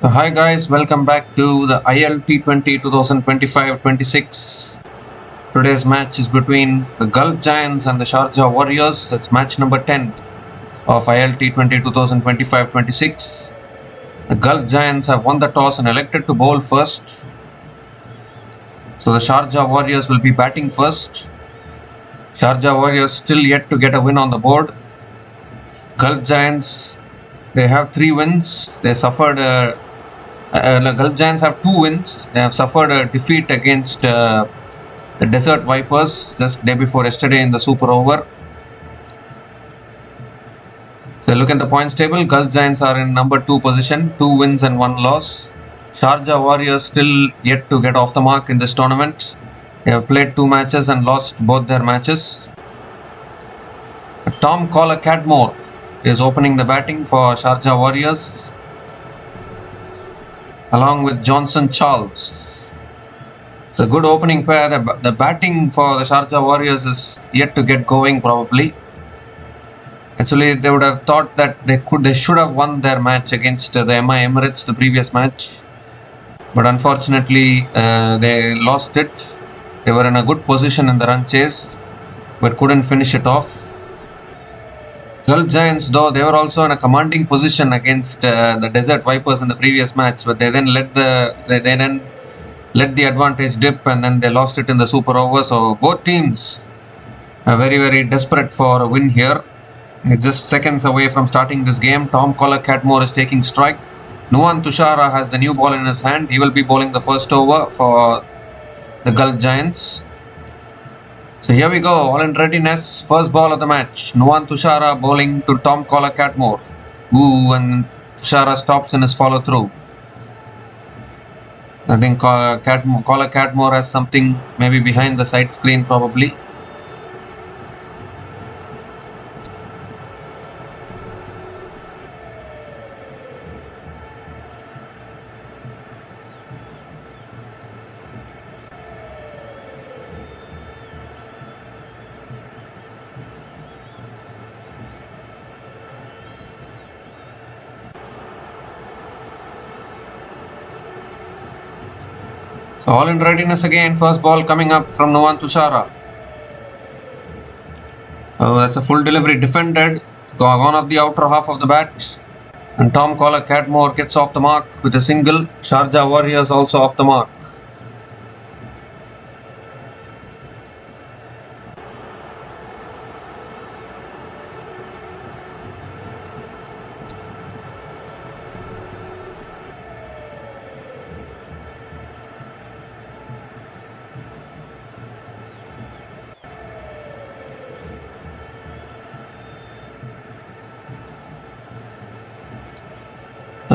Hi guys, welcome back to the IL T20 2025-26. Today's match is between the Gulf Giants and the Sharjah Warriors. That's match number 10 of IL T20 2025-26. The Gulf Giants have won the toss and elected to bowl first. So the Sharjah Warriors will be batting first. Sharjah Warriors still yet to get a win on the board. Gulf Giants, they have 3 wins. They suffered the Gulf Giants have 2 wins. They have suffered a defeat against the Desert Vipers just day before yesterday in the Super Over. So look at the points table. Gulf Giants are in number 2 position, 2 wins and 1 loss. Sharjah Warriors still yet to get off the mark in this tournament. They have played 2 matches and lost both their matches. Tom Cadmore is opening the batting for Sharjah Warriors, along with Johnson Charles. It's a good opening pair. The batting for the Sharjah Warriors is yet to get going probably. Actually, they would have thought that they should have won their match against the MI Emirates, the previous match. But unfortunately, they lost it. They were in a good position in the run chase, but couldn't finish it off. Gulf Giants, though, they were also in a commanding position against the Desert Vipers in the previous match, but they then let the advantage dip and then they lost it in the Super Over. So both teams are very, very desperate for a win here. Just seconds away from starting this game. Tom Cadmore is taking strike. Nuwan Tushara has the new ball in his hand. He will be bowling the first over for the Gulf Giants. So here we go, all in readiness. First ball of the match. Nuwan Tushara bowling to Tom Cadmore. And Tushara stops in his follow through. I think Cadmore has something maybe behind the side screen probably. So all in readiness again. First ball coming up from Nuwan Tushara. Oh, that's a full delivery. Defended. Gone off the outer half of the bat. And Tom Cadmore gets off the mark with a single. Sharjah Warriors also off the mark.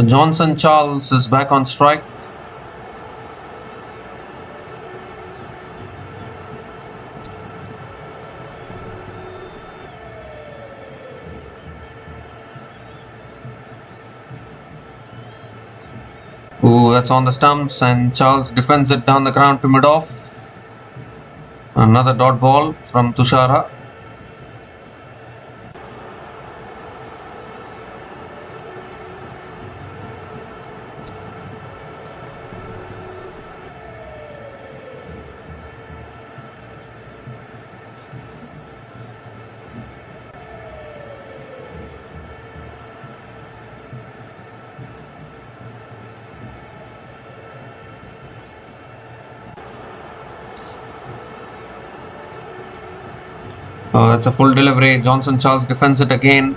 Johnson Charles is back on strike. Ooh, that's on the stumps and Charles defends it down the ground to mid-off. Another dot ball from Tushara. That's a full delivery. Johnson Charles defends it again.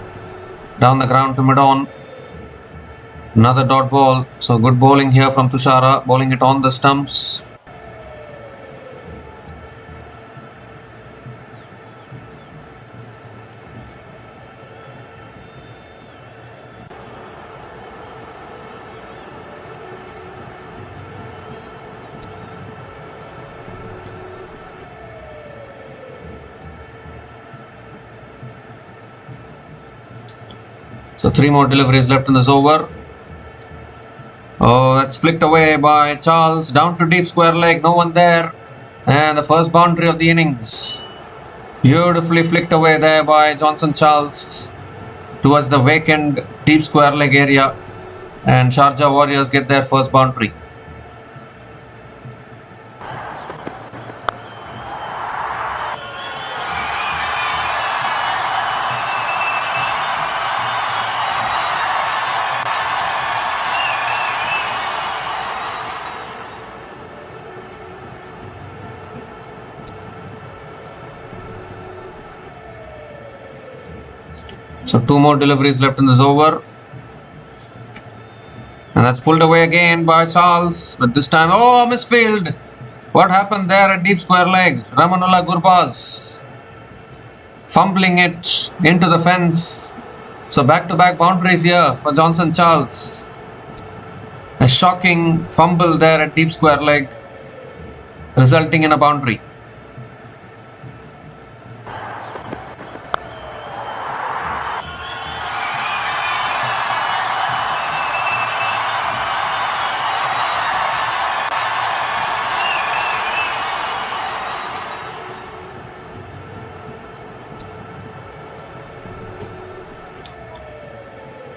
Down the ground to mid-on. Another dot ball. So good bowling here from Tushara. Bowling it on the stumps. So 3 more deliveries left in this over. Oh, that's flicked away by Charles. Down to deep square leg. No one there. And the first boundary of the innings. Beautifully flicked away there by Johnson Charles towards the vacant deep square leg area. and Sharjah Warriors get their first boundary. So 2 more deliveries left in this over. And that's pulled away again by Charles. But this time, oh, misfield. What happened there at deep square leg? Ramanullah Gurbaz fumbling it into the fence. So back-to-back boundaries here for Johnson Charles. A shocking fumble there at deep square leg, resulting in a boundary.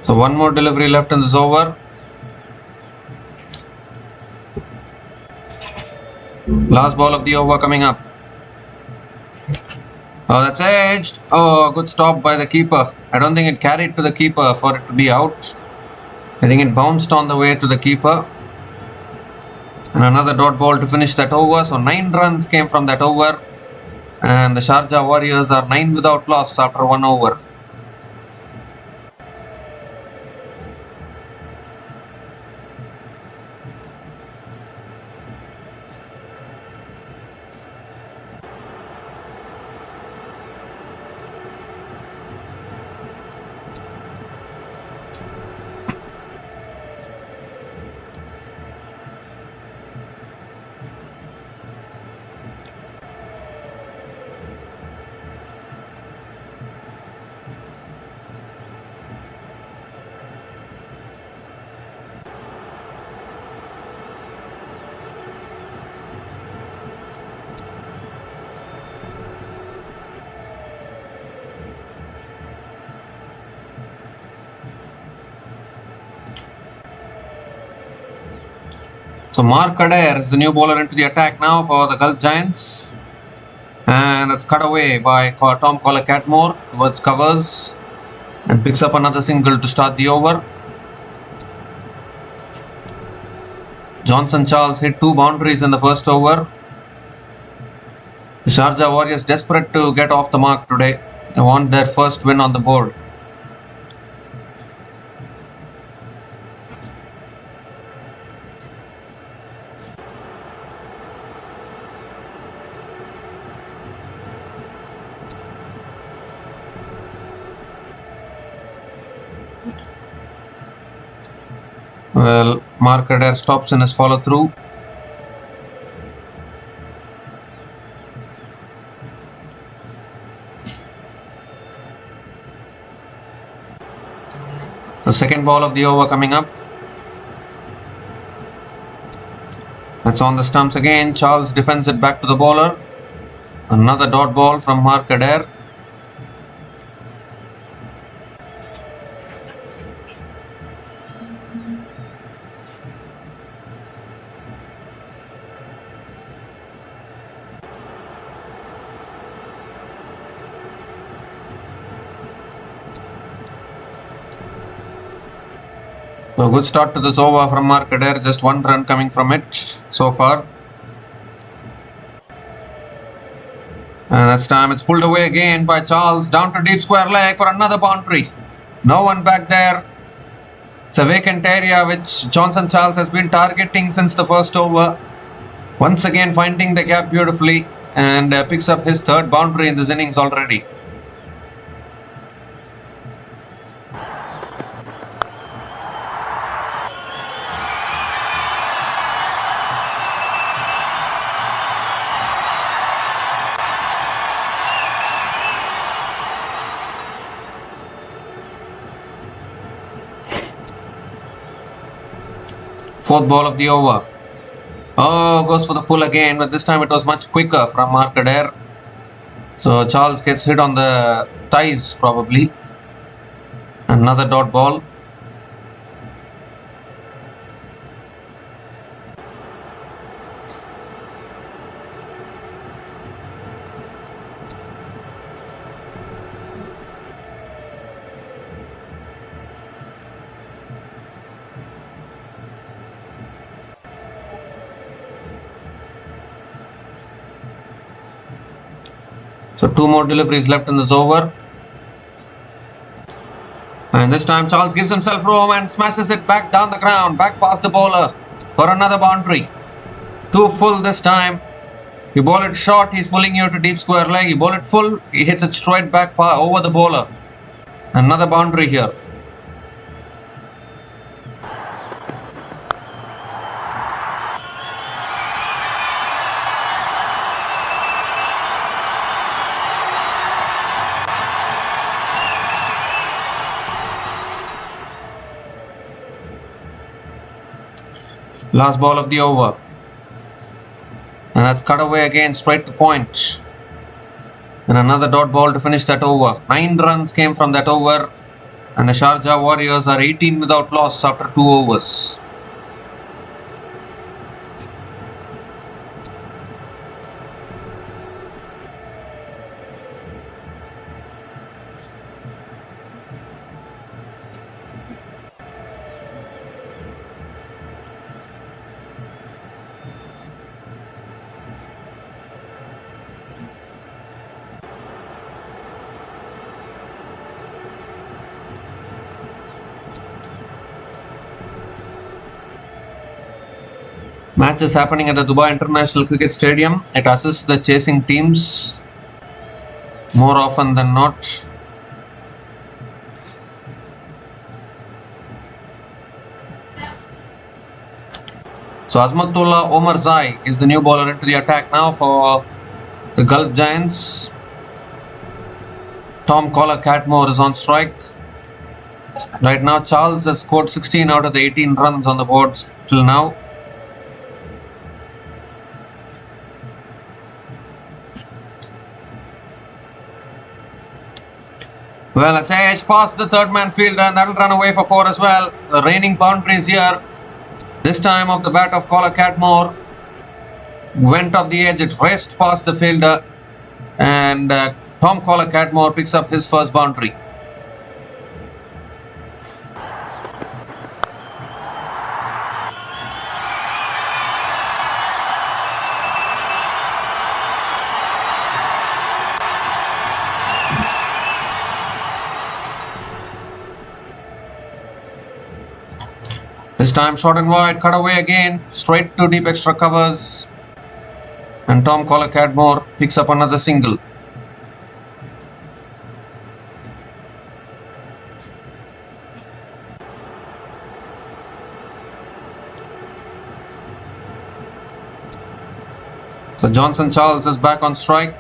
So 1 more delivery left in this over. Last ball of the over coming up. Oh, that's edged. Oh, good stop by the keeper. I don't think it carried to the keeper for it to be out. I think it bounced on the way to the keeper. And another dot ball to finish that over. So 9 runs came from that over. And the Sharjah Warriors are 9 without loss after 1 over. So Mark Adair is the new bowler into the attack now for the Gulf Giants. And it's cut away by Tom Collar-Catmore towards covers. And picks up another single to start the over. Johnson Charles hit 2 boundaries in the first over. The Sharjah Warriors desperate to get off the mark today. They want their first win on the board. Well, Mark Adair stops in his follow-through. The second ball of the over coming up. That's on the stumps again. Charles defends it back to the bowler. Another dot ball from Mark Adair. So good start to this over from Mark Adair, just 1 run coming from it so far. And this time it's pulled away again by Charles, down to deep square leg for another boundary. No one back there. It's a vacant area which Johnson Charles has been targeting since the first over. Once again finding the gap beautifully and picks up his 3rd boundary in this innings already. Fourth ball of the over. Oh, goes for the pull again, but this time it was much quicker from Mark Adair. So Charles gets hit on the thighs probably. Another dot ball. So 2 more deliveries left in this over. And this time Charles gives himself room and smashes it back down the ground, back past the bowler for another boundary. 2 full this time. You bowl it short, he's pulling you to deep square leg. You bowl it full, he hits it straight back over the bowler. Another boundary here. Last ball of the over. And that's cut away again, straight to point. And another dot ball to finish that over. 9 runs came from that over. And the Sharjah Warriors are 18 without loss after 2 overs. Match is happening at the Dubai International Cricket Stadium. It assists the chasing teams more often than not. So Azmatullah Omarzai is the new bowler into the attack now for the Gulf Giants. Tom Collar Catmore is on strike. Right now Charles has scored 16 out of the 18 runs on the board till now. Well, it's edge past the third man fielder and that'll run away for 4 as well. The reigning boundaries here. This time off the bat of Collar Catmore. Went off the edge, it raced past the fielder. And Tom Collar Catmore picks up his first boundary. This time short and wide, cut away again, straight to deep extra covers. And Tom Collar Catmore picks up another single. So Johnson Charles is back on strike.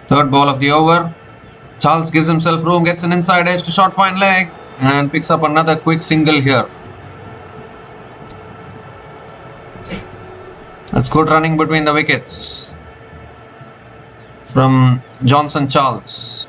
Third ball of the over. Charles gives himself room, gets an inside edge to short fine leg and picks up another quick single here. That's good running between the wickets from Johnson Charles.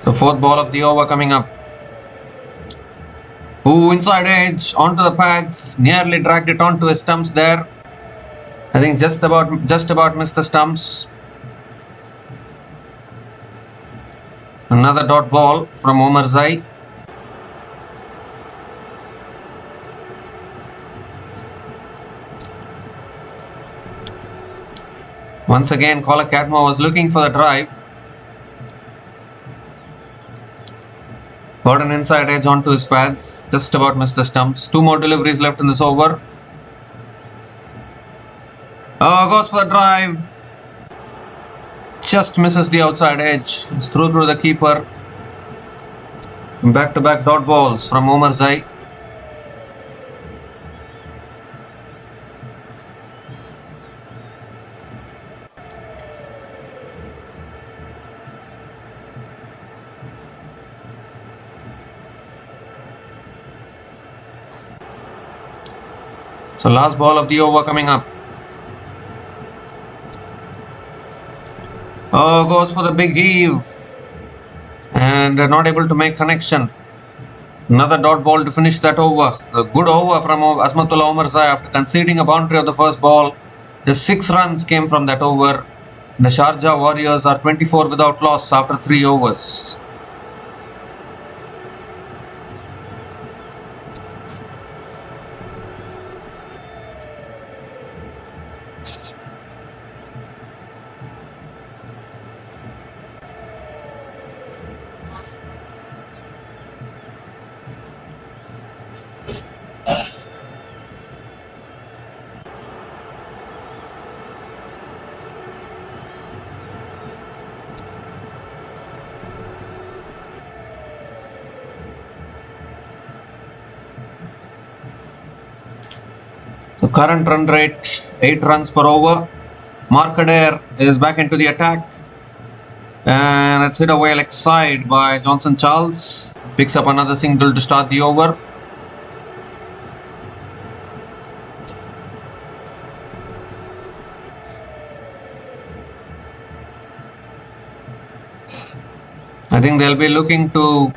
The fourth ball of the over coming up. Ooh, inside edge onto the pads, nearly dragged it onto his stumps there. I think just about missed the stumps. Another dot ball from Omarzai. Once again, Collar Catmore was looking for the drive. Got an inside edge onto his pads, just about missed the stumps. 2 more deliveries left in this over. Goes for the drive. Just misses the outside edge. It's through the keeper. Back-to-back dot balls from Omarzai. So last ball of the over coming up. Goes for the big heave. And and not able to make connection. Another dot ball to finish that over. A good over from Azmatullah Omarzai after conceding a boundary of the first ball. Just 6 runs came from that over. The Sharjah Warriors are 24 without loss after 3 overs. So current run rate 8 runs per over. Markader is back into the attack, and it's hit away leg side by Johnson Charles. Picks up another single to start the over. I think they'll be looking to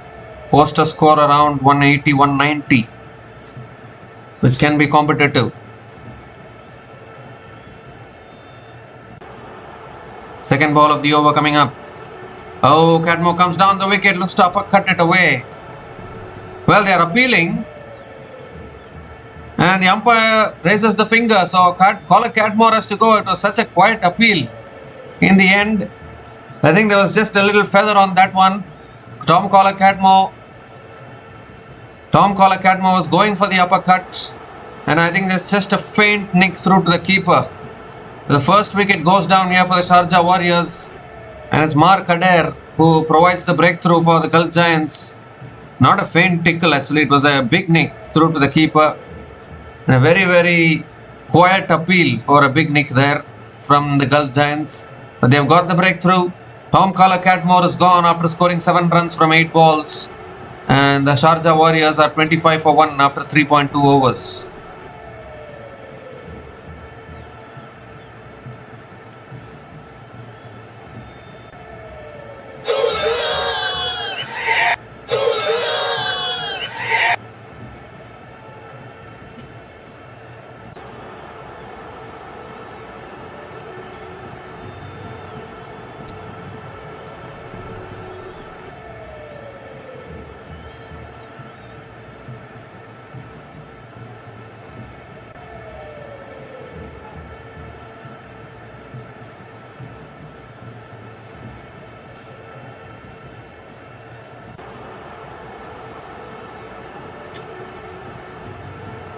post a score around 180, 190, which can be competitive. Second ball of the over coming up. Oh, Cadmo comes down the wicket, looks to uppercut it away. Well, they are appealing, and the umpire raises the finger, so caller Cadmore has to go. It was such a quiet appeal. In the end, I think there was just a little feather on that one. Tom Caller Cadmore was going for the uppercut, and I think there's just a faint nick through to the keeper. The first wicket goes down here for the Sharjah Warriors, and it's Mark Adair who provides the breakthrough for the Gulf Giants. Not a faint tickle, actually, it was a big nick through to the keeper. And a very, very quiet appeal for a big nick there from the Gulf Giants. But they've got the breakthrough. Tom Caller Cadmore is gone after scoring 7 runs from 8 balls. And the Sharjah Warriors are 25 for 1 after 3.2 overs.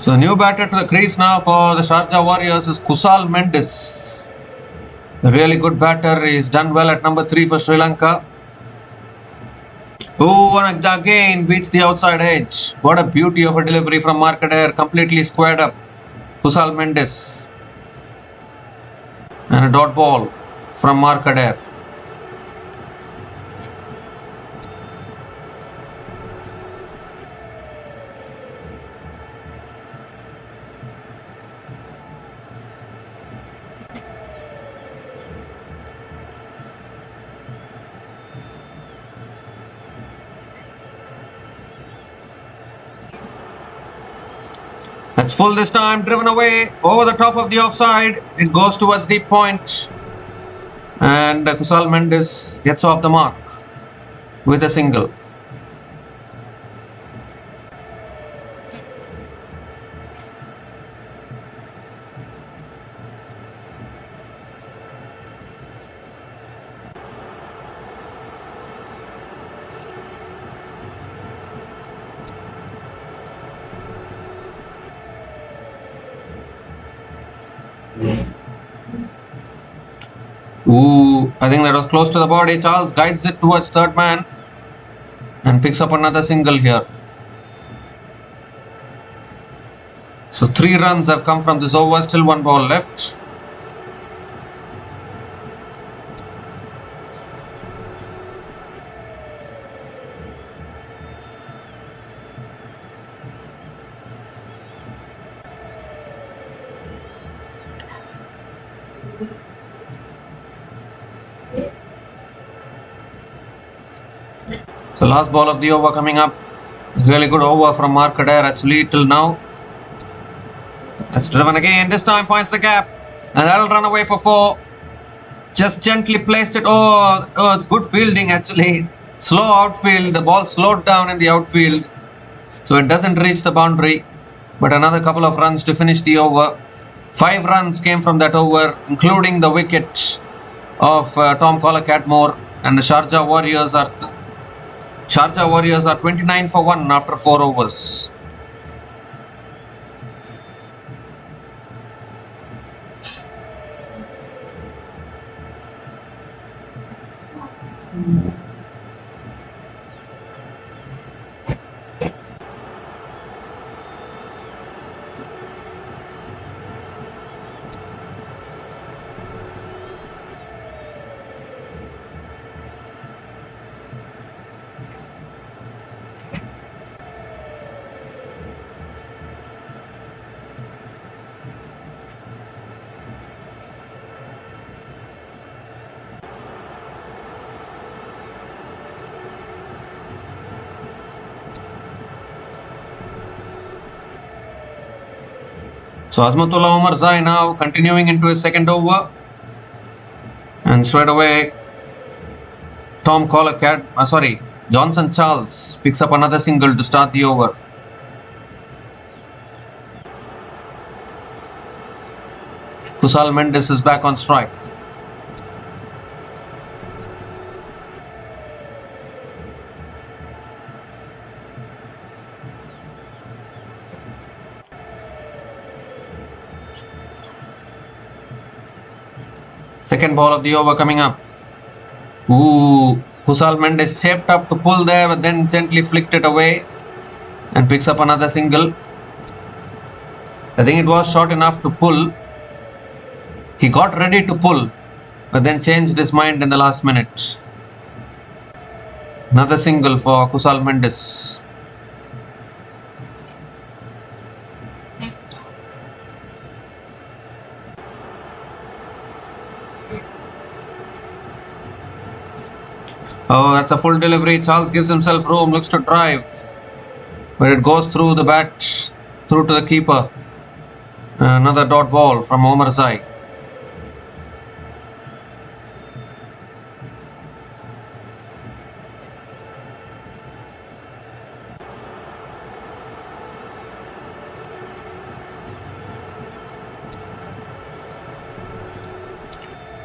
So new batter to the crease now for the Sharjah Warriors is Kusal Mendis. A really good batter. He's done well at number 3 for Sri Lanka. Oh, and again beats the outside edge. What a beauty of a delivery from Markader. Completely squared up Kusal Mendis. And a dot ball from Markader. That's full this time, driven away over the top of the offside. It goes towards deep point, and Kusal Mendis gets off the mark with a single. Ooh, I think that was close to the body. Charles guides it towards third man and picks up another single here. So 3 runs have come from this over, still 1 ball left. The last ball of the over coming up. Really good over from Mark Adair actually till now. It's driven again. This time finds the gap. And that'll run away for 4. Just gently placed it. Oh, it's good fielding actually. Slow outfield. The ball slowed down in the outfield. So it doesn't reach the boundary. But another couple of runs to finish the over. 5 runs came from that over, including the wicket of Tom Collar-Catmore. And the Sharjah Warriors are 29 for 1 after 4 overs. So Azmatullah Omarzai now continuing into his second over. And straight away, Johnson Charles picks up another single to start the over. Kusal Mendes is back on strike. Second ball of the over coming up. Kusal Mendes shaped up to pull there, but then gently flicked it away and picks up another single. I think it was short enough to pull. He got ready to pull, but then changed his mind in the last minute. Another single for Kusal Mendes. Oh, that's a full delivery. Charles gives himself room, looks to drive. But it goes through the bat, through to the keeper. Another dot ball from Omarzai.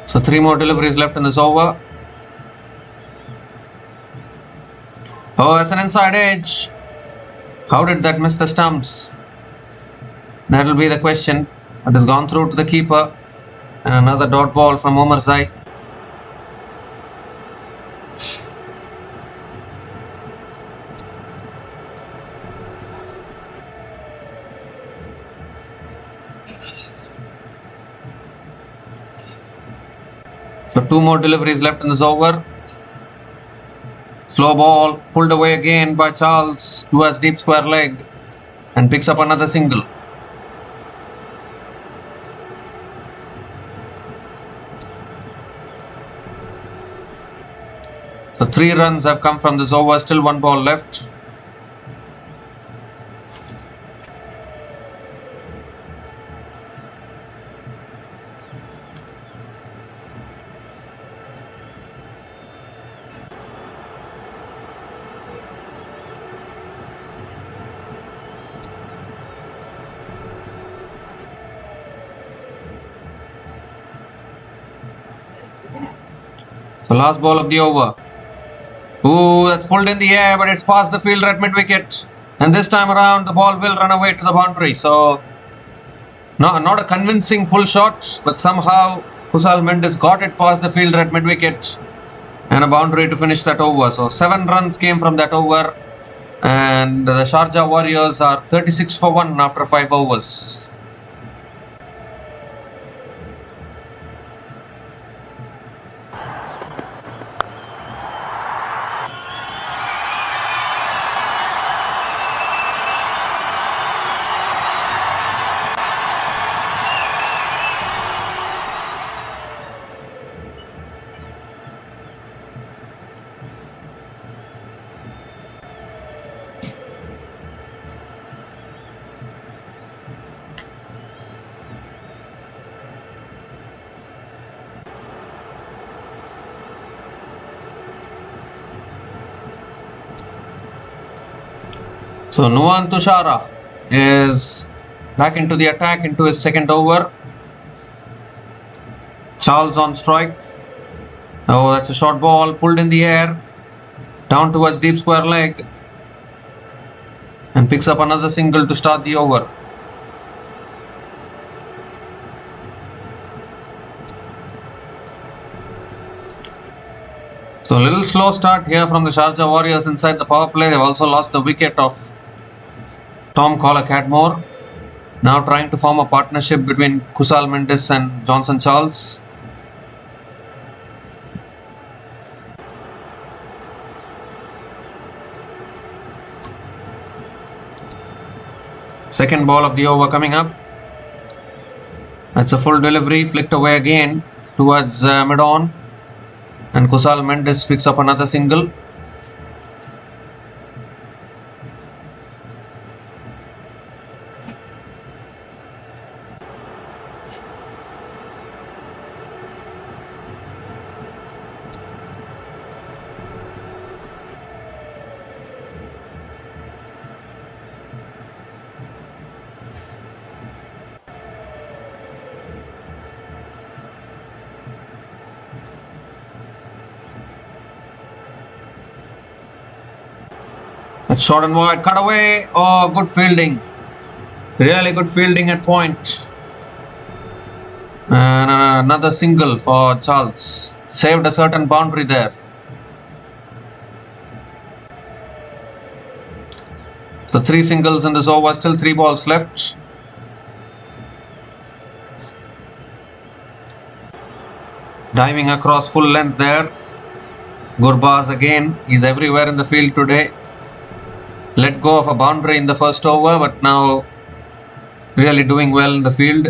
So 3 more deliveries left in this over. Oh, that's an inside edge. How did that miss the stumps? That will be the question. It has gone through to the keeper. And another dot ball from Omarzai. So 2 more deliveries left in this over. Slow ball, pulled away again by Charles towards deep square leg and picks up another single. So 3 runs have come from this over, still 1 ball left. So last ball of the over. That's pulled in the air, but it's past the fielder at mid-wicket. And this time around, the ball will run away to the boundary. So, not a convincing pull shot, but somehow Kusal Mendes got it past the fielder at mid-wicket. And a boundary to finish that over. So 7 runs came from that over. And the Sharjah Warriors are 36 for 1 after 5 overs. So Nuwan Tushara is back into the attack into his second over. Charles on strike. Oh, that's a short ball pulled in the air down towards deep square leg and picks up another single to start the over. So a little slow start here from the Sharjah Warriors inside the power play. They've also lost the wicket of Tom Collar-Cadmore. Now trying to form a partnership between Kusal Mendes and Johnson Charles. Second ball of the over coming up. That's a full delivery, flicked away again towards mid-on. And Kusal Mendes picks up another single. That's short and wide, cut away. Oh, good fielding. Really good fielding at point. And another single for Charles. Saved a certain boundary there. So 3 singles in this over, still 3 balls left. Diving across full length there. Gurbaz again, he's everywhere in the field today. Let go of a boundary in the first over, but now really doing well in the field.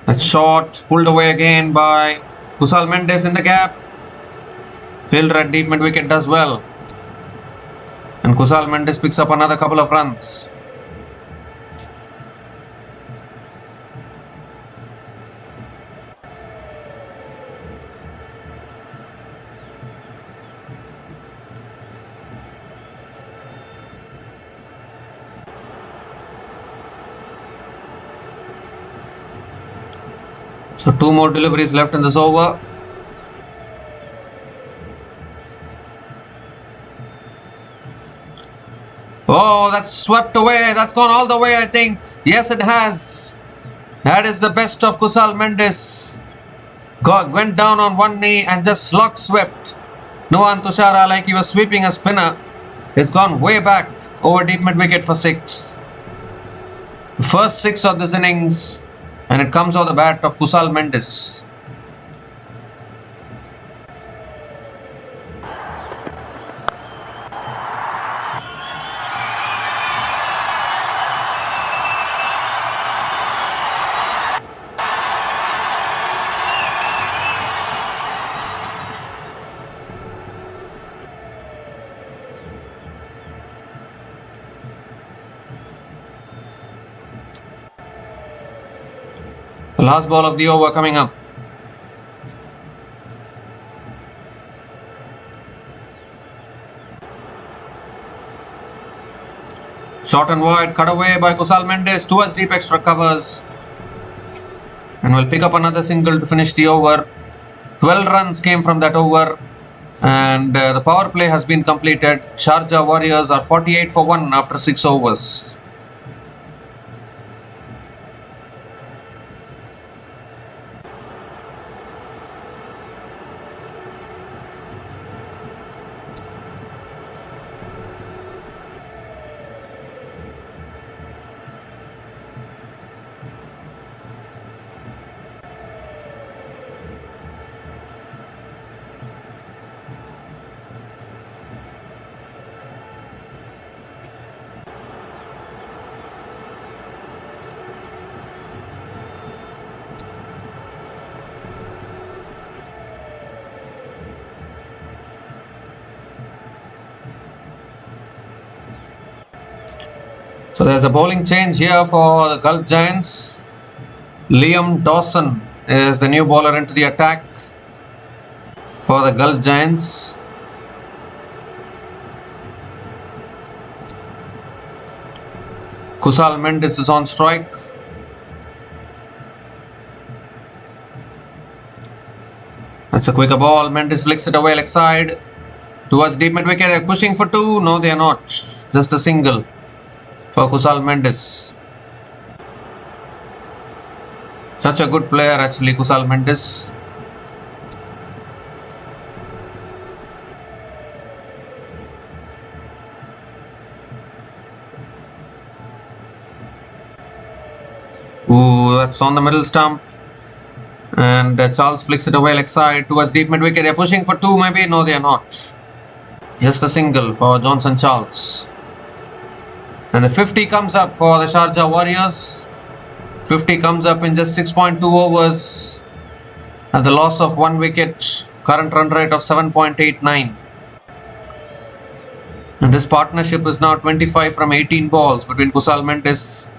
That shot pulled away again by Kusal Mendes in the gap. Fielder at deep mid wicket does well. And Kusal Mendes picks up another couple of runs. So 2 more deliveries left in this over. Oh, that's swept away. That's gone all the way, I think. Yes, it has. That is the best of Kusal Mendes. Went down on one knee and just slog swept Nuwan Tushara like he was sweeping a spinner. It's gone way back over deep mid wicket for 6. The first 6 of this innings. And it comes off the bat of Kusal Mendes. The last ball of the over coming up. Short and wide, cut away by Kusal Mendes towards deep extra covers. And will pick up another single to finish the over. 12 runs came from that over. And the power play has been completed. Sharjah Warriors are 48 for 1 after 6 overs. So there's a bowling change here for the Gulf Giants. Liam Dawson is the new bowler into the attack for the Gulf Giants. Kusal Mendes is on strike. That's a quicker ball. Mendes flicks it away leg side towards deep mid wicket. They're pushing for two. No, they are not. Just a single for Kusal Mendes. Such a good player actually, Kusal Mendes. Ooh, that's on the middle stump. And Charles flicks it away leg side towards deep mid wicket. They're pushing for two maybe. No, they are not. Just a single for Johnson Charles. And the 50 comes up for the Sharjah Warriors. 50 comes up in just 6.2 overs. At the loss of 1 wicket. Current run rate of 7.89. And this partnership is now 25 from 18 balls between Kusal Mendes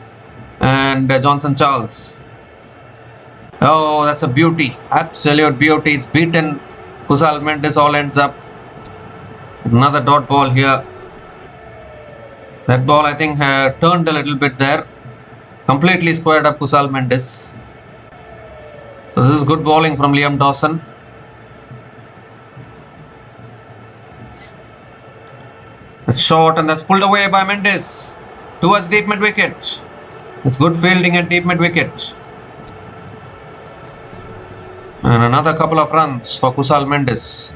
and Johnson Charles. Oh, that's a beauty. Absolute beauty. It's beaten Kusal Mendes. All ends up. Another dot ball here. That ball I think turned a little bit there. Completely squared up Kusal Mendes. So this is good bowling from Liam Dawson. That's short and that's pulled away by Mendes towards deep mid wicket. It's good fielding at deep mid wicket. And another couple of runs for Kusal Mendes.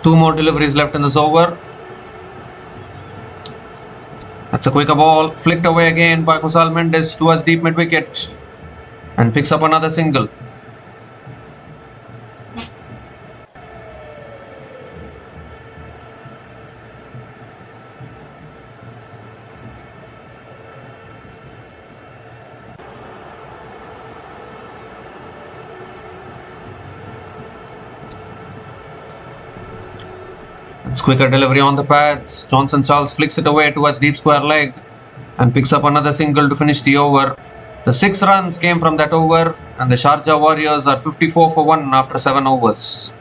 Two more deliveries left in this over. That's a quicker ball. Flicked away again by Kusal Mendes towards deep mid wicket. And picks up another single. It's quicker delivery on the pads. Johnson Charles flicks it away towards deep square leg and picks up another single to finish the over. The 6 runs came from that over and the Sharjah Warriors are 54 for 1 after 7 overs.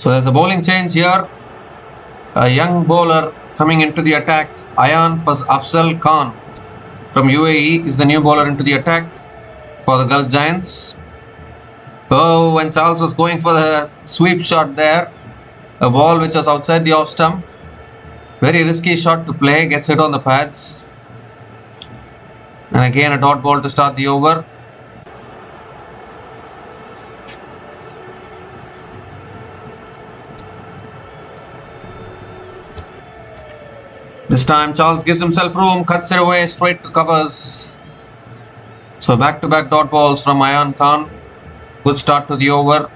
So there's a bowling change here. A young bowler coming into the attack. Ayan Afzal Khan from UAE is the new bowler into the attack for the Gulf Giants. Oh, when Charles was going for the sweep shot there, a ball which was outside the off stump. Very risky shot to play, gets hit on the pads. And again a dot ball to start the over. This time Charles gives himself room, cuts it away straight to covers. So back-to-back dot balls from Ayan Khan. Good start to the over.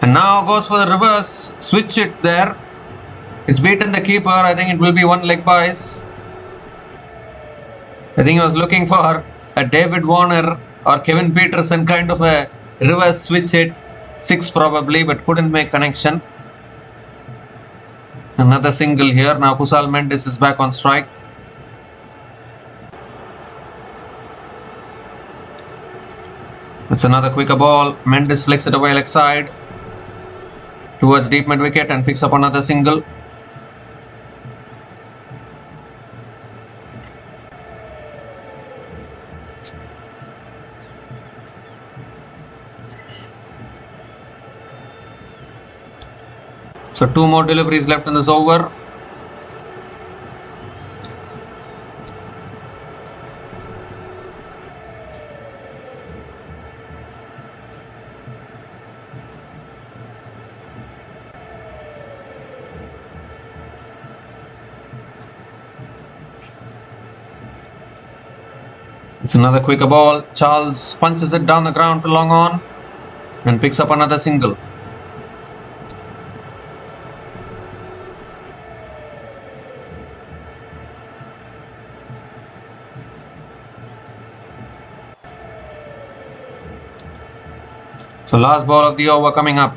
And now goes for the reverse, switch it there. It's beaten the keeper. I think it will be one leg byes. I think he was looking for a David Warner or Kevin Peterson kind of a reverse switch hit. 6 probably, but couldn't make connection. Another single here. Now Kusal Mendes is back on strike. It's another quicker ball. Mendes flicks it away leg side towards deep mid wicket and picks up another single. So 2 more deliveries left in this over. It's another quicker ball. Charles punches it down the ground to long on and picks up another single. So last ball of the over coming up.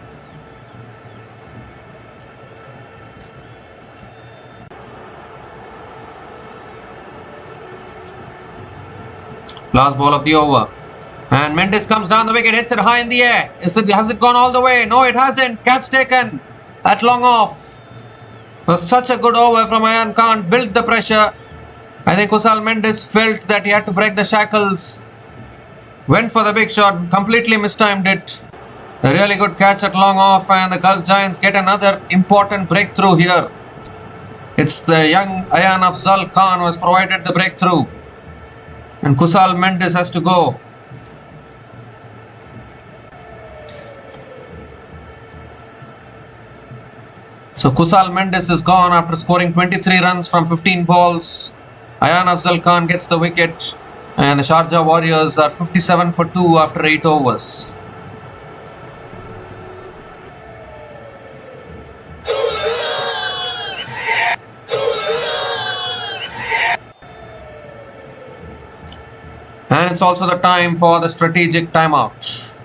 Last ball of the over. And Mendes comes down the wicket, hits it high in the air. Has it gone all the way? No, it hasn't. Catch taken at long off. It was such a good over from Ayan Khan. Built the pressure. I think Kusal Mendes felt that he had to break the shackles. Went for the big shot. Completely mistimed it. A really good catch at long off. And the Gulf Giants get another important breakthrough here. It's the young Ayan Afzal Khan who has provided the breakthrough. And Kusal Mendes has to go. So Kusal Mendes is gone after scoring 23 runs from 15 balls. Ayan Afzal Khan gets the wicket. And the Sharjah Warriors are 57 for 2 after 8 overs. And it's also the time for the strategic timeout.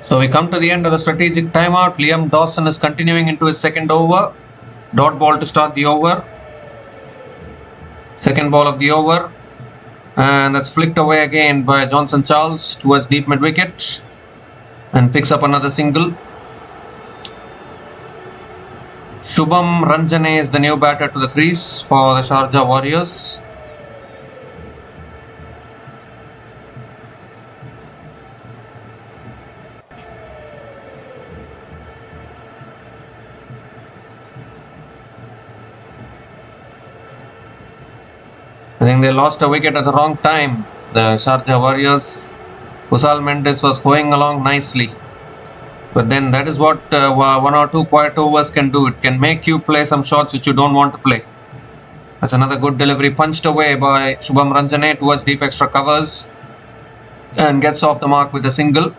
So we come to the end of the strategic timeout. Liam Dawson is continuing into his second over. Dot ball to start the over. Second ball of the over. And that's flicked away again by Johnson Charles towards deep mid wicket. And picks up another single. Shubham Ranjane is the new batter to the crease for the Sharjah Warriors. I think they lost a wicket at the wrong time. The Sharjah Warriors. Kusal Mendes was going along nicely. But then that is what one or two quiet overs can do. It can make you play some shots which you don't want to play. That's another good delivery punched away by Shubham Ranjane towards deep extra covers. And gets off the mark with a single.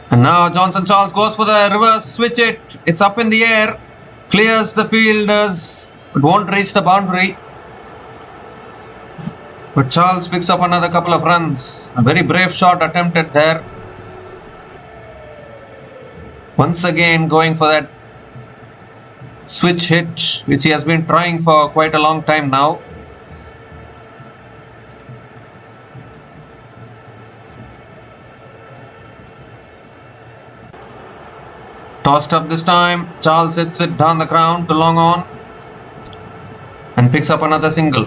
And now Johnson Charles goes for the reverse switch it. It's up in the air. Clears the fielders. It won't reach the boundary. But Charles picks up another couple of runs. A very brave shot attempted there. Once again going for that switch hit which he has been trying for quite a long time now. Tossed up this time. Charles hits it down the ground to long on. And picks up another single.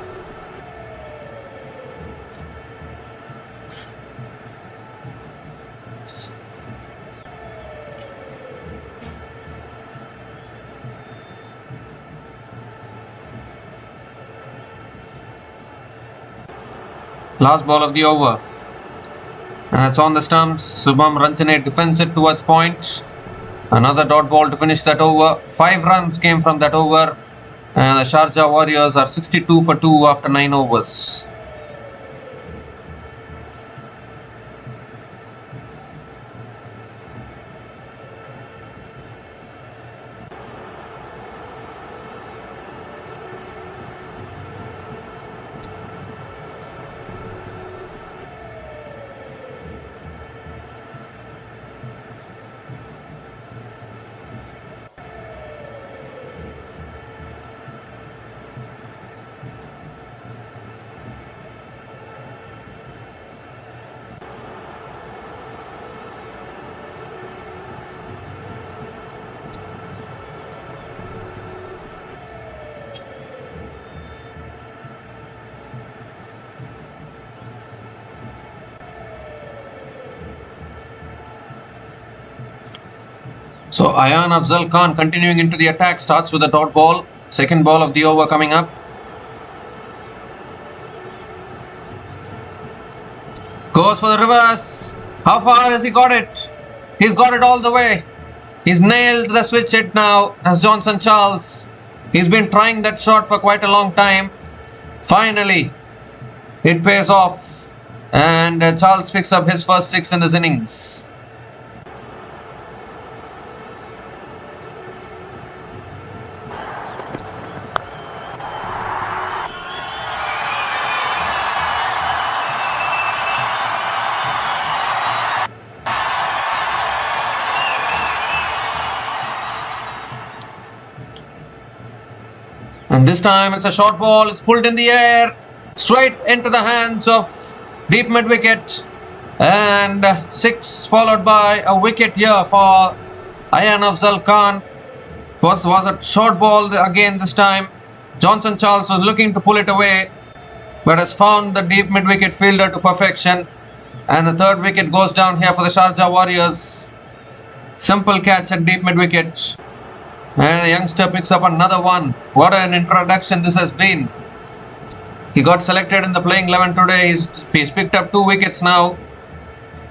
Last ball of the over. And it's on the stumps. Shubham Ranjane defends it towards point. Another dot ball to finish that over. 5 runs came from that over. And the Sharjah Warriors are 62 for 2 after 9 overs. So Ayan Afzal Khan continuing into the attack, starts with a dot ball. Second ball of the over coming up. Goes for the reverse. How far has he got it? He's got it all the way. He's nailed the switch hit now as Johnson Charles. He's been trying that shot for quite a long time. Finally, it pays off. And Charles picks up his first 6 in this innings. And this time it's a short ball, it's pulled in the air, straight into the hands of deep mid wicket. And 6 followed by a wicket here for Ayan Afzal Khan. Was a short ball again this time. Johnson Charles was looking to pull it away, but has found the deep mid wicket fielder to perfection. And the third wicket goes down here for the Sharjah Warriors. Simple catch at deep mid wicket. And the youngster picks up another one. What an introduction this has been. He got selected in the playing 11 today. He's picked up 2 wickets now.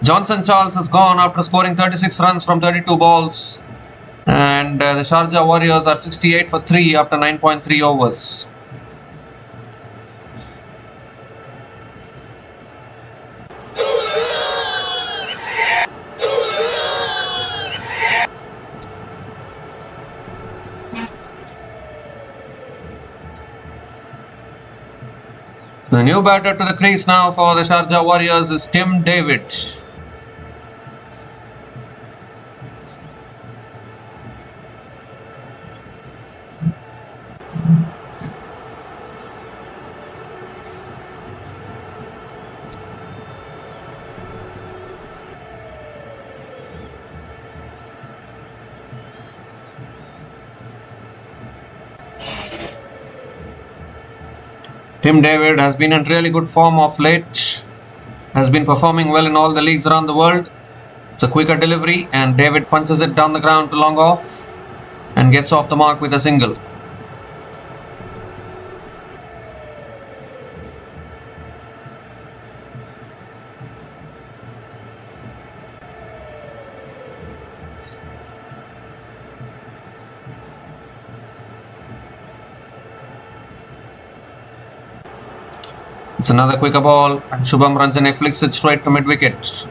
Johnson Charles has gone after scoring 36 runs from 32 balls. And the Sharjah Warriors are 68 for 3 after 9.3 overs. The new batter to the crease now for the Sharjah Warriors is Tim David. Tim David has been in really good form of late, has been performing well in all the leagues around the world. It's a quicker delivery and David punches it down the ground to long off and gets off the mark with a single. It's another quicker ball and Shubham Ranjane flicks it straight to mid-wicket.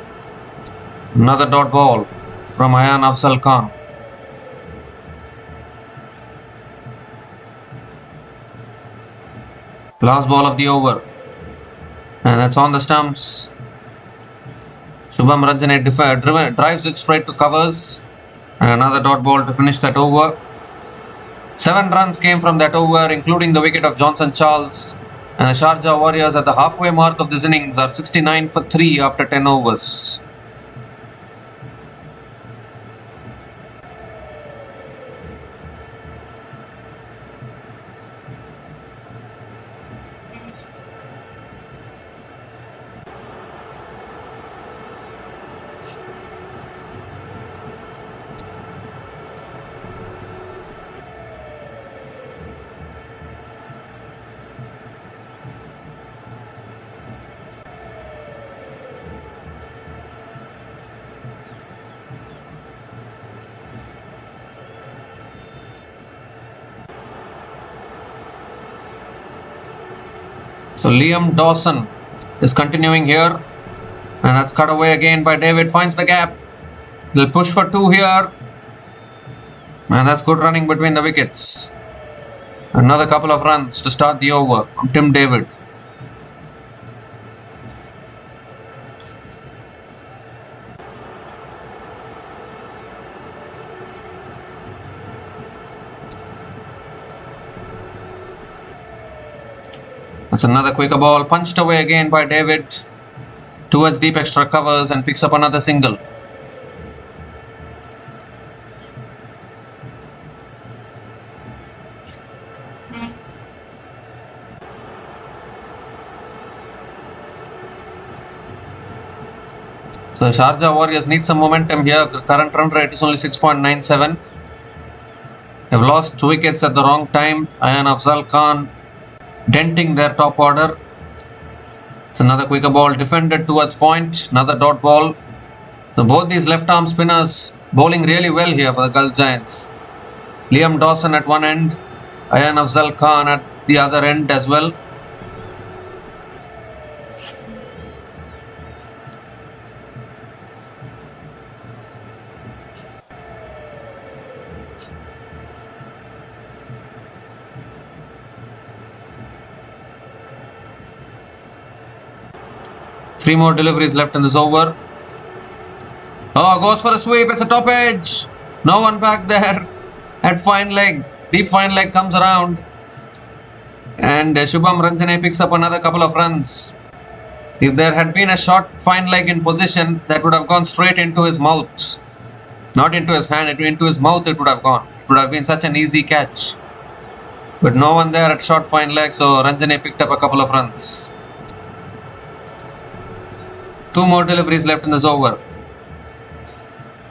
Another dot ball from Ayan Afzal Khan. Last ball of the over. And that's on the stumps. Shubham Ranjane drives it straight to covers. And another dot ball to finish that over. 7 runs came from that over, including the wicket of Johnson Charles. And the Sharjah Warriors at the halfway mark of this innings are 69 for 3 after 10 overs. So Liam Dawson is continuing here, and that's cut away again by David. Finds the gap. He'll push for 2 here, and that's good running between the wickets. Another couple of runs to start the over from Tim David. That's another quicker ball, punched away again by David towards deep extra covers and picks up another single. So the Sharjah Warriors need some momentum here. The current run rate is only 6.97. They've lost 2 wickets at the wrong time. Ayan Afzal Khan denting their top order. It's another quicker ball defended towards point. Another dot ball. So both these left arm spinners bowling really well here for the Gulf Giants. Liam Dawson at one end, Ayan Afzal Khan at the other end as well. Three more deliveries left in this over. Oh, goes for a sweep. It's a top edge. No one back there. At fine leg. Deep fine leg comes around. And Shubham Ranjane picks up another couple of runs. If there had been a short fine leg in position, that would have gone straight into his mouth. Not into his hand, into his mouth it would have gone. It would have been such an easy catch. But no one there at short fine leg, so Ranjane picked up a couple of runs. 2 more deliveries left in this over.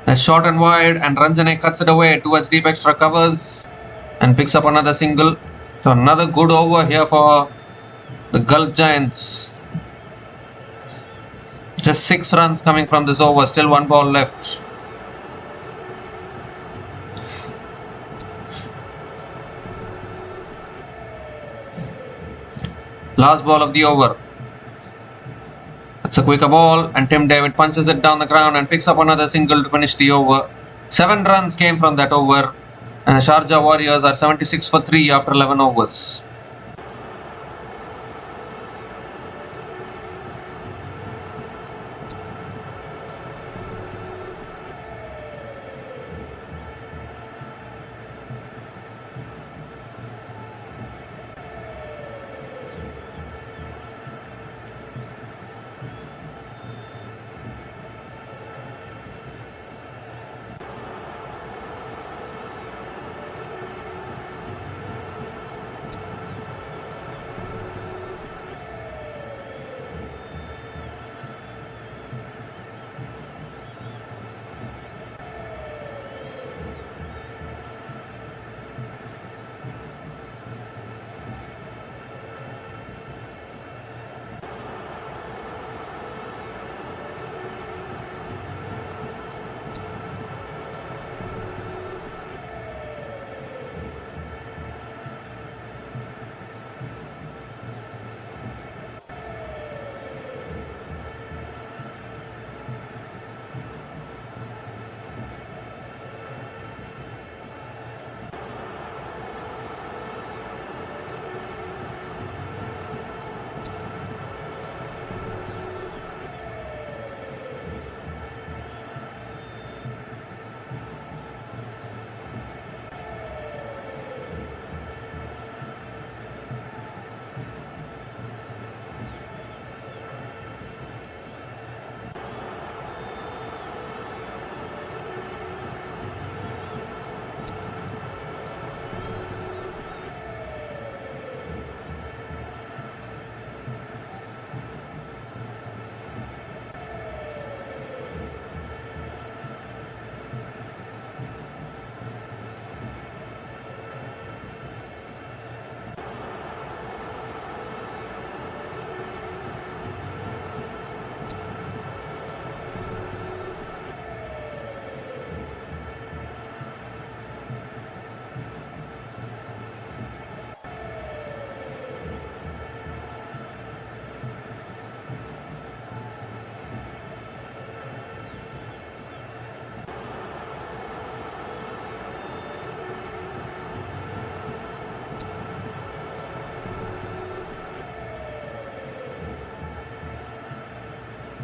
That's short and wide, and Ranjane cuts it away towards deep extra covers and picks up another single. So another good over here for the Gulf Giants. Just 6 runs coming from this over, still 1 ball left. Last ball of the over. It's a quicker ball and Tim David punches it down the ground and picks up another single to finish the over. 7 runs came from that over and the Sharjah Warriors are 76 for 3 after 11 overs.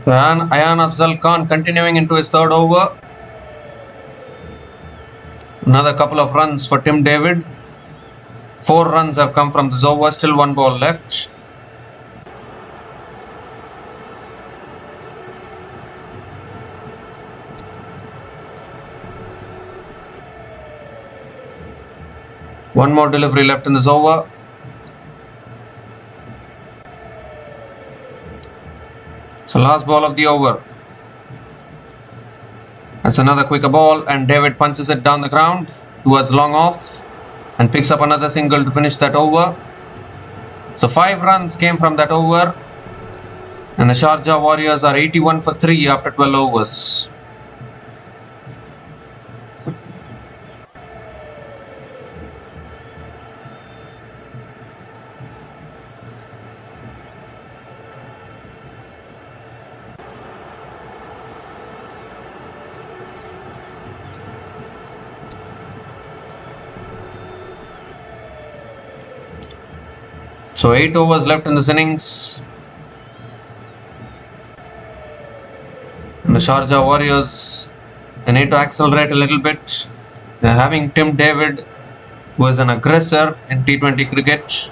Ayan Afzal Khan continuing into his third over. Another couple of runs for Tim David. 4 runs have come from this over, still 1 ball left. One more delivery left in this over. So last ball of the over. That's another quicker ball and David punches it down the ground towards long off and picks up another single to finish that over. So 5 runs came from that over and the Sharjah Warriors are 81 for 3 after 12 overs. So 8 overs left in this innings. And the Sharjah Warriors, they need to accelerate a little bit. They're having Tim David, who is an aggressor in T20 cricket.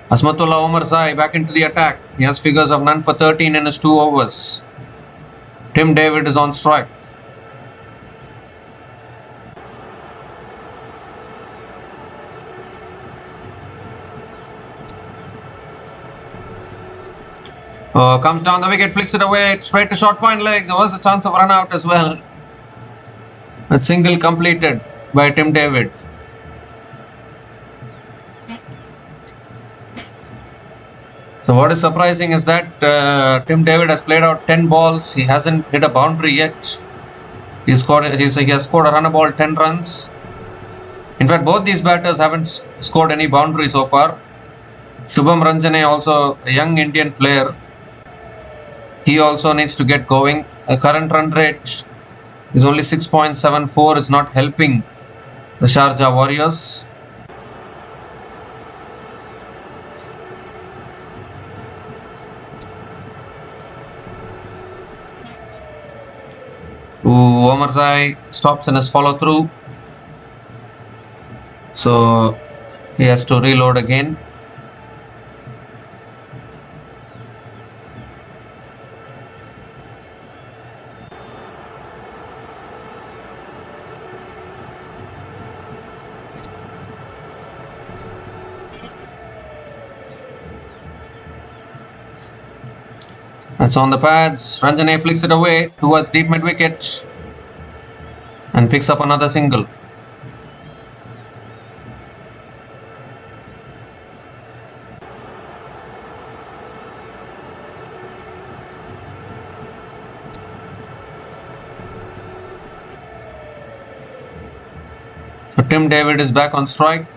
Asmatullah Omarzai back into the attack. He has figures of none for 13 in his 2 overs. Tim David is on strike. Comes down the wicket, flicks it away, straight to short fine legs. There was a chance of run out as well. That single completed by Tim David. So what is surprising is that Tim David has played out 10 balls. He hasn't hit a boundary yet. He has scored a runnable 10 runs. In fact, both these batters haven't scored any boundary so far. Shubham Ranjane, also a young Indian player, he also needs to get going. A current run rate is only 6.74. It's not helping the Sharjah Warriors. Omarzai stops in his follow through. So he has to reload again. That's on the pads. Ranjane flicks it away towards deep mid wicket and picks up another single. So Tim David is back on strike.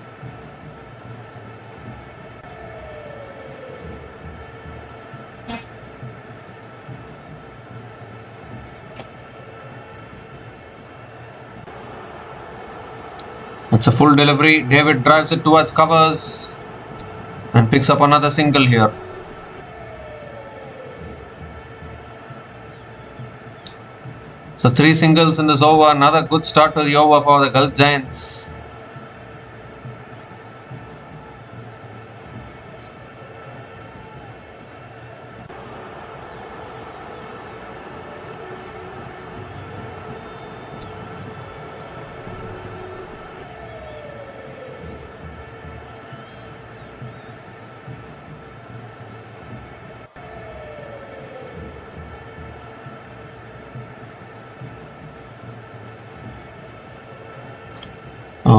It's a full delivery. David drives it towards covers and picks up another single here. So 3 singles in this over. Another good start to the over for the Gulf Giants.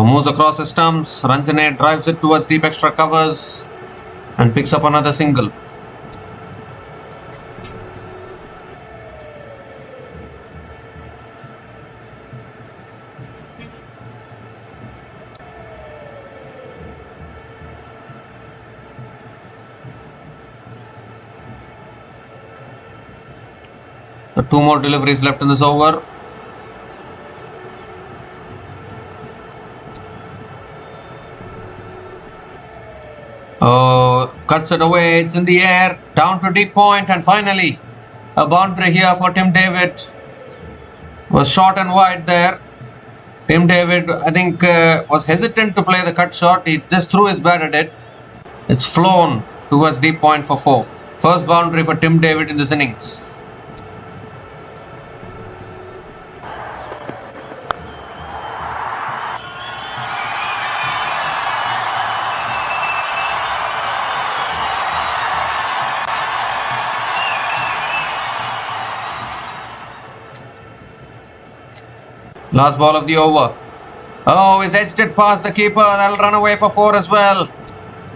Moves across his stumps. Ranjane drives it towards deep extra covers and picks up another single. So 2 more deliveries left in this over. Cuts it away. It's in the air. Down to deep point, and finally a boundary here for Tim David. Was short and wide there. Tim David, I think, was hesitant to play the cut shot. He just threw his bat at it. It's flown towards deep point for 4. First boundary for Tim David in this innings. Last ball of the over. Oh, he's edged it past the keeper. That'll run away for 4 as well.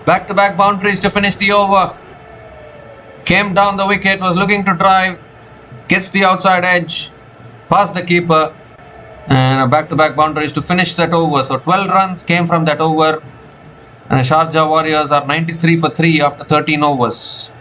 Back-to-back boundaries to finish the over. Came down the wicket, was looking to drive. Gets the outside edge. Past the keeper. And a back-to-back boundaries to finish that over. So 12 runs came from that over. And the Sharjah Warriors are 93 for 3 after 13 overs.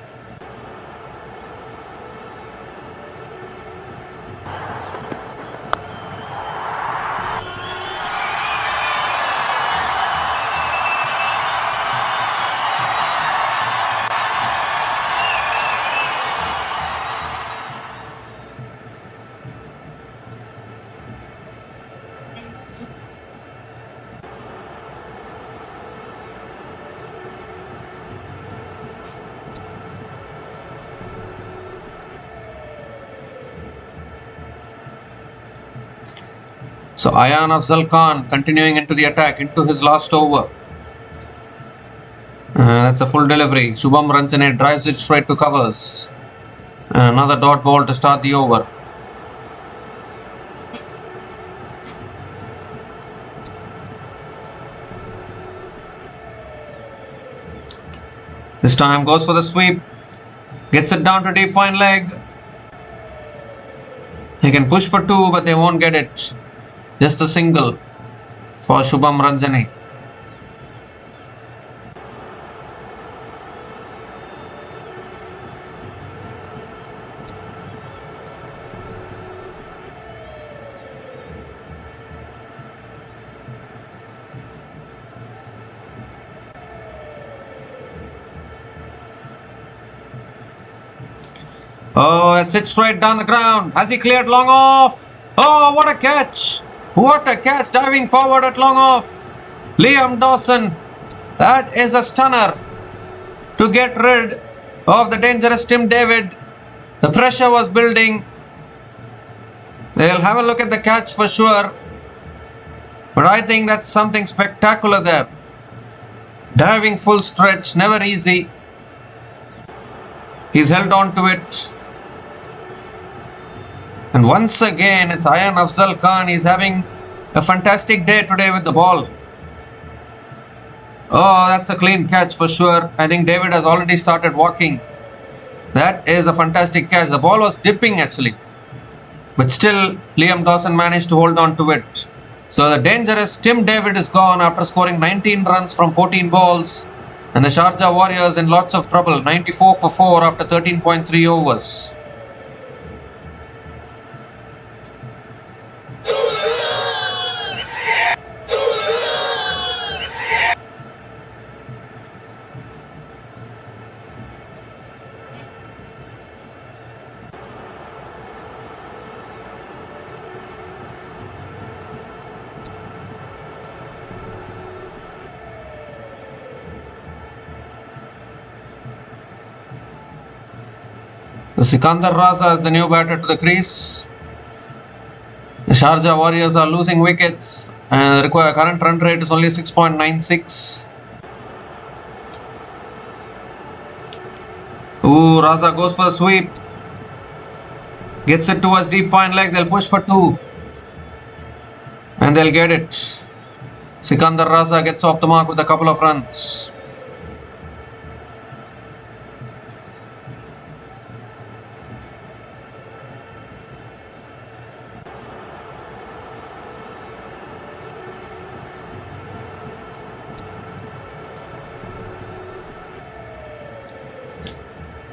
So Ayan Afzal Khan continuing into the attack, into his last over. That's a full delivery. Shubham Ranjane drives it straight to covers. And another dot ball to start the over. This time goes for the sweep. Gets it down to deep fine leg. He can push for 2, but they won't get it. Just a single for Shubham Ranjane. Oh, that's hit straight down the ground. Has he cleared long off? Oh, what a catch! What a catch, diving forward at long off. Liam Dawson. That is a stunner to get rid of the dangerous Tim David. The pressure was building. They'll have a look at the catch for sure. But I think that's something spectacular there. Diving full stretch, never easy. He's held on to it. And once again, it's Ayan Afzal Khan. He's having a fantastic day today with the ball. Oh, that's a clean catch for sure. I think David has already started walking. That is a fantastic catch. The ball was dipping actually. But still, Liam Dawson managed to hold on to it. So the dangerous Tim David is gone after scoring 19 runs from 14 balls. And the Sharjah Warriors in lots of trouble. 94 for 4 after 13.3 overs. Sikandar Raza is the new batter to the crease. The Sharjah Warriors are losing wickets and the current run rate is only 6.96. Ooh, Raza goes for the sweep. Gets it towards deep fine leg. They'll push for 2. And they'll get it. Sikandar Raza gets off the mark with a couple of runs.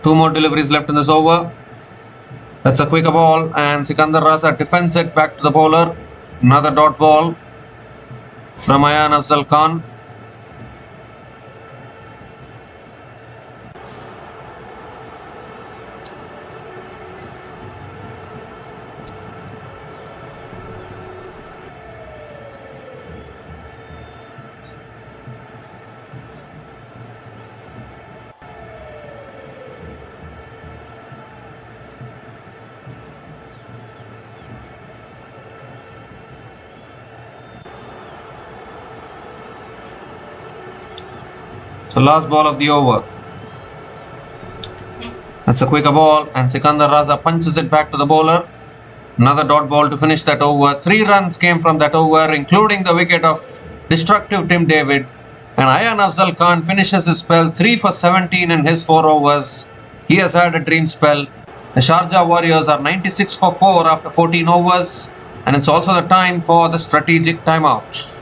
Two more deliveries left in this over. That's a quicker ball and Sikandar Raza defends it back to the bowler. Another dot ball from Ayan Afzal Khan. So last ball of the over. That's a quicker ball and Sikandar Raza punches it back to the bowler. Another dot ball to finish that over. 3 runs came from that over, including the wicket of destructive Tim David. And Ayan Afzal Khan finishes his spell 3 for 17 in his 4 overs. He has had a dream spell. The Sharjah Warriors are 96 for 4 after 14 overs. And it's also the time for the strategic timeout.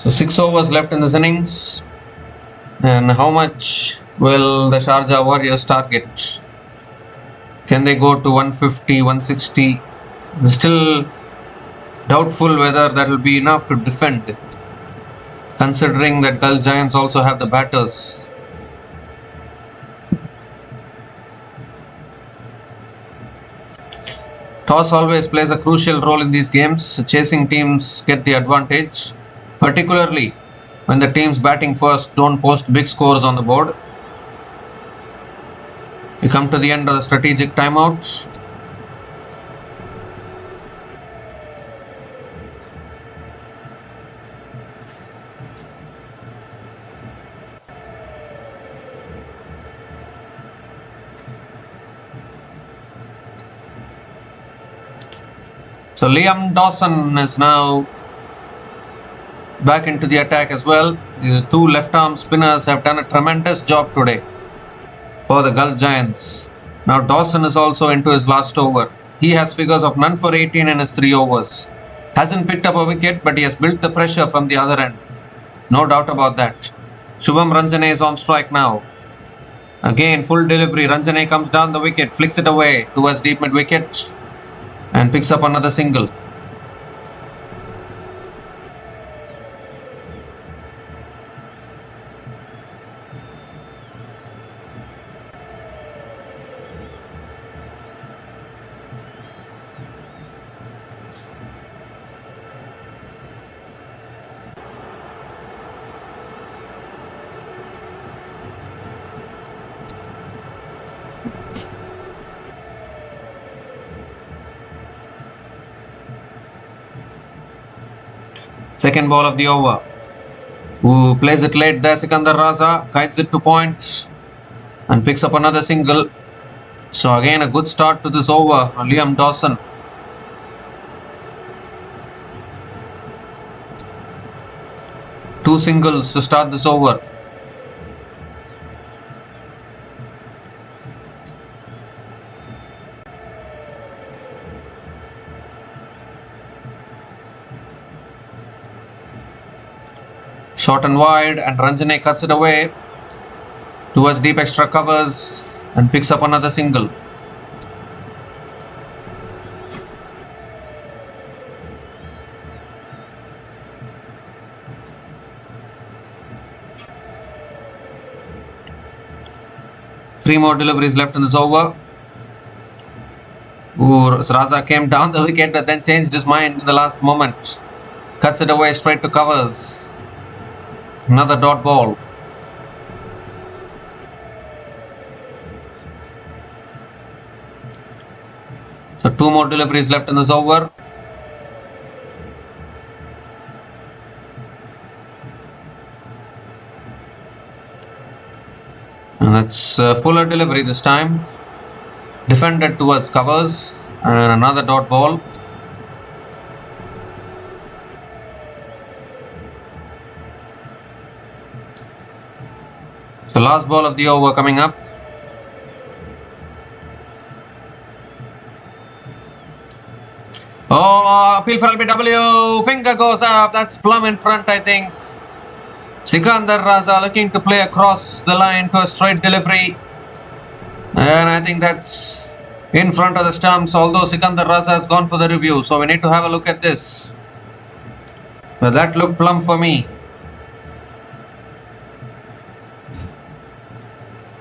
So 6 overs left in this innings. And how much will the Sharjah Warriors target? Can they go to 150, 160? It's still doubtful whether that will be enough to defend, considering that Gulf Giants also have the batters. Toss always plays a crucial role in these games. Chasing teams get the advantage, particularly when the teams batting first don't post big scores on the board. We come to the end of the strategic timeouts. So Liam Dawson is now back into the attack as well. These 2 left-arm spinners have done a tremendous job today for the Gulf Giants. Now Dawson is also into his last over. He has figures of none for 18 in his 3 overs. Hasn't picked up a wicket, but he has built the pressure from the other end. No doubt about that. Shubham Ranjane is on strike now. Again, full delivery. Ranjane comes down the wicket, flicks it away towards deep mid-wicket and picks up another single. Second ball of the over. Who plays it late there? Sikandar Raza guides it to points and picks up another single. So again a good start to this over. Liam Dawson. Two singles to start this over. Short and wide, and Ranjane cuts it away towards deep extra covers and picks up another single. Three more deliveries left in this over. Raza came down the wicket but then changed his mind in the last moment. Cuts it away straight to covers. Another dot ball. So two more deliveries left in this over. And that's fuller delivery this time. Defended towards covers and another dot ball. So last ball of the over coming up. Oh, appeal for LBW. Finger goes up. That's plumb in front, I think. Sikandar Raza looking to play across the line to a straight delivery. And I think that's in front of the stumps, although Sikandar Raza has gone for the review. So we need to have a look at this. But that looked plumb for me.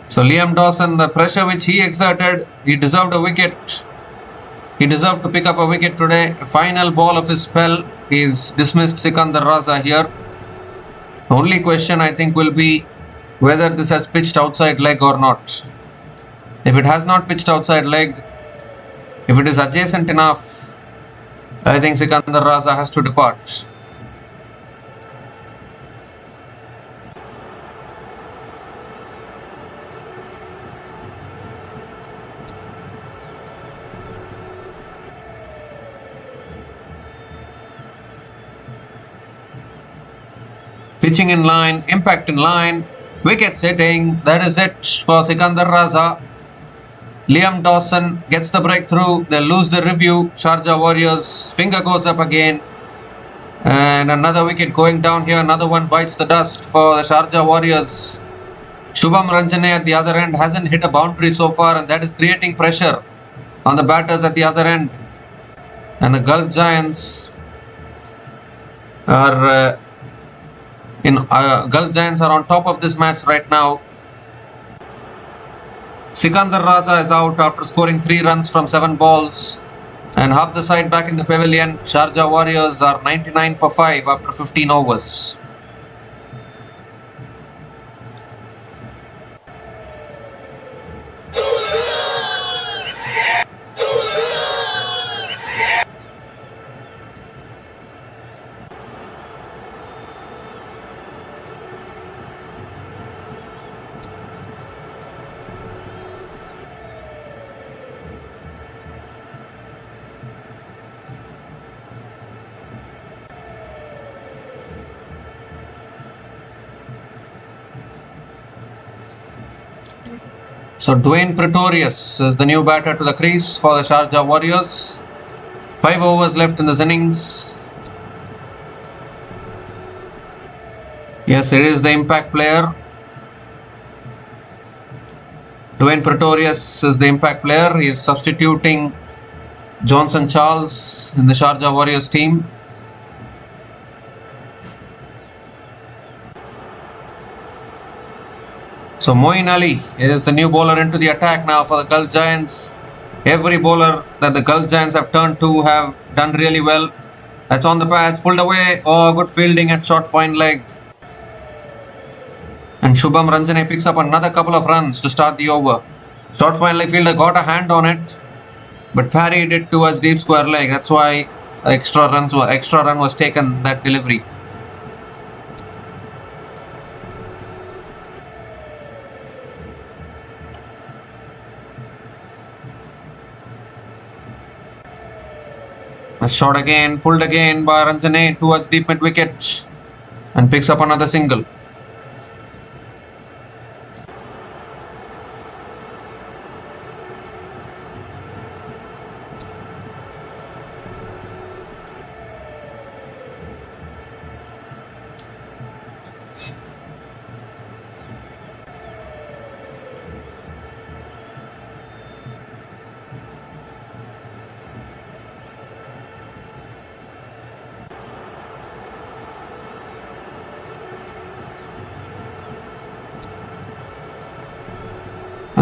So Liam Dawson, the pressure which he exerted, he deserved a wicket. He deserved to pick up a wicket today. Final ball of his spell. He's dismissed Sikandar Raza here. The only question I think will be whether this has pitched outside leg or not. If it has not pitched outside leg, if it is adjacent enough, I think Sikandar Raza has to depart. Pitching in line, impact in line, wickets hitting. That is it for Sikandar Raza. Liam Dawson gets the breakthrough. They lose the review. Sharjah Warriors, finger goes up again. And another wicket going down here. Another one bites the dust for the Sharjah Warriors. Shubham Ranjane at the other end hasn't hit a boundary so far, and that is creating pressure on the batters at the other end. And the Gulf Giants are Gulf Giants are on top of this match right now. Sikandar Raza is out after scoring 3 runs from 7 balls. And half the side back in the pavilion. Sharjah Warriors are 99 for 5 after 15 overs. So Dwayne Pretorius is the new batter to the crease for the Sharjah Warriors. 5 overs left in this innings. Yes, it is the impact player. Dwayne Pretorius is the impact player. He is substituting Johnson Charles in the Sharjah Warriors team. So Moeen Ali is the new bowler into the attack now for the Gulf Giants. Every bowler that the Gulf Giants have turned to have done really well. That's on the patch, pulled away. Oh, good fielding at short fine leg. And Shubham Ranjane picks up another couple of runs to start the over. Short fine leg fielder got a hand on it, but parried it towards deep square leg. That's why extra run was taken that delivery. A shot again, pulled again by Ranjane towards deep mid wicket and picks up another single.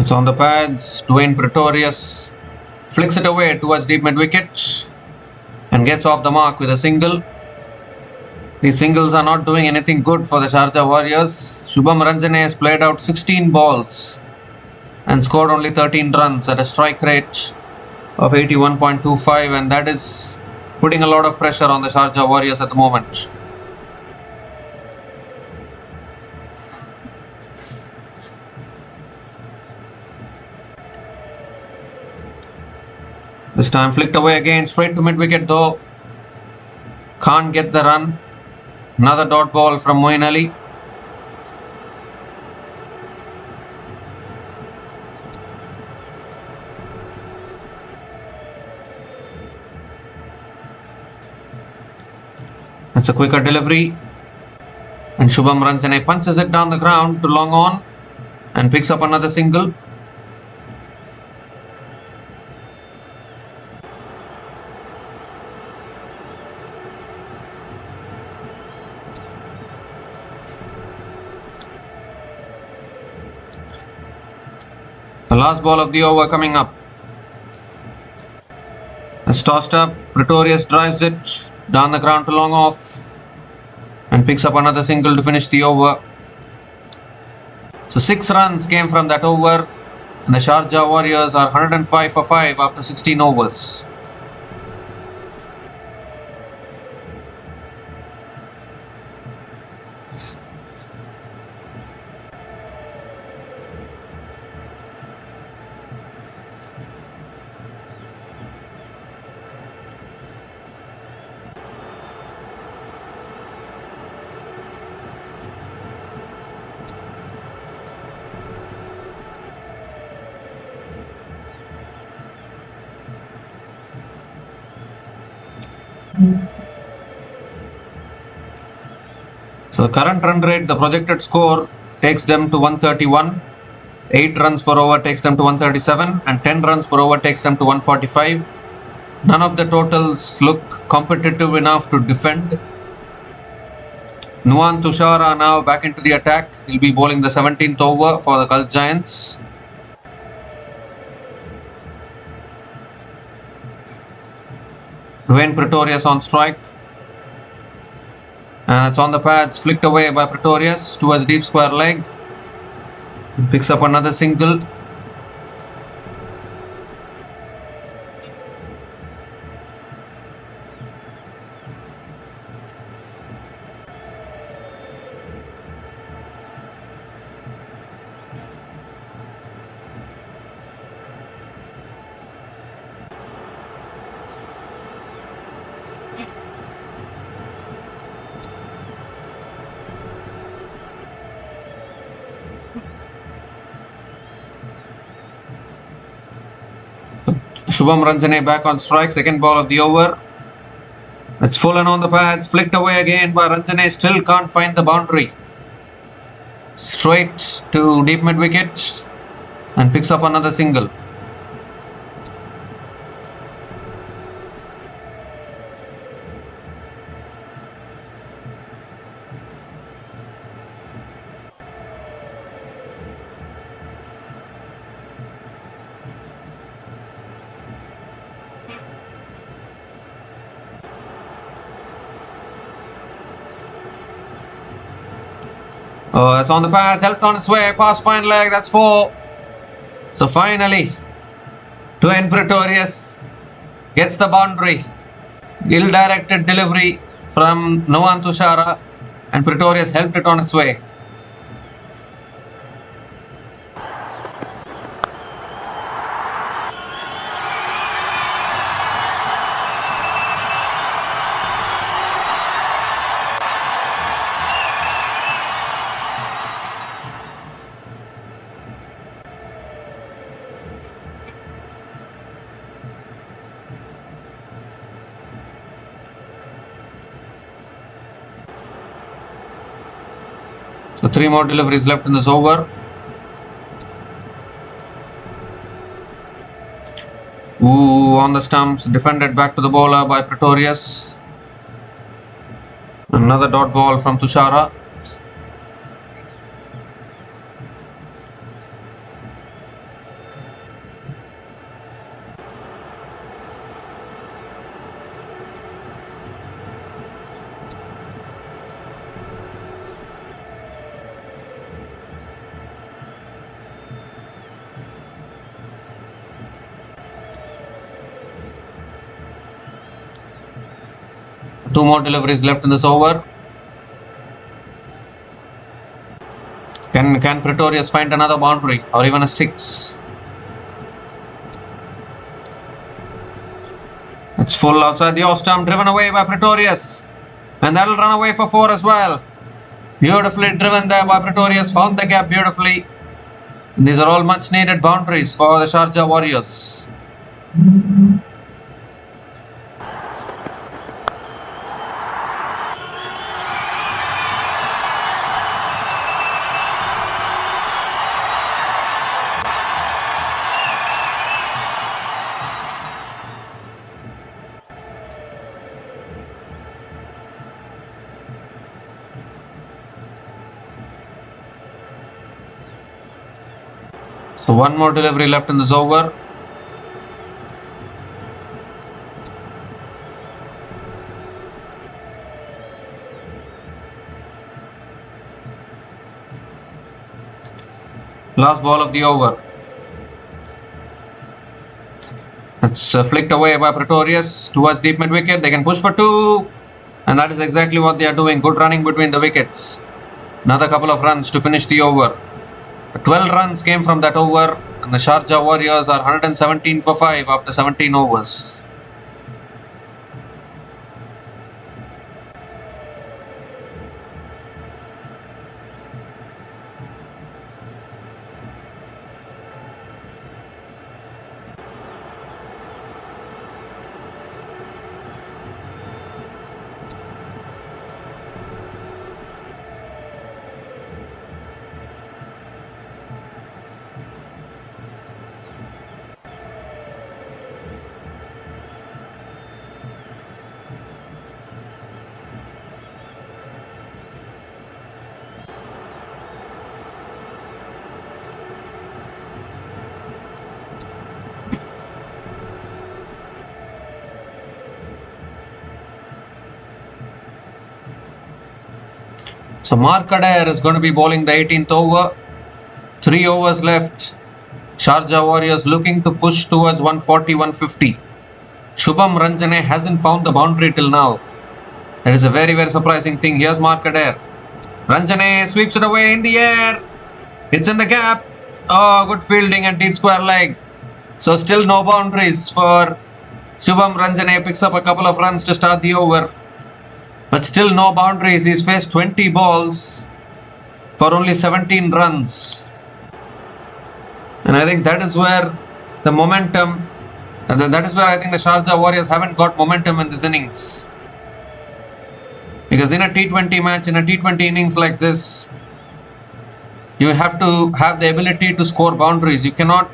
It's on the pads. Dwayne Pretorius flicks it away towards deep mid wicket and gets off the mark with a single. These singles are not doing anything good for the Sharjah Warriors. Shubham Ranjane has played out 16 balls and scored only 13 runs at a strike rate of 81.25, and that is putting a lot of pressure on the Sharjah Warriors at the moment. This time flicked away again, straight to mid-wicket though. Can't get the run. Another dot ball from Moeen Ali. That's a quicker delivery. And Shubham Ranjane punches it down the ground to long on and picks up another single. The last ball of the over coming up. It's tossed up. Pretorius drives it down the ground to long off and picks up another single to finish the over. So 6 runs came from that over, and the Sharjah Warriors are 105 for 5 after 16 overs. So the current run rate, the projected score takes them to 131, 8 runs per over takes them to 137, and 10 runs per over takes them to 145. None of the totals look competitive enough to defend. Nuwan Tushara now back into the attack. He'll be bowling the 17th over for the Gulf Giants. Dwayne Pretorius on strike. And it's on the pads, flicked away by Pretorius towards deep square leg. He picks up another single. Shubham Ranjane back on strike, second ball of the over. It's full and on the pads, flicked away again by Ranjane, still can't find the boundary. Straight to deep mid wicket and picks up another single. Oh, that's on the pads, helped on its way, past fine leg, that's 4. So finally, Dwayne Pretorius gets the boundary. Ill-directed delivery from Nuwan Tushara, and Pretorius helped it on its way. So 3 more deliveries left in this over. Ooh, on the stumps, defended back to the bowler by Pretorius. Another dot ball from Tushara. 2 more deliveries left in this over. Can Pretorius find another boundary or even a 6? It's full outside the off stump, driven away by Pretorius. And that'll run away for 4 as well. Beautifully driven there by Pretorius, found the gap beautifully. And these are all much needed boundaries for the Sharjah Warriors. So 1 more delivery left in this over. Last ball of the over. It's flicked away by Pretorius towards deep mid wicket. They can push for 2. And that is exactly what they are doing. Good running between the wickets. Another couple of runs to finish the over. 12 runs came from that over, and the Sharjah Warriors are 117 for 5 after 17 overs. So Mark Adair is going to be bowling the 18th over. 3 overs left. Sharjah Warriors looking to push towards 140, 150. Shubham Ranjane hasn't found the boundary till now. That is a very, very surprising thing. Here's Mark Adair. Ranjane sweeps it away in the air. It's in the gap. Oh, good fielding and deep square leg. So still no boundaries for Shubham Ranjane. Picks up a couple of runs to start the over. But still no boundaries. He's faced 20 balls for only 17 runs. And I think that is where the momentum, that is where I think the Sharjah Warriors haven't got momentum in this innings. Because in a T20 match, in a T20 innings like this, you have to have the ability to score boundaries. You cannot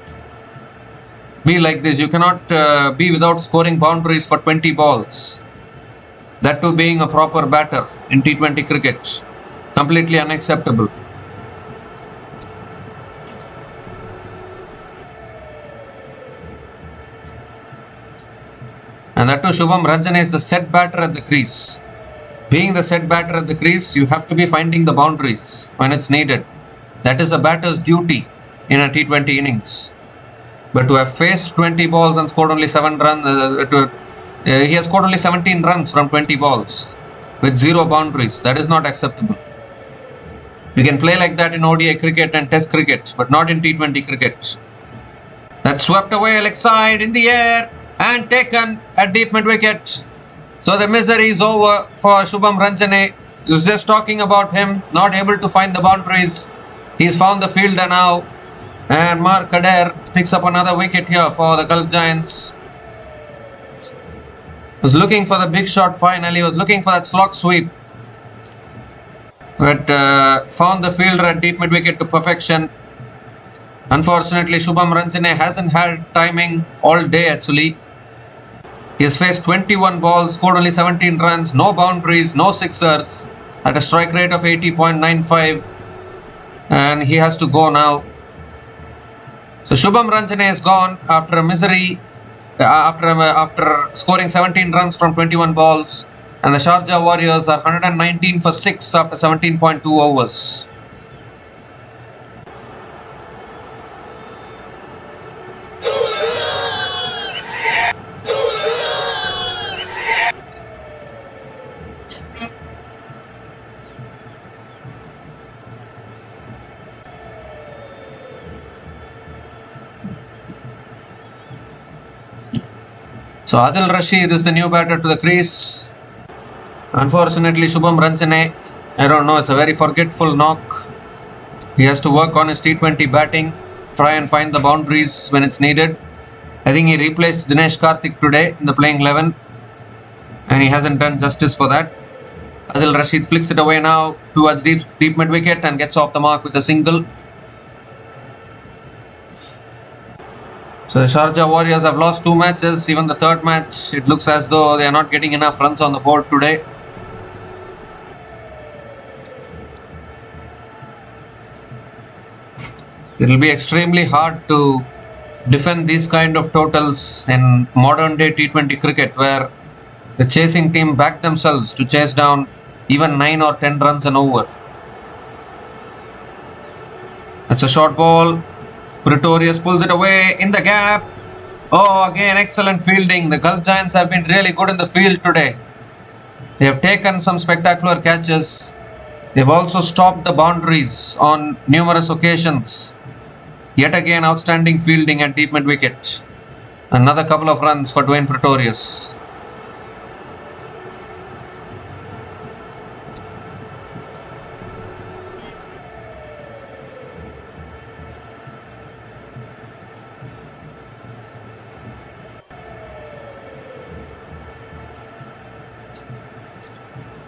be like this. You cannot be without scoring boundaries for 20 balls. That too being a proper batter in T20 cricket. Completely unacceptable. And that too Shubham Ranjane is the set batter at the crease. Being the set batter at the crease, you have to be finding the boundaries when it's needed. That is a batter's duty in a T20 innings. But to have faced 20 balls and scored only 7 runs, he has scored only 17 runs from 20 balls with 0 boundaries. That is not acceptable. You can play like that in ODI cricket and Test cricket, but not in T20 cricket. That's swept away leg side in the air and taken at deep mid wicket. So the misery is over for Shubham Ranjane. He was just talking about him not able to find the boundaries. He's found the fielder now. And Mark Adair picks up another wicket here for the Gulf Giants. Was looking for the big shot finally, was looking for that slog sweep. But found the fielder at deep mid wicket to perfection. Unfortunately, Shubham Ranjane hasn't had timing all day actually. He has faced 21 balls, scored only 17 runs, no boundaries, no sixers, at a strike rate of 80.95. And he has to go now. So Shubham Ranjane is gone after a misery. After scoring 17 runs from 21 balls, and the Sharjah Warriors are 119 for 6 after 17.2 overs. So Adil Rashid is the new batter to the crease. Unfortunately, Shubham Ranjane, I don't know, it's a very forgetful knock. He has to work on his T20 batting, try and find the boundaries when it's needed. I think he replaced Dinesh Karthik today in the playing 11, and he hasn't done justice for that. Adil Rashid flicks it away now towards deep mid wicket and gets off the mark with a single. So the Sharjah Warriors have lost 2 matches. Even the third match, it looks as though they are not getting enough runs on the board today. It will be extremely hard to defend these kind of totals in modern day T20 cricket, where the chasing team back themselves to chase down even 9 or 10 runs an over. That's a short ball. Pretorius pulls it away in the gap. Oh, again, excellent fielding. The Gulf Giants have been really good in the field today. They have taken some spectacular catches. They've also stopped the boundaries on numerous occasions. Yet again, outstanding fielding at deep mid wicket. Another couple of runs for Dwayne Pretorius.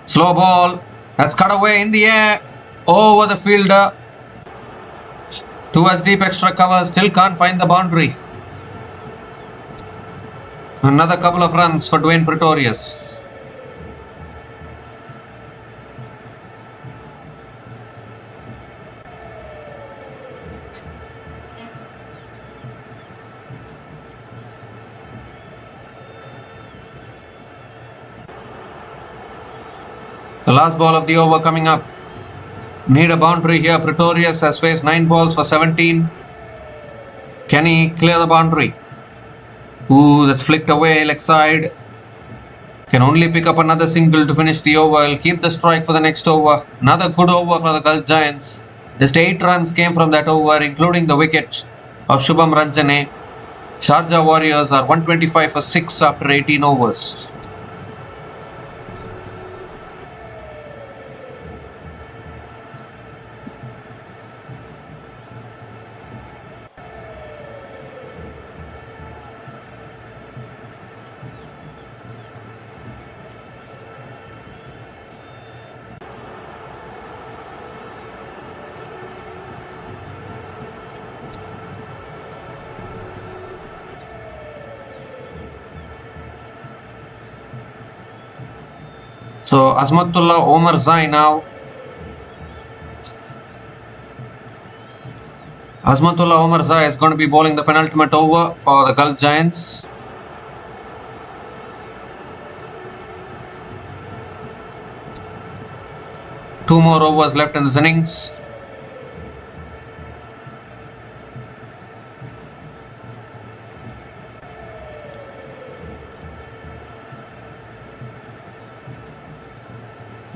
Slow ball. That's cut away in the air. Over the fielder. Towards deep extra cover. Still can't find the boundary. Another couple of runs for Dwayne Pretorius. The last ball of the over coming up. Need a boundary here. Pretorius has faced 9 balls for 17. Can he clear the boundary? Ooh, that's flicked away leg side. Can only pick up another single to finish the over. He'll keep the strike for the next over. Another good over for the Gulf Giants. Just 8 runs came from that over, including the wicket of Shubham Ranjane. Sharjah Warriors are 125 for 6 after 18 overs. So Azmatullah Omar Zai now. Azmatullah Omar Zai is going to be bowling the penultimate over for the Gulf Giants. Two more overs left in this innings.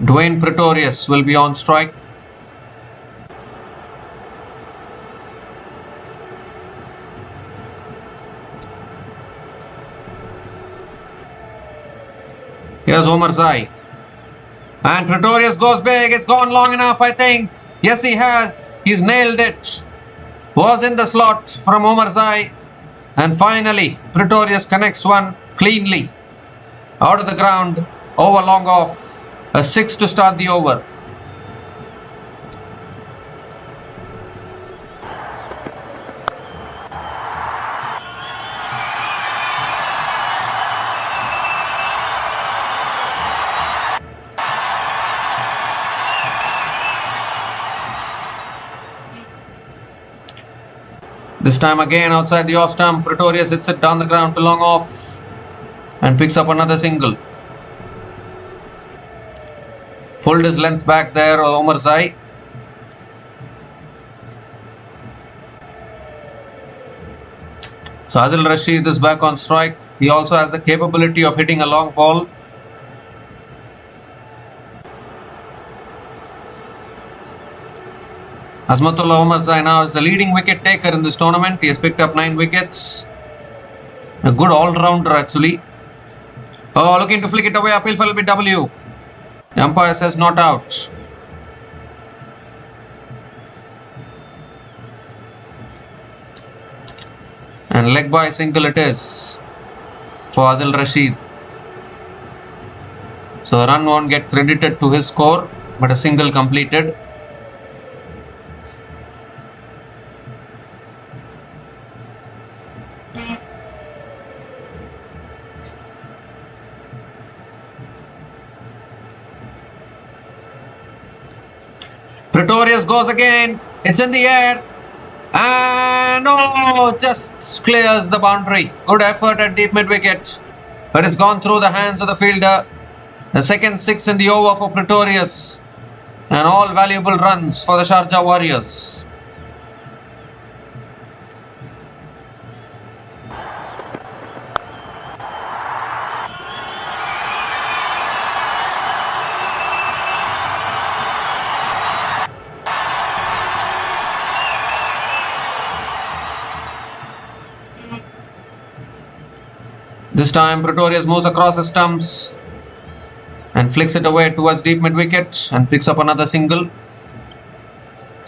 Dwayne Pretorius will be on strike. Here's Omar Zai. And Pretorius goes big. It's gone long enough, I think. Yes, he has. He's nailed it. Was in the slot from Omar Zai. And finally, Pretorius connects one cleanly. Out of the ground. Over long off. A 6 to start the over. This time again outside the off stump, Pretorius hits it down the ground to long off and picks up another single. Pulled his length back there, Omar Zai. So Adil Rashid is back on strike. He also has the capability of hitting a long ball. Azmatullah Omar Zai now is the leading wicket taker in this tournament. He has picked up 9 wickets. A good all-rounder actually. Oh, looking to flick it away. Appeal for LBW. The umpire says not out. And leg by single it is for Adil Rashid. So a run won't get credited to his score, but a single completed. Pretorius goes again. It's in the air. And oh, just clears the boundary. Good effort at deep mid wicket. But it's gone through the hands of the fielder. The second six in the over for Pretorius. And all valuable runs for the Sharjah Warriors. This time Pretorius moves across the stumps and flicks it away towards deep mid wicket and picks up another single.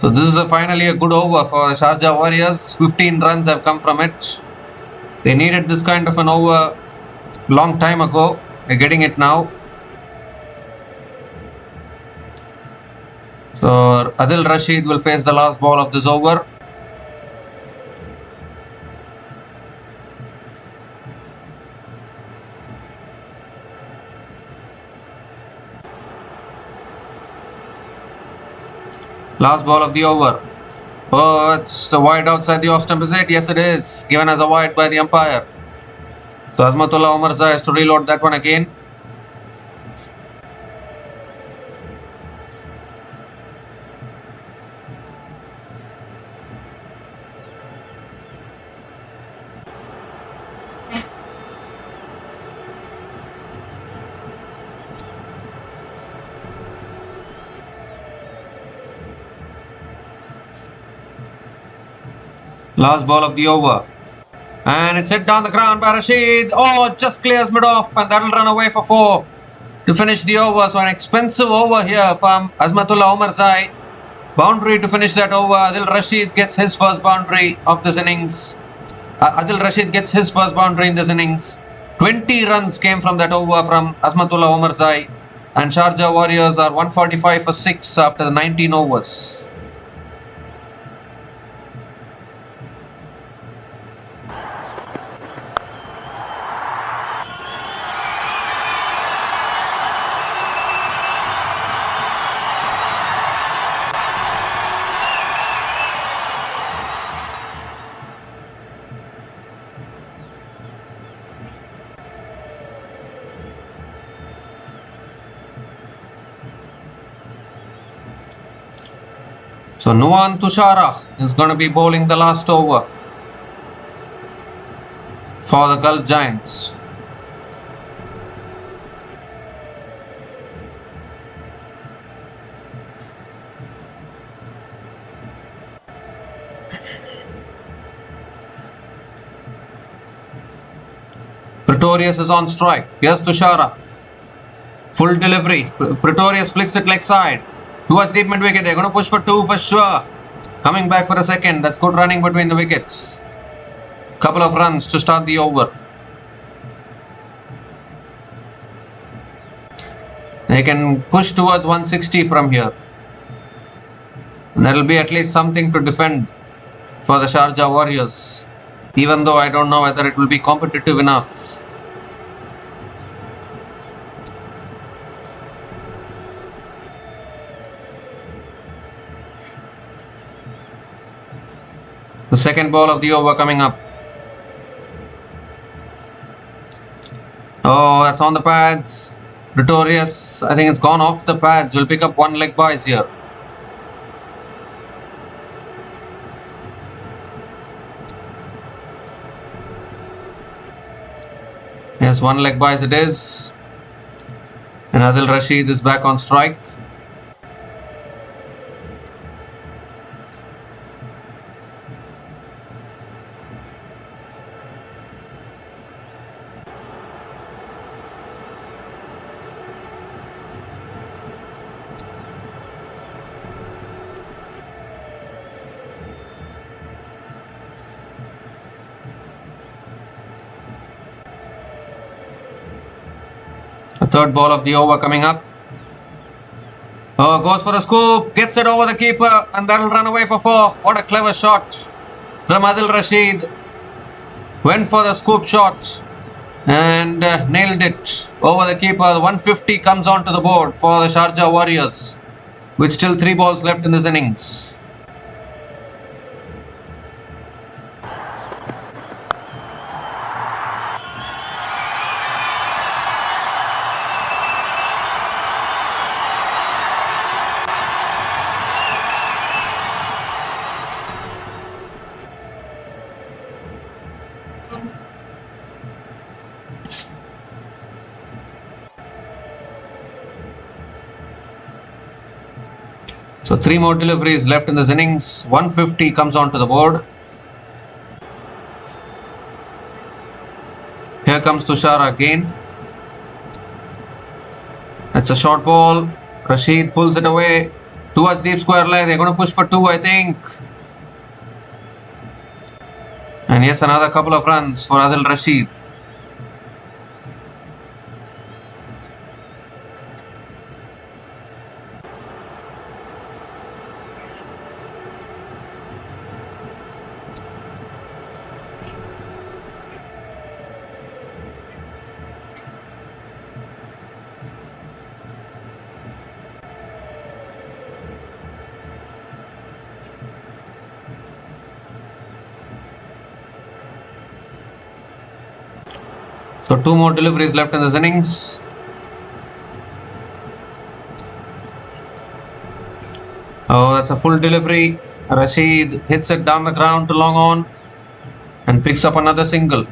So this is finally a good over for Sharjah Warriors. 15 runs have come from it. They needed this kind of an over long time ago. They're getting it now. So Adil Rashid will face the last ball of this over. Last ball of the over. Oh, it's the wide outside the off stump, is it? Yes, it is. Given as a wide by the umpire. So Azmatullah Omarzai has to reload that one again. Last ball of the over. And it's hit down the ground by Rashid. Oh, just clears mid off, and that'll run away for 4 to finish the over. So an expensive over here from Azmatullah Omarzai. Boundary to finish that over. Adil Rashid gets his first boundary of this innings. Adil Rashid gets his first boundary in this innings. 20 runs came from that over from Azmatullah Omarzai. And Sharjah Warriors are 145 for 6 after the 19 overs. So Nuwan Tushara is going to be bowling the last over for the Gulf Giants. Pretorius is on strike. Here's Tushara. Full delivery. Pretorius flicks it leg side. Towards deep mid wicket. They're going to push for 2 for sure. Coming back for a second. That's good running between the wickets. Couple of runs to start the over. They can push towards 160 from here. There will be at least something to defend for the Sharjah Warriors. Even though I don't know whether it will be competitive enough. The second ball of the over coming up. Oh, that's on the pads. Pretorius, I think it's gone off the pads. Will pick up 1 leg byes here. Yes, 1 leg byes it is. And Adil Rashid is back on strike. third ball of the over coming up. Oh, goes for a scoop, gets it over the keeper, and that'll run away for 4. What a clever shot from Adil Rashid. Went for the scoop shot and nailed it over the keeper. 150 comes onto the board for the Sharjah Warriors, with still 3 balls left in this innings. So 3 more deliveries left in this innings. 150 comes onto the board. Here comes Tushar again. It's a short ball. Rashid pulls it away towards deep square leg. They're going to push for 2, I think. And yes, another couple of runs for Adil Rashid. So 2 more deliveries left in this innings. Oh, that's a full delivery. Rashid hits it down the ground to long on and picks up another single.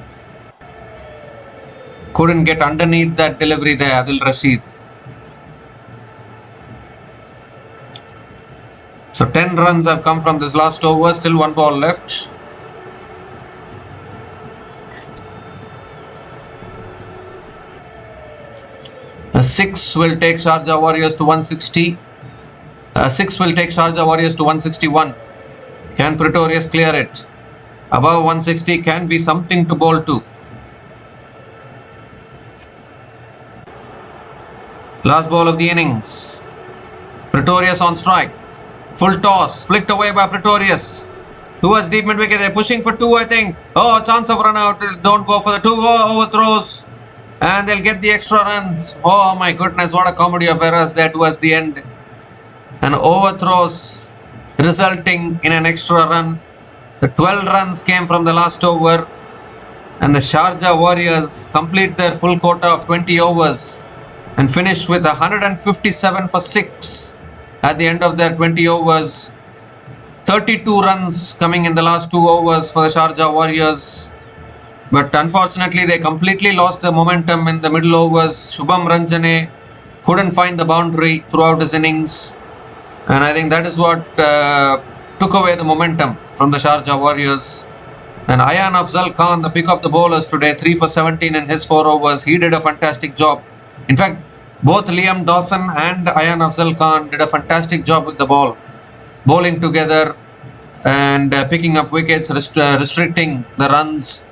Couldn't get underneath that delivery there, Adil Rashid. So 10 runs have come from this last over, still 1 ball left. A 6 will take Sharjah Warriors to 160. 6 will take Sharjah Warriors to 161. Can Pretorius clear it? Above 160 can be something to bowl to. Last ball of the innings. Pretorius on strike. Full toss, flicked away by Pretorius. Towards deep mid wicket, they're pushing for 2, I think. Oh, chance of run out. Don't go for the 2. Oh, overthrows. And they'll get the extra runs. Oh my goodness, what a comedy of errors there towards the end. And overthrows resulting in an extra run. The 12 runs came from the last over. And the Sharjah Warriors complete their full quota of 20 overs and finish with 157 for 6 at the end of their 20 overs. 32 runs coming in the last 2 overs for the Sharjah Warriors. But unfortunately, they completely lost the momentum in the middle overs. Shubham Ranjane couldn't find the boundary throughout his innings. And I think that is what took away the momentum from the Sharjah Warriors. And Ayan Afzal Khan, the pick of the bowlers today, 3 for 17 in his 4 overs. He did a fantastic job. In fact, both Liam Dawson and Ayan Afzal Khan did a fantastic job with the ball. Bowling together and picking up wickets, restricting the runs.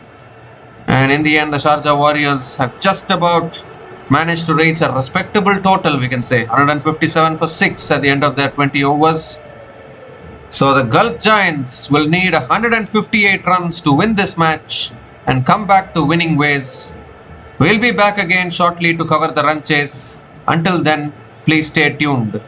And in the end, the Sharjah Warriors have just about managed to reach a respectable total, we can say. 157 for 6 at the end of their 20 overs. So the Gulf Giants will need 158 runs to win this match and come back to winning ways. We'll be back again shortly to cover the run chase. Until then, please stay tuned.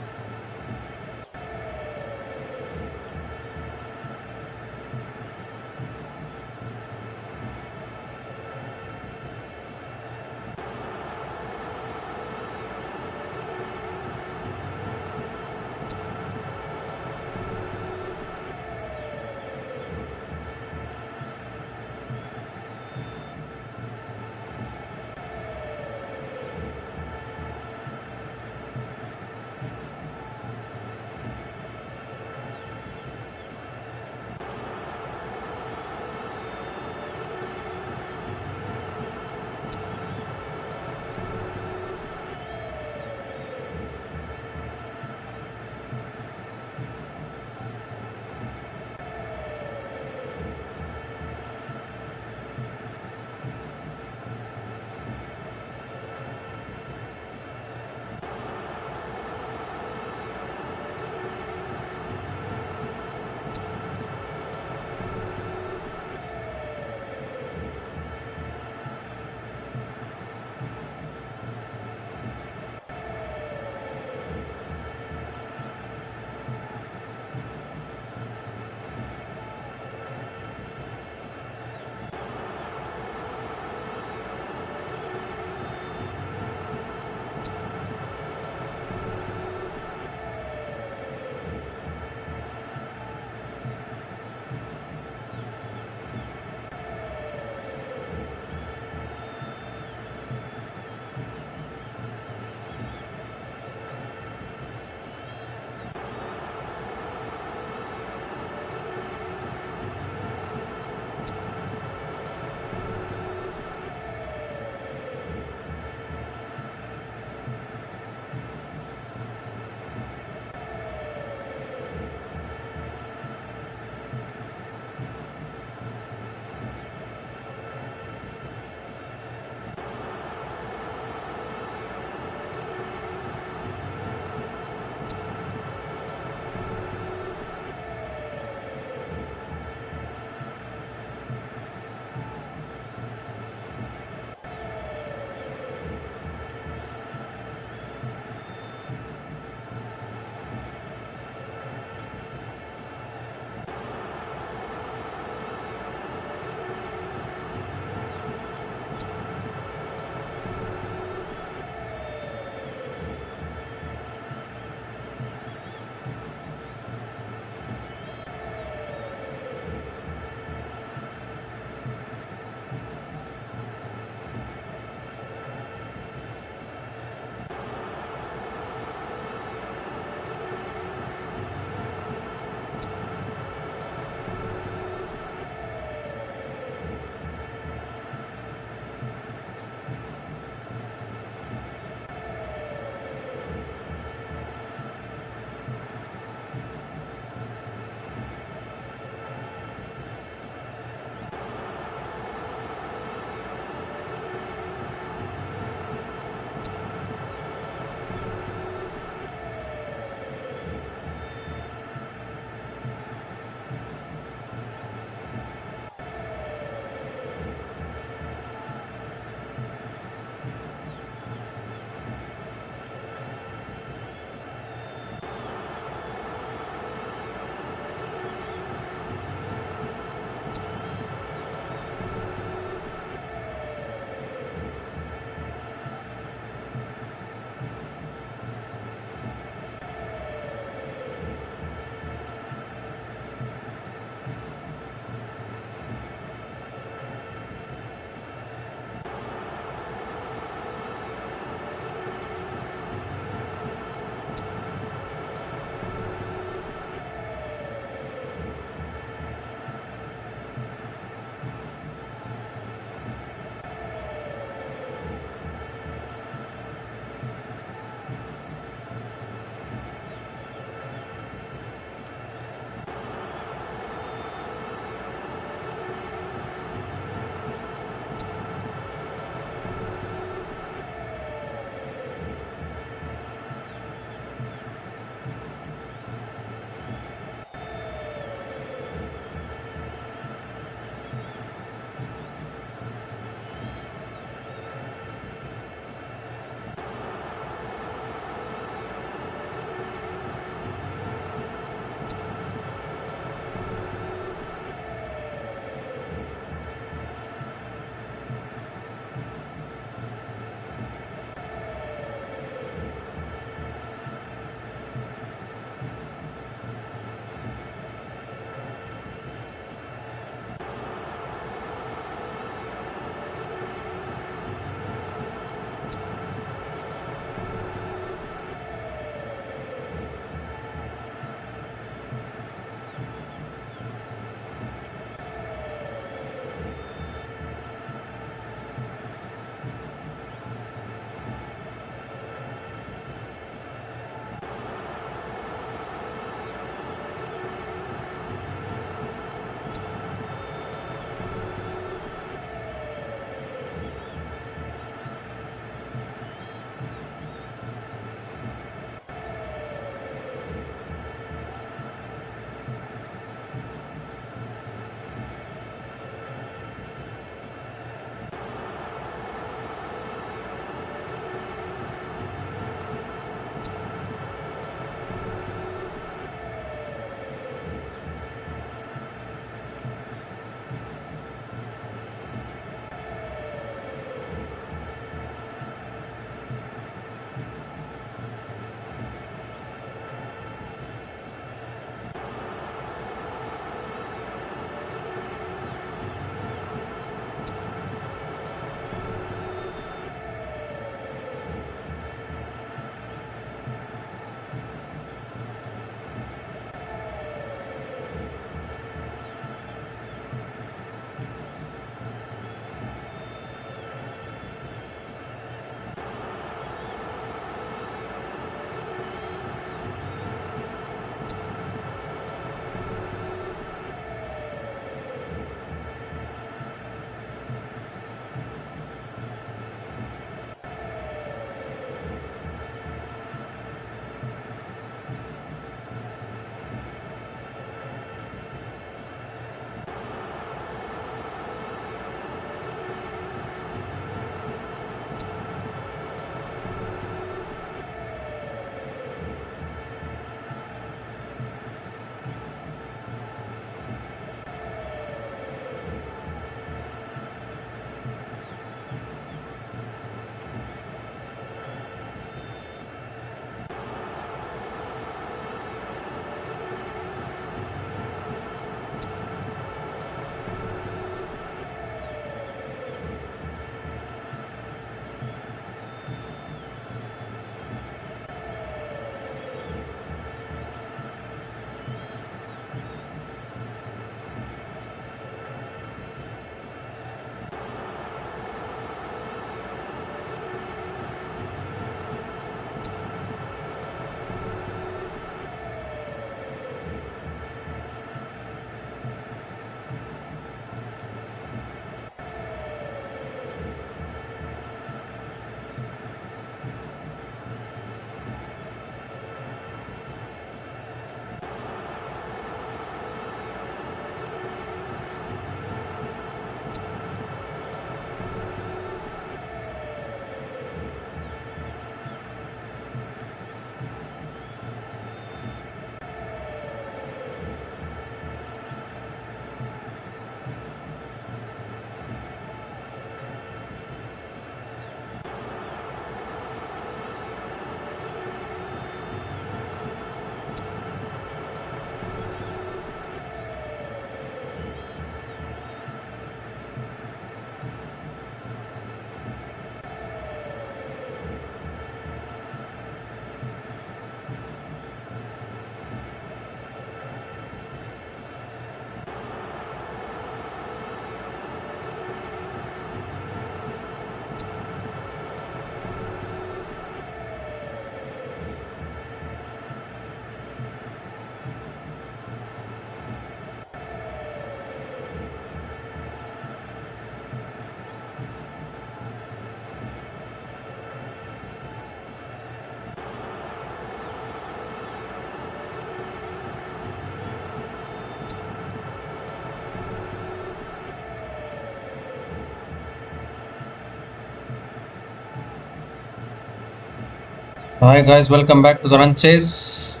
Hi guys, welcome back to the run chase.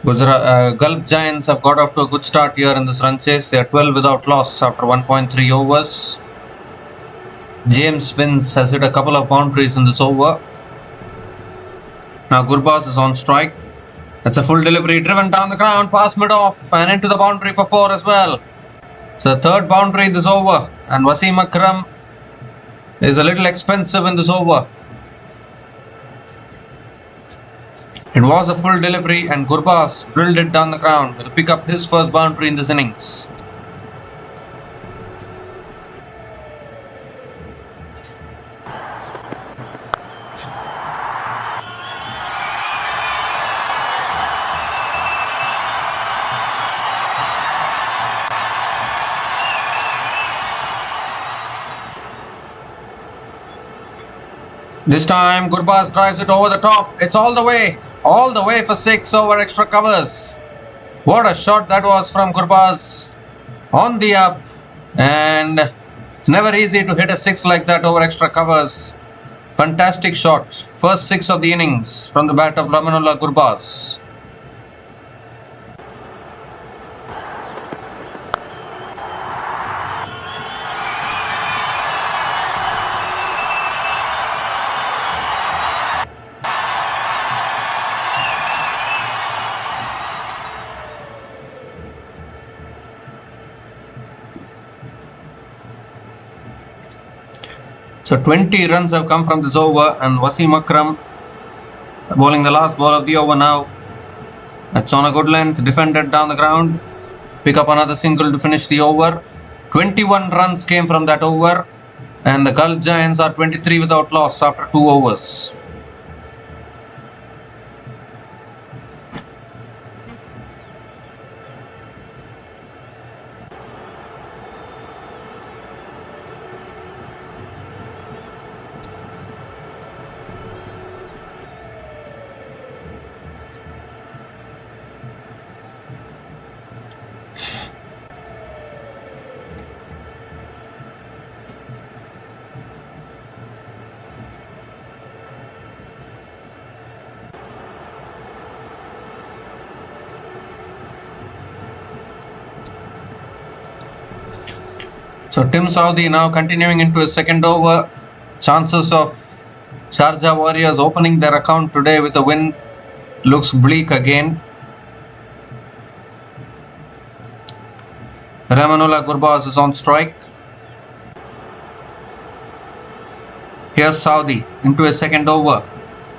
Gulf Giants have got off to a good start here in this run chase. They are 12 without loss after 1.3 overs. James Vince has hit a couple of boundaries in this over. Now Gurbaz is on strike. That's a full delivery, driven down the ground, past mid-off and into the boundary for 4 as well. So third boundary in this over, and Wasim Akram is a little expensive in this over. It was a full delivery and Gurbaz drilled it down the ground to pick up his first boundary in this innings. This time Gurbaz drives it over the top. It's all the way for 6 over extra covers. What a shot that was from Gurbaz on the up, and it's never easy to hit a 6 like that over extra covers. Fantastic shot. First 6 of the innings from the bat of Ramanullah Gurbaz. So 20 runs have come from this over, and Wasim Akram bowling the last ball of the over now. That's on a good length, defended down the ground. Pick up another single to finish the over. 21 runs came from that over, and the Gulf Giants are 23 without loss after 2 overs. So Tim Southee now continuing into his second over. Chances of Sharjah Warriors opening their account today with a win looks bleak again. Ramanullah Gurbaz is on strike. Here's Southee into his second over.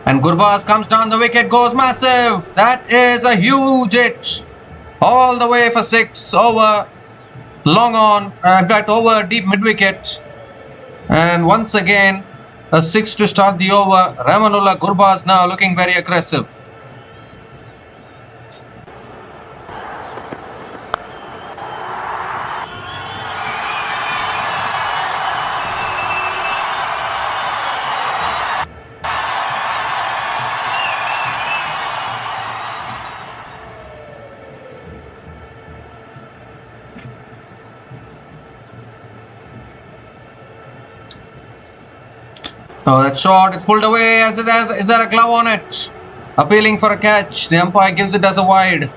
And Gurbaz comes down the wicket, goes massive. That is a huge hit. All the way for 6 over. Long on, in fact over deep mid-wicket, and once again a 6 to start the over. Ramanullah Gurbaz now looking very aggressive. Oh, that shot, it's pulled away. Is there a glove on it? Appealing for a catch. The umpire gives it as a wide.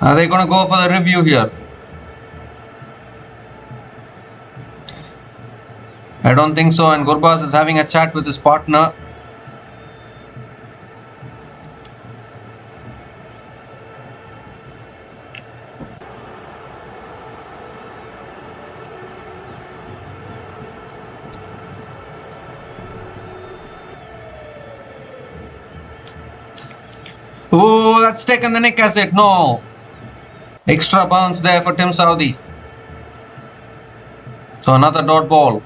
Are they going to go for the review here? I don't think so, and Gurbaz is having a chat with his partner. Oh, that's taken the nick as it. No. Extra bounce there for Tim Southee. So another dot ball.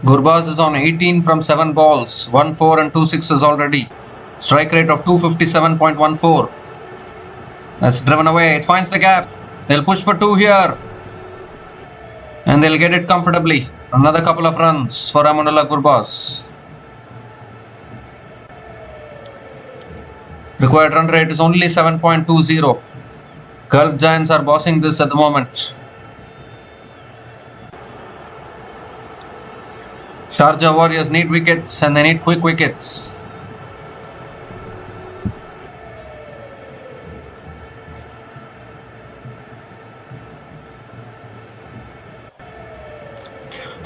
Gurbaz is on 18 from 7 balls, 1 4 and 2 sixes already. Strike rate of 257.14. That's driven away. It finds the gap. They'll push for 2 here. And they'll get it comfortably. Another couple of runs for Amanullah Gurbaz. Required run rate is only 7.20. Gulf Giants are bossing this at the moment. Sharjah Warriors need wickets and they need quick wickets.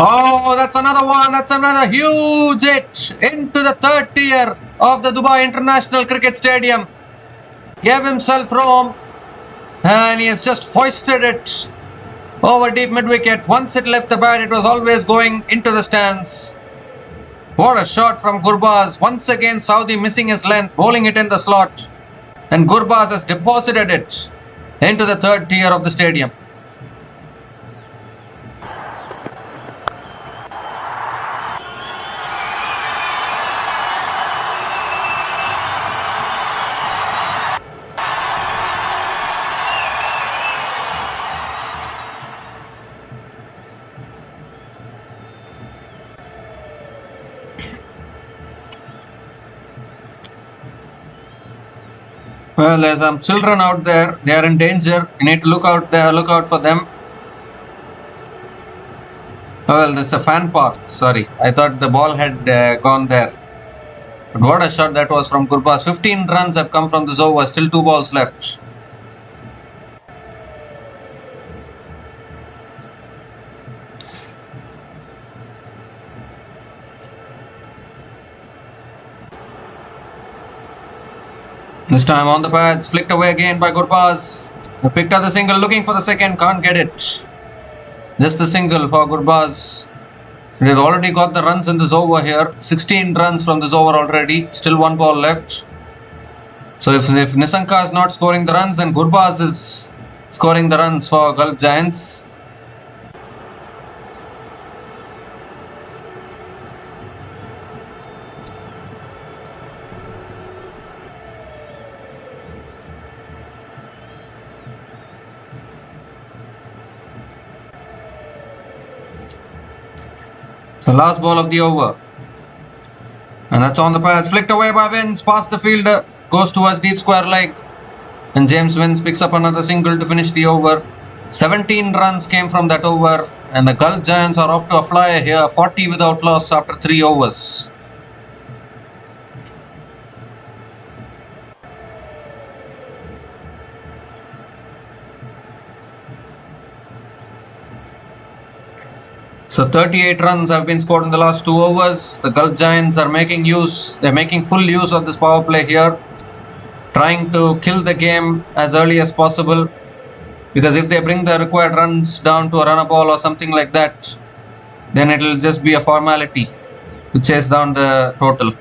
Oh, that's another one. That's another huge hit into the 3rd tier of the Dubai International Cricket Stadium. Gave himself room and he has just hoisted it over deep mid-wicket. Once it left the bat, it was always going into the stands. What a shot from Gurbaz. Once again, Saudi missing his length, bowling it in the slot. And Gurbaz has deposited it into the 3rd tier of the stadium. Well, there's some children out there. They are in danger. You need to look out there. Look out for them. Well, there's a fan park. Sorry, I thought the ball had gone there. But what a shot that was from Gurbaz. 15 runs have come from this over. Still 2 balls left. This time on the pads, flicked away again by Gurbaz. They picked up the single, looking for the second, can't get it. Just the single for Gurbaz. They've already got the runs in this over here. 16 runs from this over already. Still 1 ball left. So if Nissanka is not scoring the runs, then Gurbaz is scoring the runs for Gulf Giants. The last ball of the over. And that's on the pads. Flicked away by Vince. Past the fielder. Goes towards deep square leg. And James Vince picks up another single to finish the over. 17 runs came from that over. And the Gulf Giants are off to a flyer here. 40 without loss after 3 overs. So 38 runs have been scored in the last 2 overs. The Gulf Giants are making full use of this power play here. Trying to kill the game as early as possible. Because if they bring the required runs down to a runner ball or something like that, then it will just be a formality to chase down the total.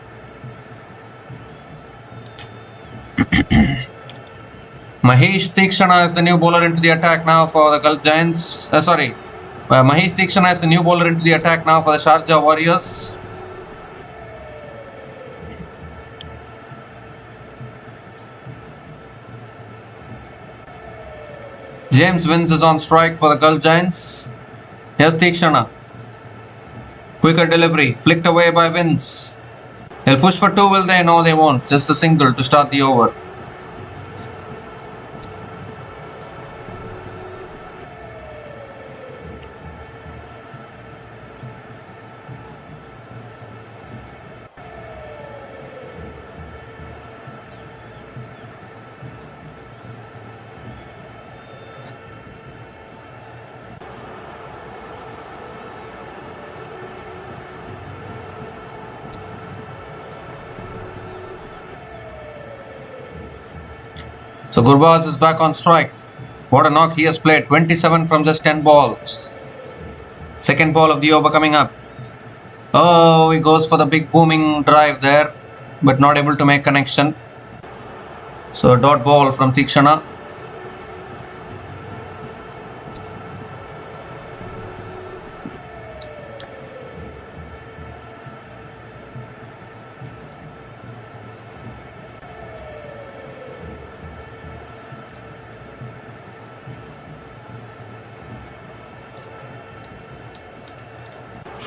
Mahesh Tikshana is the new bowler into the attack now for the Gulf Giants. Mahesh Tikshana is the new bowler into the attack now for the Sharjah Warriors. James Vince is on strike for the Gulf Giants. Here's Tikshana. Quicker delivery. Flicked away by Vince. They'll push for 2, will they? No, they won't. Just a single to start the over. So Gurbaz is back on strike. What a knock he has played. 27 from just 10 balls. Second ball of the over coming up. Oh, he goes for the big booming drive there, but not able to make connection. So a dot ball from Tikshana.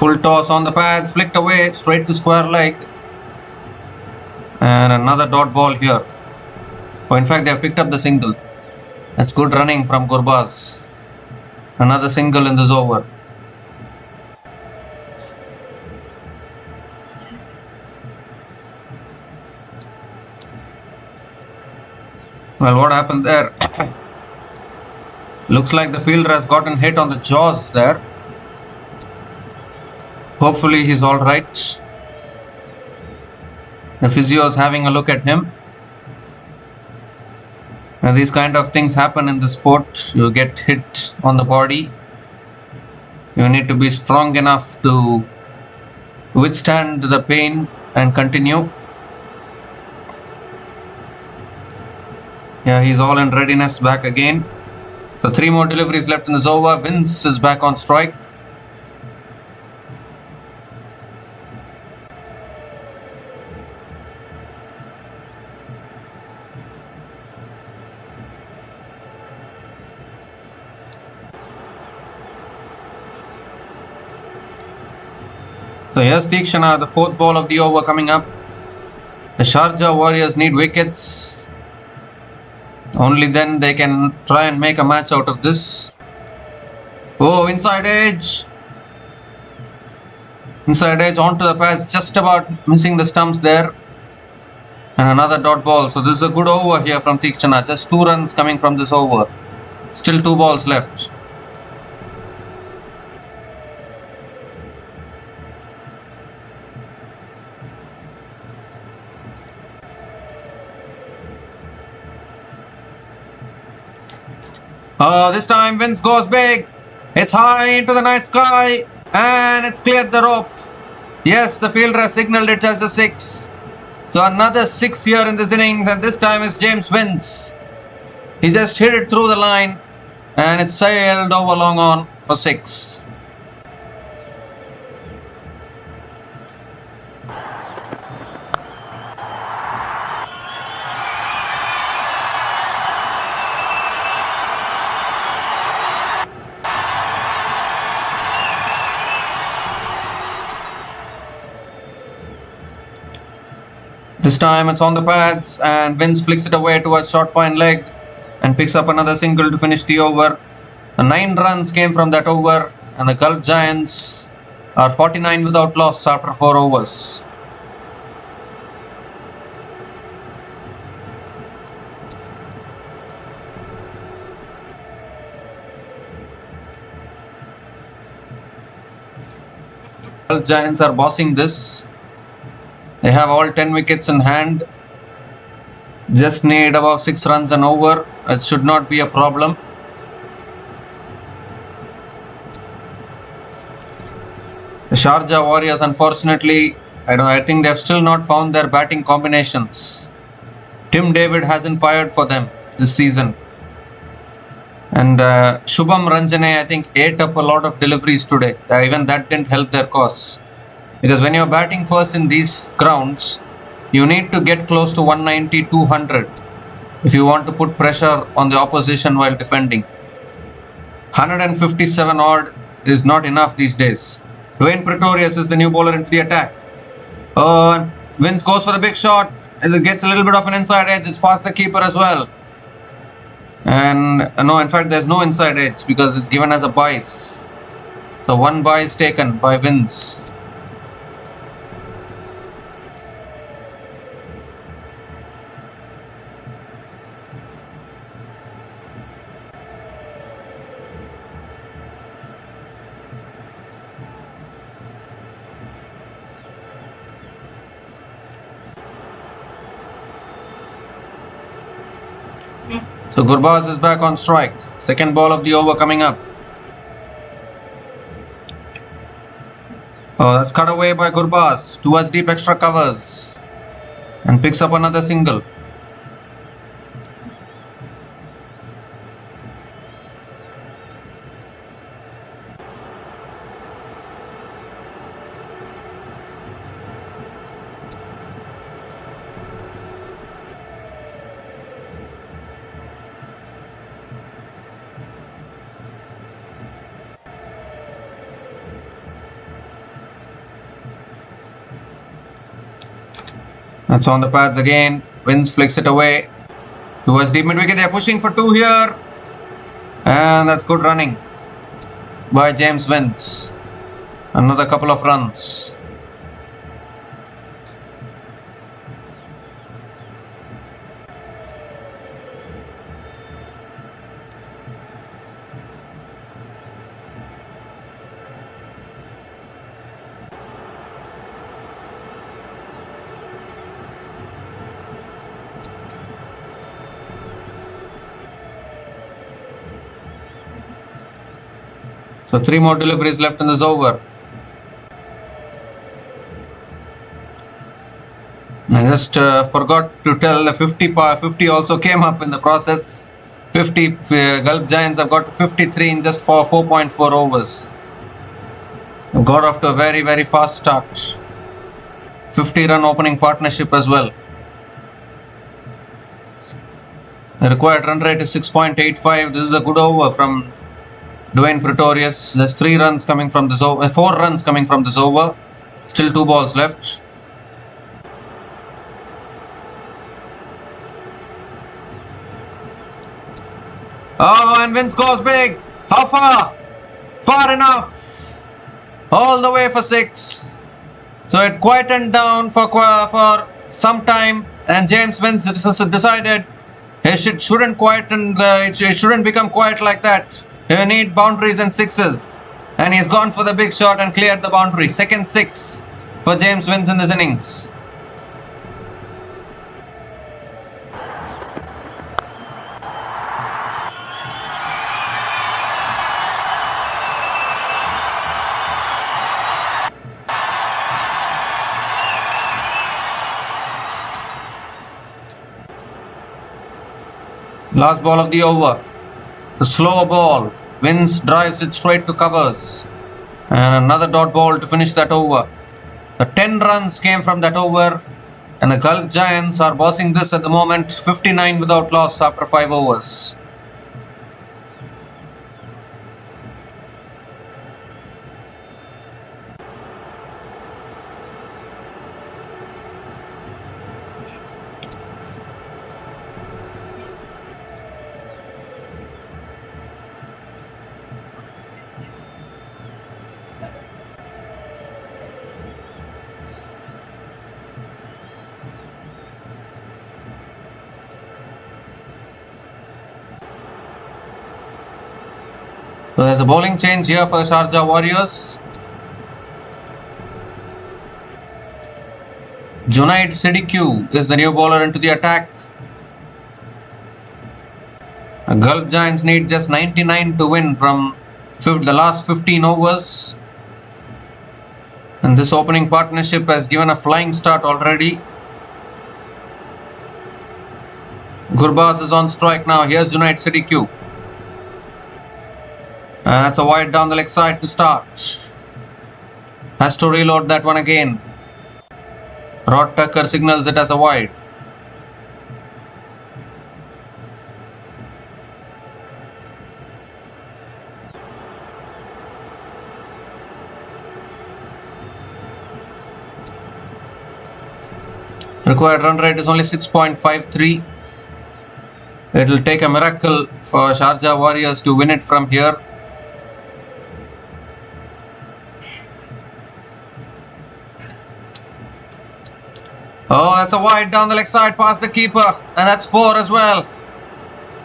Full toss on the pads, flicked away, straight to square leg. And another dot ball here. Oh, in fact, they have picked up the single. That's good running from Gurbaz. Another single in this over. Well, what happened there? Looks like the fielder has gotten hit on the jaws there. Hopefully he's alright. The physio is having a look at him. Now, these kind of things happen in the sport. You get hit on the body. You need to be strong enough to withstand the pain and continue. Yeah, he's all in readiness, back again. So 3 more deliveries left in this over. Vince is back on strike. So here's Tikshana, the 4th ball of the over coming up. The Sharjah Warriors need wickets. Only then they can try and make a match out of this. Oh, inside edge. Inside edge onto the pads, just about missing the stumps there. And another dot ball. So this is a good over here from Tikshana. Just 2 runs coming from this over. Still 2 balls left. This time Vince goes big. It's high into the night sky and it's cleared the rope. Yes, the fielder has signalled it as a 6. So another 6 here in this innings, and this time is James Vince. He just hit it through the line and it sailed over long on for 6. This time it's on the pads and Vince flicks it away towards short fine leg and picks up another single to finish the over. 9 runs came from that over and the Gulf Giants are 49 without loss after 4 overs. Gulf Giants are bossing this. They have all 10 wickets in hand. Just need about 6 runs and over. It should not be a problem. The Sharjah Warriors, unfortunately, I think they have still not found their batting combinations. Tim David hasn't fired for them this season. And Shubham Ranjane, I think, ate up a lot of deliveries today. Even that didn't help their cause. Because when you're batting first in these grounds, you need to get close to 190, 200 if you want to put pressure on the opposition while defending. 157 odd is not enough these days. Dwayne Pretorius is the new bowler into the attack. Vince goes for the big shot. It gets a little bit of an inside edge. It's past the keeper as well. And no, in fact, there's no inside edge because it's given as a bice. So 1 bice taken by Vince. So Gurbaz is back on strike. 2nd ball of the over coming up. Oh, that's cut away by Gurbaz towards deep extra covers and picks up another single. That's on the pads again. Vince flicks it away towards deep mid wicket. They're pushing for 2 here. And that's good running by James Vince. Another couple of runs. So 3 more deliveries left in this over. I just forgot to tell the 50 also came up in the process. 50 Gulf Giants have got to 53 in just 4.4 overs. Got off to a very, very fast start. 50-run opening partnership as well. The required run rate is 6.85. This is a good over from Dwayne Pretorius. There's 3 runs coming from this over, 4 runs coming from this over. Still 2 balls left. Oh, and Vince goes big. How far? Far enough. All the way for 6. So it quietened down for some time, and James Vince decided it shouldn't quieten. It shouldn't become quiet like that. You need boundaries and 6s. And he's gone for the big shot and cleared the boundary. Second 6 for James Vince in this innings. Last ball of the over. The slow ball. Vince drives it straight to covers. And another dot ball to finish that over. The 10 runs came from that over. And the Gulf Giants are bossing this at the moment. 59 without loss after 5 overs. So there's a bowling change here for the Sharjah Warriors. Junaid Siddique is the new bowler into the attack. The Gulf Giants need just 99 to win from the last 15 overs. And this opening partnership has given a flying start already. Gurbaz is on strike now. Here's Junaid Siddique. That's a wide down the leg side to start. Has to reload that one again. Rod Tucker signals it as a wide. Required run rate is only 6.53. It will take a miracle for Sharjah Warriors to win it from here. Oh, that's a wide down the leg side past the keeper, and that's 4 as well.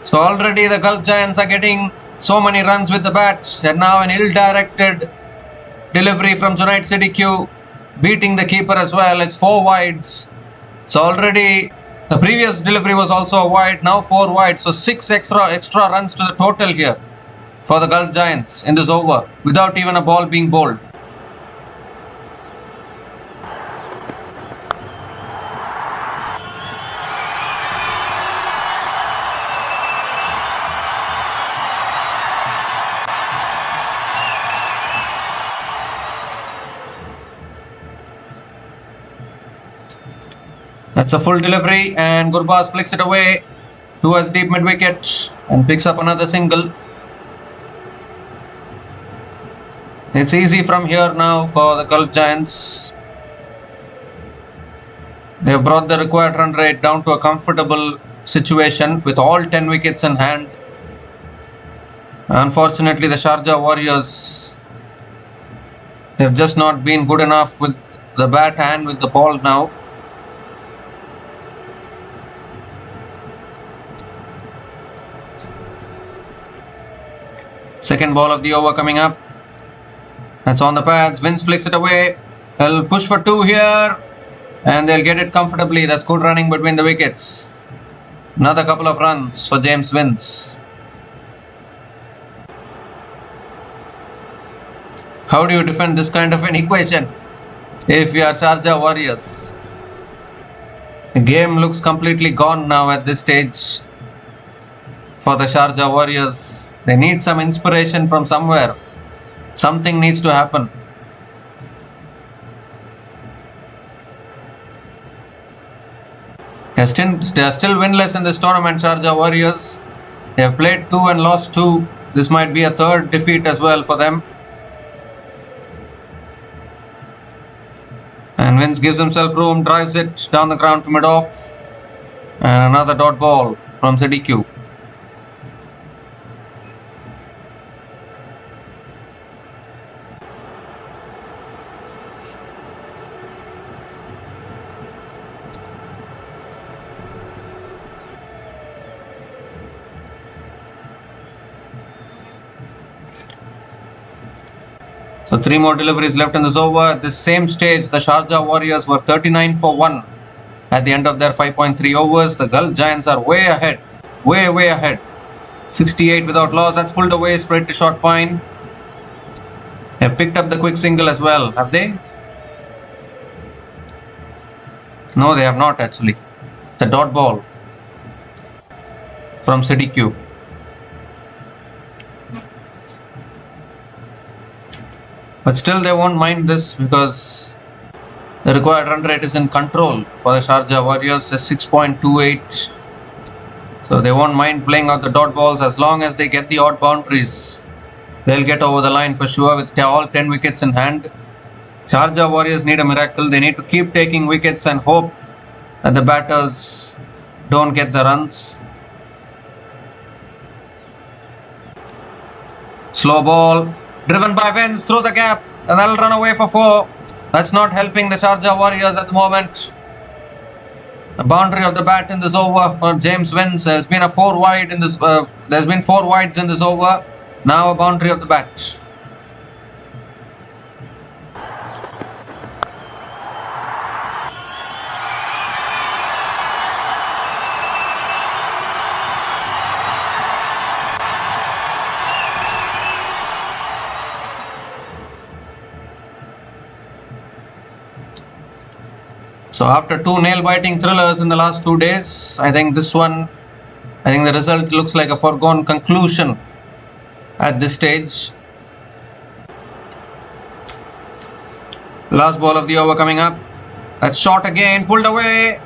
So already the Gulf Giants are getting so many runs with the bat, and now an ill-directed delivery from Junaid Siddique beating the keeper as well. It's 4 wides. So already the previous delivery was also a wide, now 4 wide. So 6 extra runs to the total here for the Gulf Giants in this over without even a ball being bowled. That's a full delivery, and Gurbaz flicks it away towards deep mid wicket and picks up another single. It's easy from here now for the Gulf Giants. They have brought the required run rate down to a comfortable situation with all 10 wickets in hand. Unfortunately, the Sharjah Warriors have just not been good enough with the bat and with the ball now. Second ball of the over coming up. That's on the pads. Vince flicks it away. They'll push for 2 here. And they'll get it comfortably. That's good running between the wickets. Another couple of runs for James Vince. How do you defend this kind of an equation if you are Sharjah Warriors? The game looks completely gone now at this stage for the Sharjah Warriors. They need some inspiration from somewhere. Something needs to happen. They are still winless in this tournament, Sharjah Warriors. They have played 2 and lost 2. This might be a third defeat as well for them. And Vince gives himself room, drives it down the ground to mid-off. And another dot ball from Siddique. So 3 more deliveries left in this over. At this same stage, the Sharjah Warriors were 39 for 1 at the end of their 5.3 overs. The Gulf Giants are way ahead. Way ahead. 68 without loss. That's pulled away straight to short fine. They have picked up the quick single as well. Have they? No, they have not actually. It's a dot ball from Siddique. But still they won't mind this because the required run rate is in control for the Sharjah Warriors at 6.28. So they won't mind playing out the dot balls as long as they get the odd boundaries. They'll get over the line for sure with all 10 wickets in hand. Sharjah Warriors need a miracle. They need to keep taking wickets and hope that the batters don't get the runs. Slow ball. Driven by Vince through the gap, and that'll run away for 4. That's not helping the Sharjah Warriors at the moment. The boundary of the bat in this over for James Vince has been a 4 wide in this. There's been 4 wides in this over. Now a boundary of the bat. So after 2 nail-biting thrillers in the last 2 days, I think the result looks like a foregone conclusion at this stage. Last ball of the over coming up. That's short again, pulled away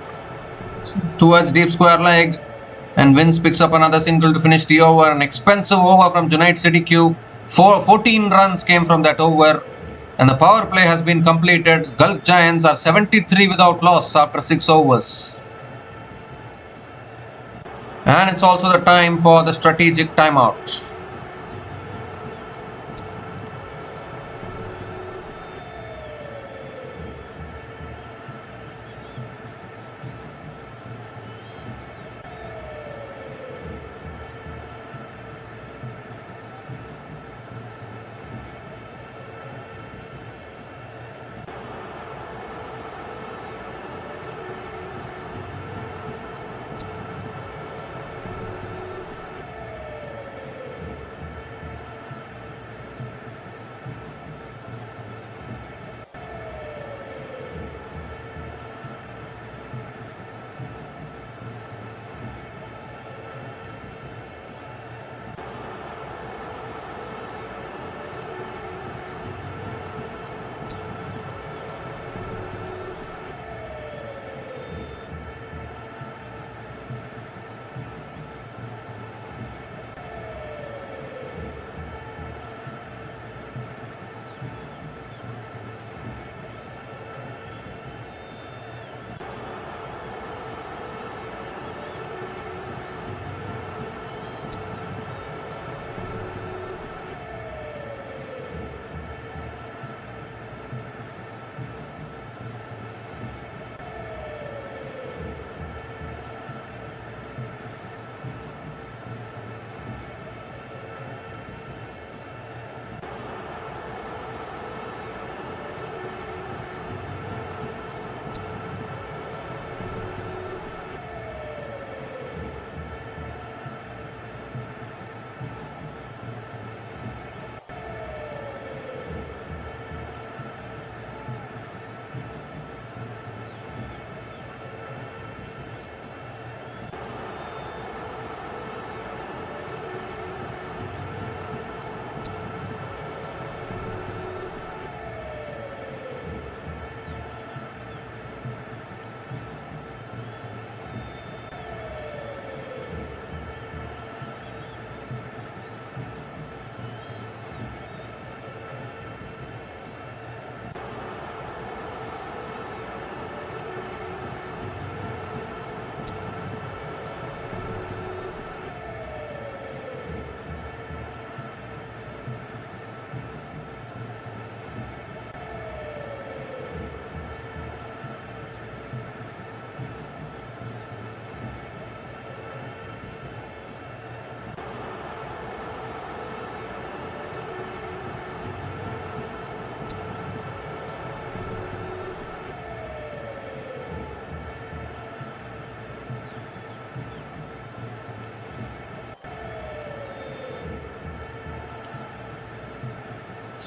towards deep square leg. And Vince picks up another single to finish the over. An expensive over from Junaid Siddique. 14 runs came from that over. And the power play has been completed. Gulf Giants are 73 without loss after 6 overs. And it's also the time for the strategic timeout.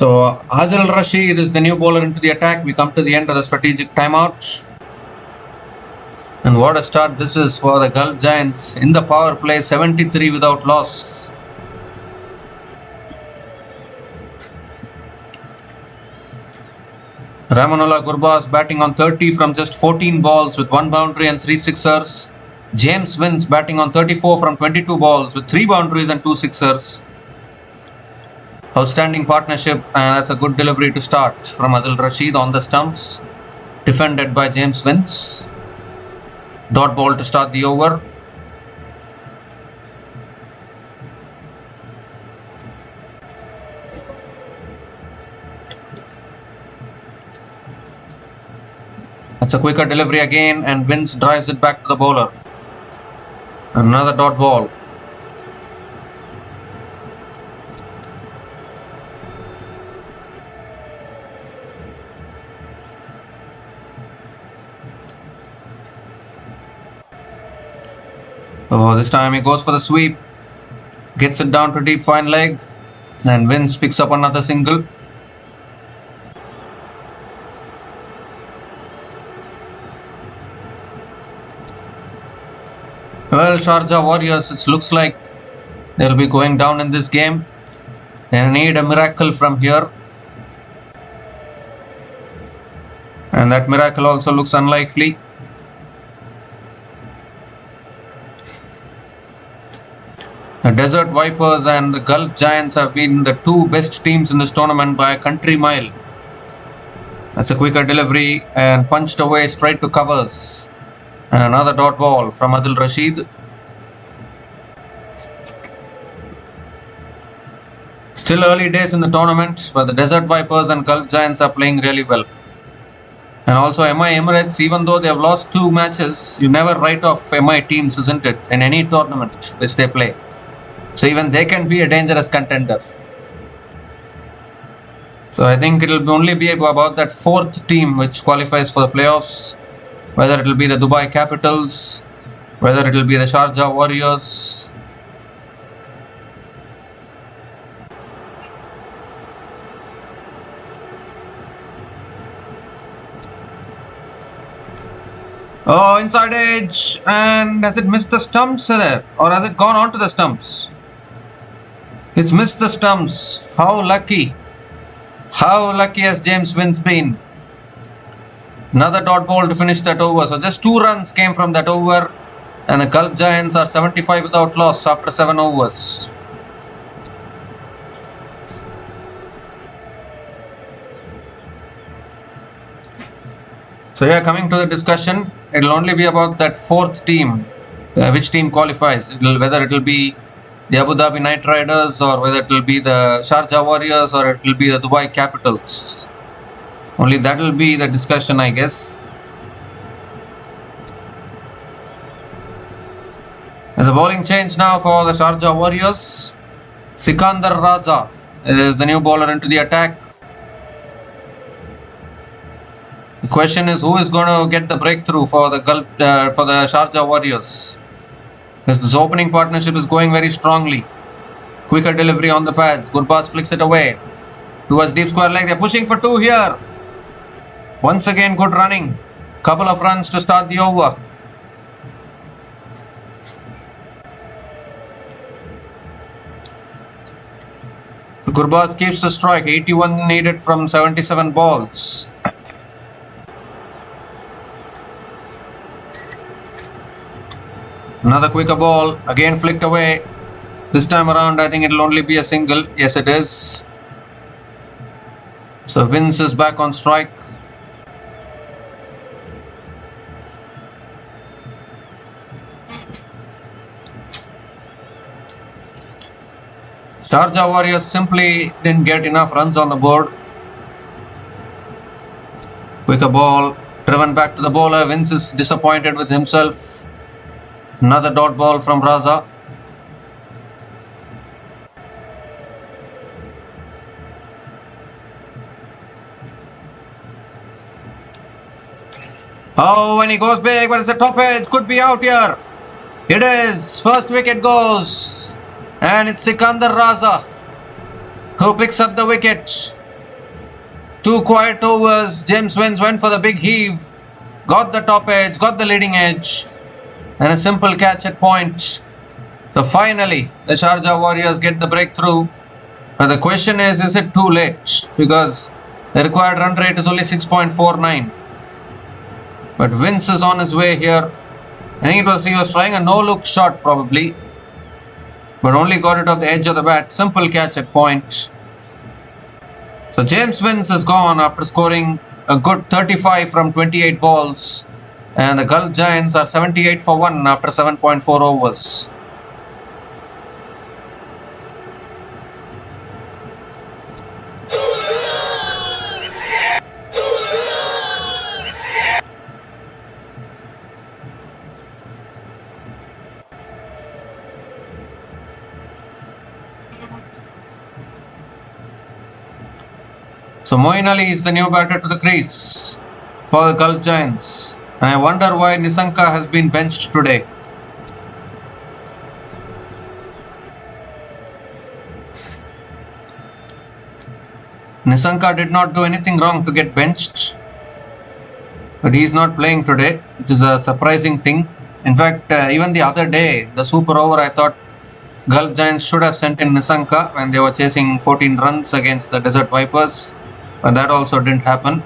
So Adil Rashid is the new bowler into the attack. We come to the end of the strategic timeout. And what a start this is for the Gulf Giants in the power play, 73 without loss. Ramanullah Gurbaz batting on 30 from just 14 balls with 1 boundary and 3 sixers. James Vince batting on 34 from 22 balls with 3 boundaries and 2 sixers. Outstanding partnership, and that's a good delivery to start from Adil Rashid on the stumps. Defended by James Vince. Dot ball to start the over. That's a quicker delivery again, and Vince drives it back to the bowler. Another dot ball. Oh, this time he goes for the sweep. Gets it down to deep fine leg. And Vince picks up another single. Well, Sharjah Warriors, it looks like they'll be going down in this game. They need a miracle from here. And that miracle also looks unlikely. The Desert Vipers and the Gulf Giants have been the 2 best teams in this tournament by a country mile. That's a quicker delivery and punched away straight to covers. And another dot ball from Adil Rashid. Still early days in the tournament, but the Desert Vipers and Gulf Giants are playing really well. And also MI Emirates, even though they have lost 2 matches, you never write off MI teams, isn't it, in any tournament which they play. So even they can be a dangerous contender. So I think it will only be about that 4th team which qualifies for the playoffs. Whether it will be the Dubai Capitals, whether it will be the Sharjah Warriors. Oh, inside edge, and has it missed the stumps there, or has it gone onto the stumps? It's missed the stumps. How lucky. How lucky has James Vince been? Another dot ball to finish that over. So just 2 runs came from that over. And the Gulf Giants are 75 without loss after 7 overs. So yeah, coming to the discussion, it will only be about that 4th team. Which team qualifies. Whether it will be the Abu Dhabi Knight Riders, or whether it will be the Sharjah Warriors, or it will be the Dubai Capitals. Only that will be the discussion, I guess. There's a bowling change now for the Sharjah Warriors. Sikandar Raza is the new bowler into the attack. The question is, who is going to get the breakthrough for the Sharjah Warriors? This opening partnership is going very strongly. Quicker delivery on the pads. Gurbaz flicks it away towards deep square leg. They're pushing for 2 here. Once again, good running. Couple of runs to start the over. Gurbaz keeps the strike. 81 needed from 77 balls. Another quicker ball, again flicked away. This time around, I think it will only be a single. Yes, it is. So Vince is back on strike. Sharjah Warriors simply didn't get enough runs on the board. Quicker ball, driven back to the bowler. Vince is disappointed with himself. Another dot ball from Raza. Oh, and he goes big, but it's a top edge. Could be out here. It is. First wicket goes. And it's Sikandar Raza who picks up the wicket. 2 quiet overs. James Wins went for the big heave. Got the top edge, got the leading edge. And a simple catch at point. So finally, the Sharjah Warriors get the breakthrough. But the question is it too late? Because the required run rate is only 6.49. But Vince is on his way here. I think he was trying a no-look shot probably. But only got it off the edge of the bat. Simple catch at point. So James Vince is gone after scoring a good 35 from 28 balls. And the Gulf Giants are 78 for 1 after 7.4 overs. So Moeen Ali is the new batter to the crease for the Gulf Giants. And I wonder why Nissanka has been benched today. Nissanka did not do anything wrong to get benched. But he is not playing today, which is a surprising thing. In fact, even the other day, the super over, I thought Gulf Giants should have sent in Nissanka when they were chasing 14 runs against the Desert Vipers. But that also didn't happen.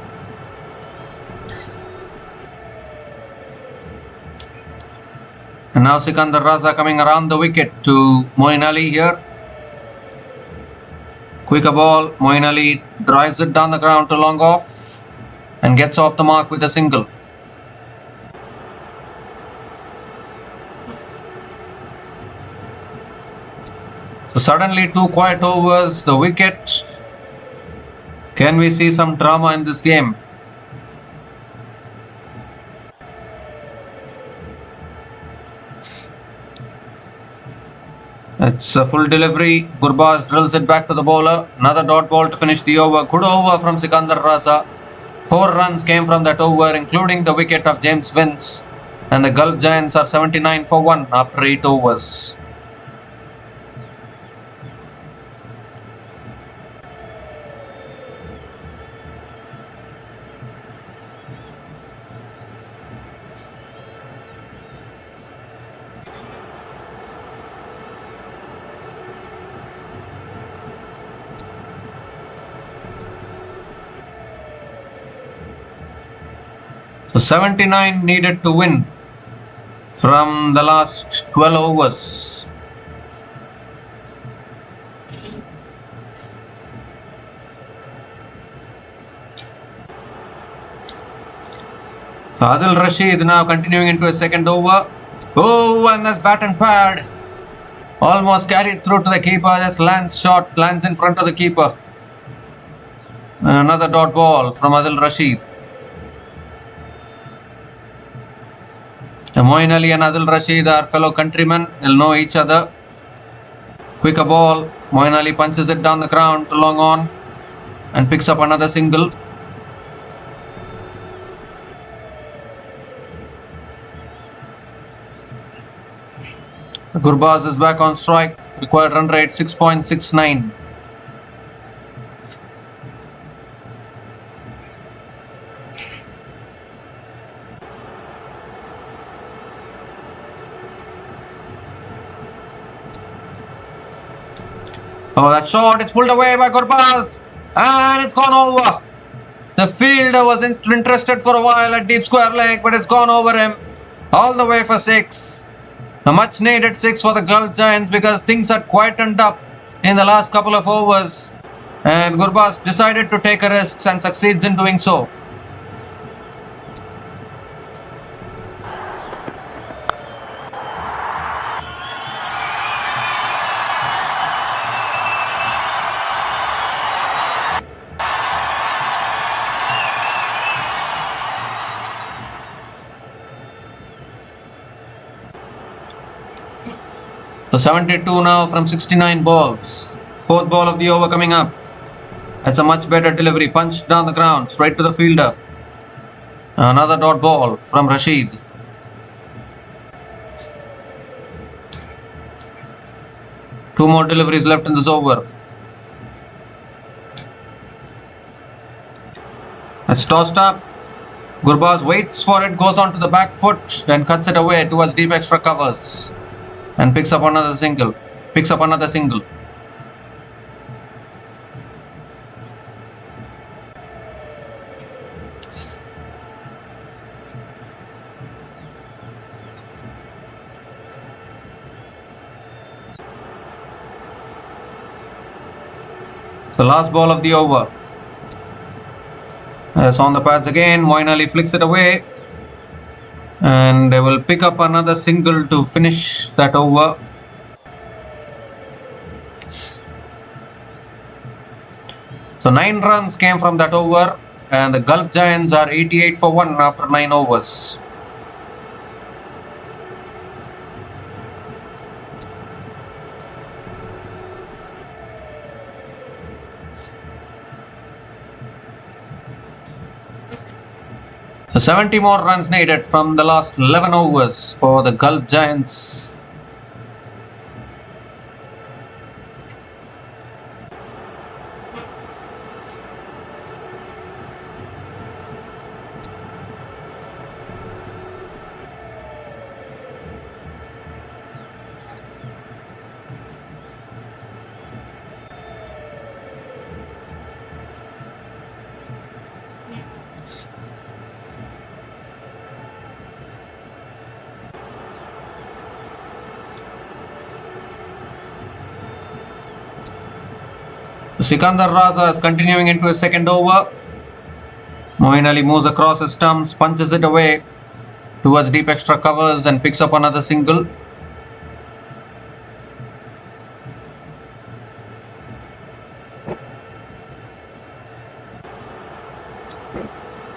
And now Sikandar Raza coming around the wicket to Moeen Ali here. Quicker ball. Moeen Ali drives it down the ground to long off and gets off the mark with a single. So suddenly 2 quiet overs, the wicket. Can we see some drama in this game? It's a full delivery. Gurbaz drills it back to the bowler. Another dot ball to finish the over. Good over from Sikandar Raza. 4 runs came from that over, including the wicket of James Vince. And the Gulf Giants are 79 for 1 after 8 overs. So 79 needed to win from the last 12 overs. So Adil Rashid now continuing into a second over. Oh, and that's bat and pad. Almost carried through to the keeper. Just lands short, lands in front of the keeper. And another dot ball from Adil Rashid. Moeen Ali and Adil Rashid are fellow countrymen. They'll know each other. Quicker ball. Moeen Ali punches it down the ground to long on and picks up another single. Gurbaz is back on strike. Required run rate 6.69. Oh, that shot, it's pulled away by Gurbaz and it's gone over. The fielder was interested for a while at deep square leg, but it's gone over him all the way for 6. A much needed 6 for the Gulf Giants because things had quietened up in the last couple of overs and Gurbaz decided to take a risk and succeeds in doing so. So 72 now from 69 balls. 4th ball of the over coming up. That's a much better delivery. Punched down the ground, straight to the fielder. Another dot ball from Rashid. Two more deliveries left in this over. It's tossed up. Gurbaz waits for it, goes onto the back foot, then cuts it away towards deep extra covers and picks up another single. The last ball of the over. It's on the pads again. Moeen Ali flicks it away. And they will pick up another single to finish that over. So 9 runs came from that over. And the Gulf Giants are 88 for 1 after 9 overs. So 70 more runs needed from the last 11 overs for the Gulf Giants. Sikandar Raza is continuing into his second over. Moeen Ali moves across his stumps, punches it away towards deep extra covers and picks up another single.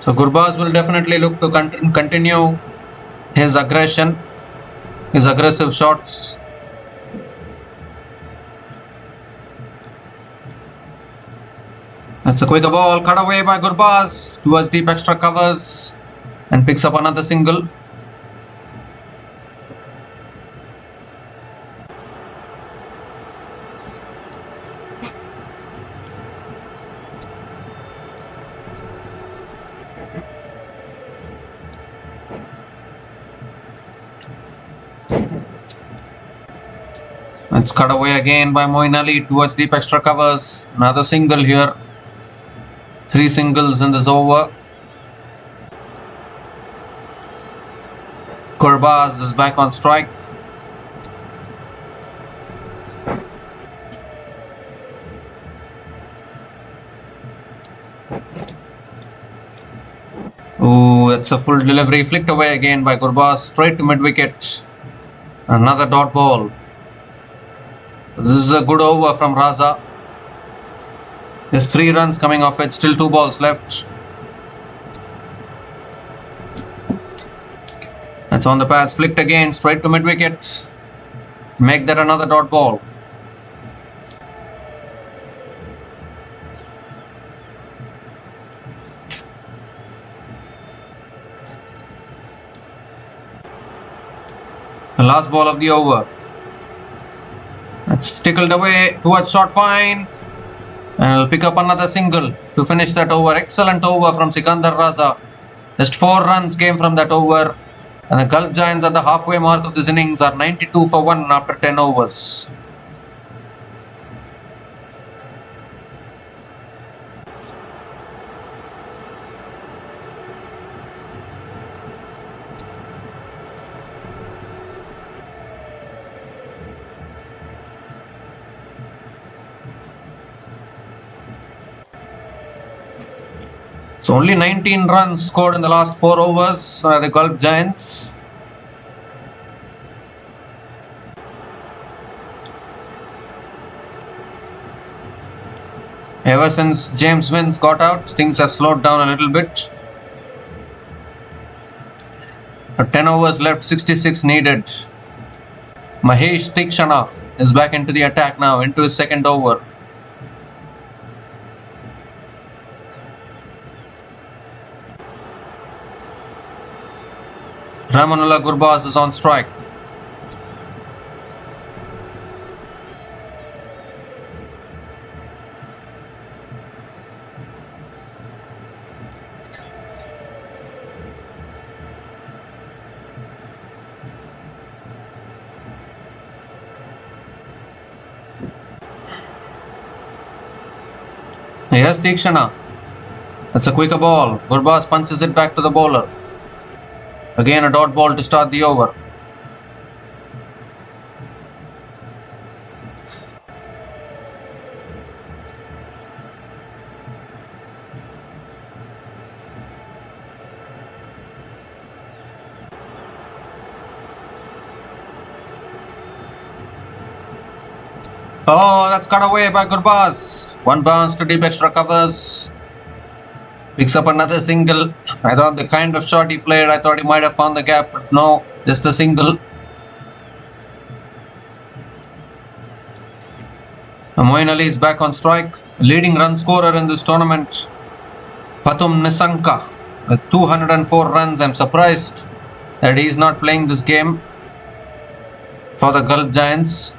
So Gurbaz will definitely look to continue his aggression, his aggressive shots. That's a quicker ball, cut away by Gurbaz towards deep extra covers and picks up another single. It's cut away again by Moeen Ali towards deep extra covers. Another single here. 3 singles in this over. Gurbaz is back on strike. Ooh, it's a full delivery. Flicked away again by Gurbaz. Straight to mid-wicket. Another dot ball. This is a good over from Raza. There's 3 runs coming off it, still 2 balls left. That's on the pads, flicked again, straight to mid-wicket. Make that another dot ball. The last ball of the over. That's tickled away towards short fine. And will pick up another single to finish that over. Excellent over from Sikandar Raza. Just 4 runs came from that over. And the Gulf Giants at the halfway mark of this innings are 92 for 1 after 10 overs. So only 19 runs scored in the last 4 overs by the Gulf Giants. Ever since James Vince got out, things have slowed down a little bit. 10 overs left, 66 needed. Mahesh Tikshana is back into the attack now, into his second over. Ramanullah Gurbaz is on strike. Yes, Deekshana. That's a quicker ball. Gurbaz punches it back to the bowler. Again a dot ball to start the over. Oh, that's cut away by Gurbaz. One bounce to deep extra covers. Picks up another single. I thought the kind of shot he played, I thought he might have found the gap, but no, just a single. Moeen Ali is back on strike. Leading run scorer in this tournament, Pathum Nisanka, with 204 runs. I'm surprised that he is not playing this game for the Gulf Giants.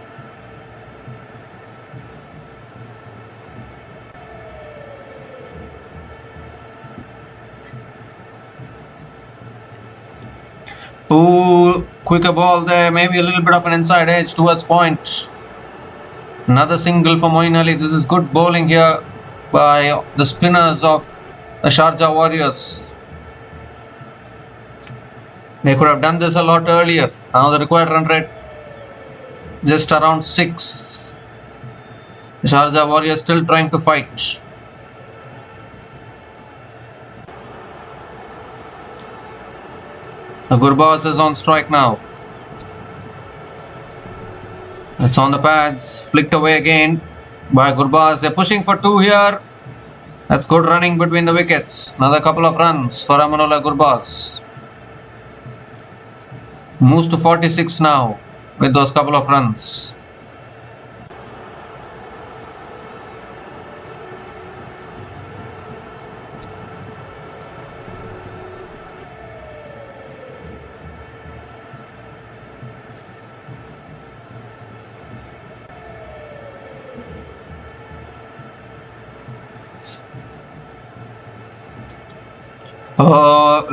Ooh, quicker ball there, maybe a little bit of an inside edge towards point. Another single for Moeen Ali. This is good bowling here by the spinners of the Sharjah Warriors. They could have done this a lot earlier. Now the required run rate just around 6. The Sharjah Warriors still trying to fight. The Gurbaz is on strike now. It's on the pads, flicked away again by Gurbaz. They're pushing for 2 here. That's good running between the wickets. Another couple of runs for Amanullah Gurbaz. Moves to 46 now with those couple of runs.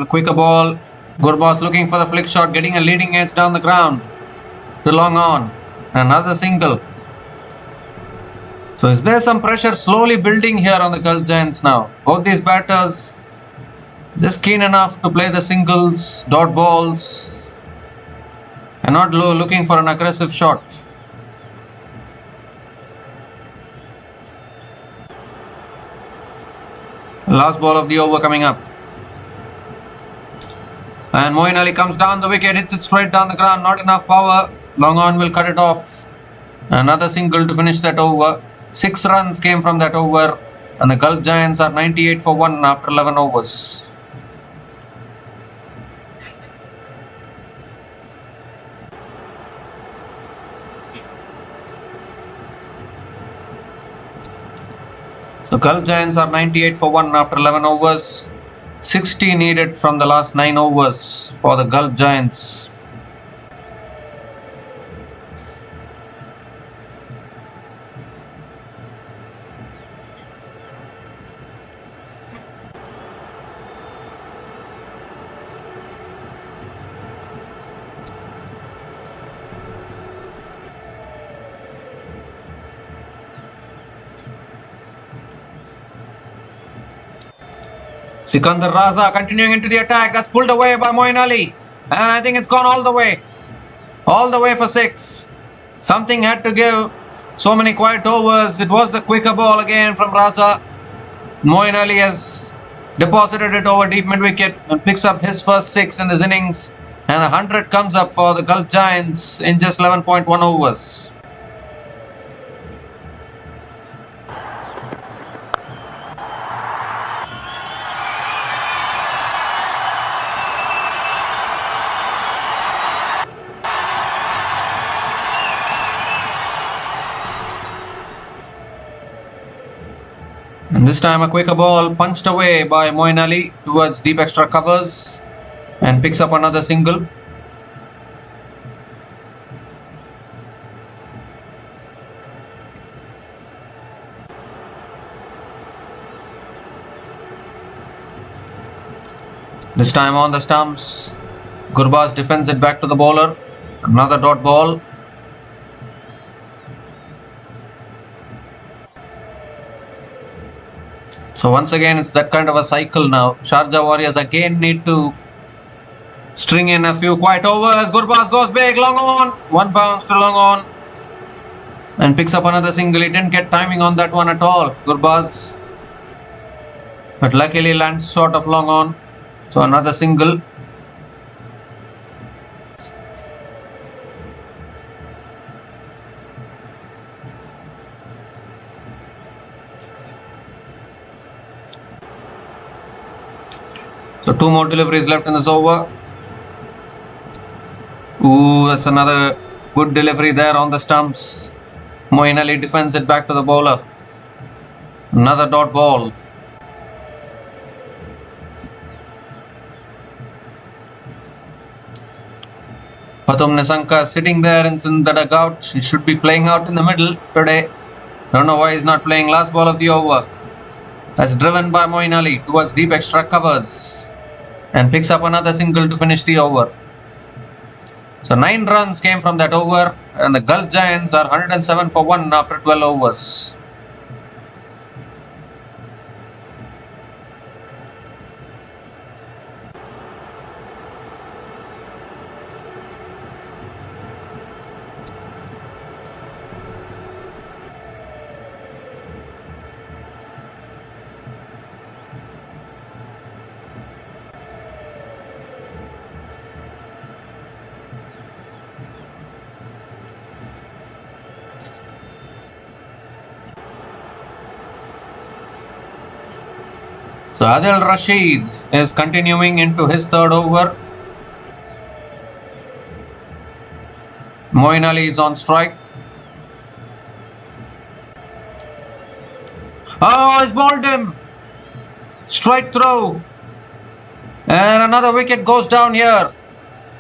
Quicker ball. Gurbaz looking for the flick shot, getting a leading edge down the ground to long on. Another single. So is there some pressure slowly building here on the Gulf Giants now? Both these batters just keen enough to play the singles, dot balls, and not looking for an aggressive shot. Last ball of the over coming up. And Moeen Ali comes down the wicket, hits it straight down the ground, not enough power. Long on will cut it off. Another single to finish that over. 6 runs came from that over, and the Gulf Giants are 98 for 1 after 11 overs. So Gulf Giants are 98 for 1 after 11 overs. 60 needed from the last 9 overs for the Gulf Giants. Sikandar Raza continuing into the attack. That's pulled away by Moeen Ali. And I think it's gone all the way. All the way for 6. Something had to give. So many quiet overs. It was the quicker ball again from Raza. Moeen Ali has deposited it over deep mid-wicket and picks up his first 6 in this innings. And 100 comes up for the Gulf Giants in just 11.1 overs. And this time a quicker ball punched away by Moeen Ali towards deep extra covers and picks up another single. This time on the stumps, Gurbaz defends it back to the bowler. Another dot ball. So once again, it's that kind of a cycle now. Sharjah Warriors again need to string in a few quiet overs. Gurbaz goes big, long on. One bounce to long on. And picks up another single. He didn't get timing on that one at all, Gurbaz. But luckily lands short of long on. So another single. So 2 more deliveries left in this over. Ooh, that's another good delivery there on the stumps. Moeen Ali defends it back to the bowler. Another dot ball. Pathum Nissanka sitting there in the dugout. He should be playing out in the middle today. Don't know why he's not playing. Last ball of the over. That's driven by Moeen Ali towards deep extra covers. And picks up another single to finish the over. So 9 runs came from that over. And the Gulf Giants are 107 for 1 after 12 overs. So Adil Rashid is continuing into his 3rd over. Moeen Ali is on strike. Oh, he's bowled him. Straight through. And another wicket goes down here.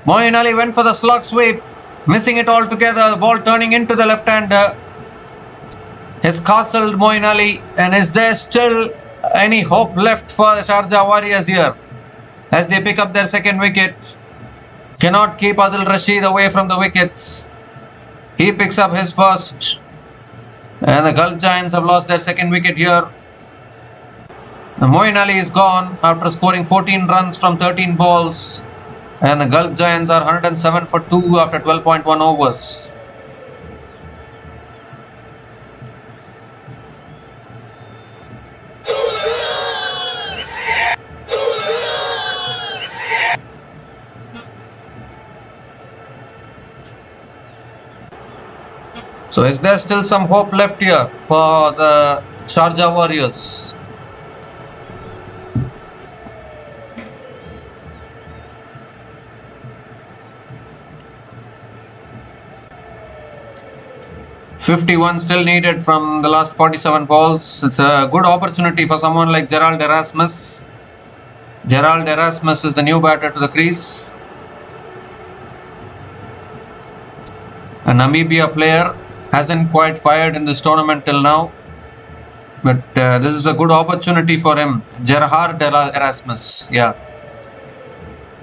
Moeen Ali went for the slog sweep. Missing it altogether. The ball turning into the left-hander. Has castled Moeen Ali. And is there still any hope left for the Sharjah Warriors here as they pick up their 2nd wicket? Cannot keep Adil Rashid away from the wickets. He picks up his 1st. And the Gulf Giants have lost their 2nd wicket here. Moeen Ali is gone after scoring 14 runs from 13 balls. And the Gulf Giants are 107 for 2 after 12.1 overs. So is there still some hope left here for the Sharjah Warriors? .51 still needed from the last 47 balls. It's a good opportunity for someone like Gerald Erasmus. Gerald Erasmus is the new batter to the crease. A Namibia player. Hasn't quite fired in this tournament till now. But this is a good opportunity for him. Gerhard Erasmus. Yeah.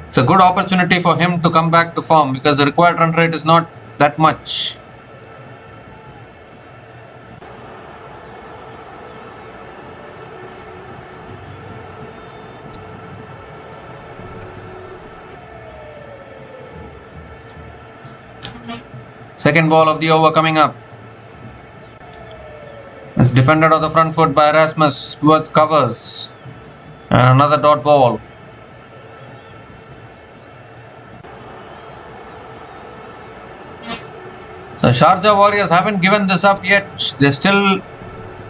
It's a good opportunity for him to come back to form because the required run rate is not that much. Second ball of the over coming up. It's defended on the front foot by Erasmus towards covers. And another dot ball. The Sharjah Warriors haven't given this up yet. They're still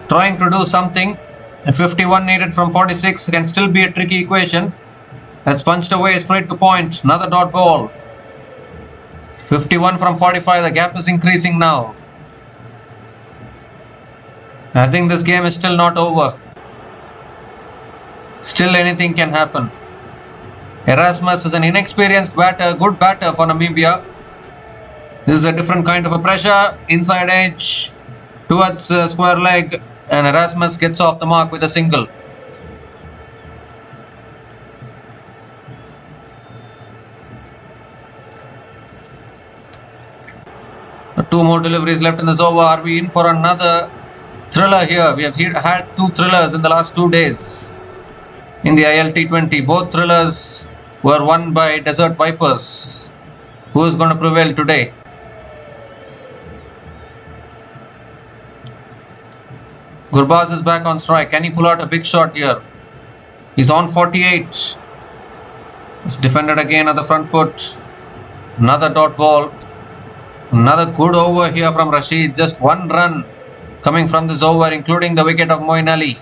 trying to do something. A 51 needed from 46 can still be a tricky equation. That's punched away straight to point. Another dot ball. 51 from 45, the gap is increasing now. I think this game is still not over. Still anything can happen. Erasmus is an inexperienced batter, good batter for Namibia. This is a different kind of a pressure. Inside edge towards square leg, and Erasmus gets off the mark with a single. Two more deliveries left in this over. Are we in for another thriller here. We have had two thrillers in the last 2 days in the IL T20. Both thrillers were won by Desert Vipers. Who is going to prevail today? Gurbaz is back on strike. Can he pull out a big shot here? He's on 48. It's defended again at the front foot. Another dot ball. Another good over here from Rashid. Just one run coming from this over, including the wicket of Moeen Ali.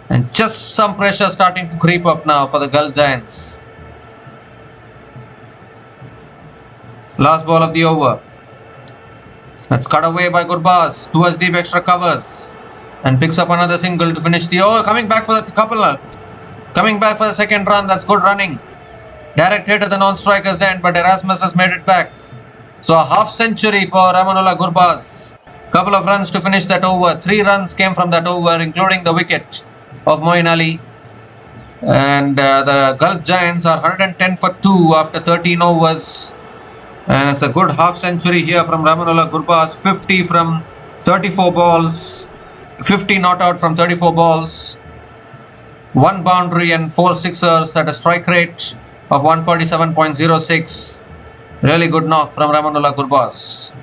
And just some pressure starting to creep up now for the Gulf Giants. Last ball of the over. That's cut away by Gurbaz towards deep extra covers. And picks up another single to finish the over. Coming back for the couple. Coming back for the second run. That's good running. Direct hit at the non-striker's end, but Erasmus has made it back. So a half century for Amanullah Gurbaz. Couple of runs to finish that over. 3 runs came from that over, including the wicket of Moeen Ali. And the Gulf Giants are 110 for 2 after 13 overs. And it's a good half century here from Amanullah Gurbaz. 50 from 34 balls. 50 not out from 34 balls. 1 boundary and 4 sixers at a strike rate of 147.06. Really good knock from Amanullah Gurbaz.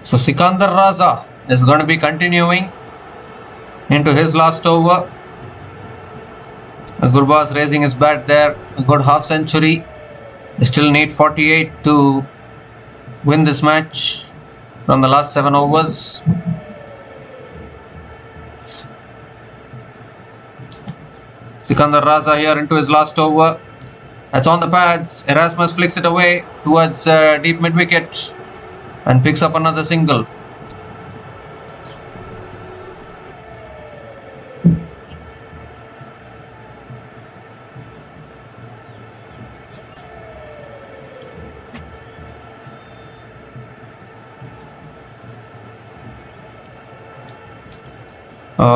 So Sikandar Raza is going to be continuing into his last over. Gurbaz raising his bat there. A good half century. They still need 48 to win this match from the last 7 overs. Sikandar Raza here into his last over. That's on the pads. Erasmus flicks it away towards deep mid wicket and picks up another single.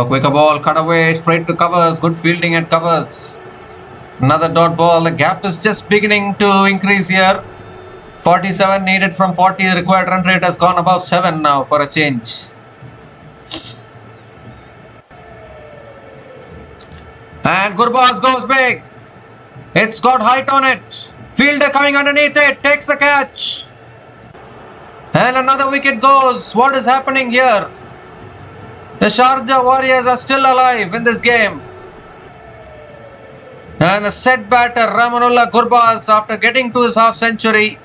Quicker ball, cut away, straight to covers. Good fielding at covers. Another dot ball. The gap is just beginning to increase here. 47 needed from 40. The required run rate has gone above 7 now for a change. And Gurbaz goes big. It's got height on it. Fielder coming underneath it. Takes the catch. And another wicket goes. What is happening here? The Sharjah Warriors are still alive in this game. And the set batter Amanullah Gurbaz, after getting to his half century,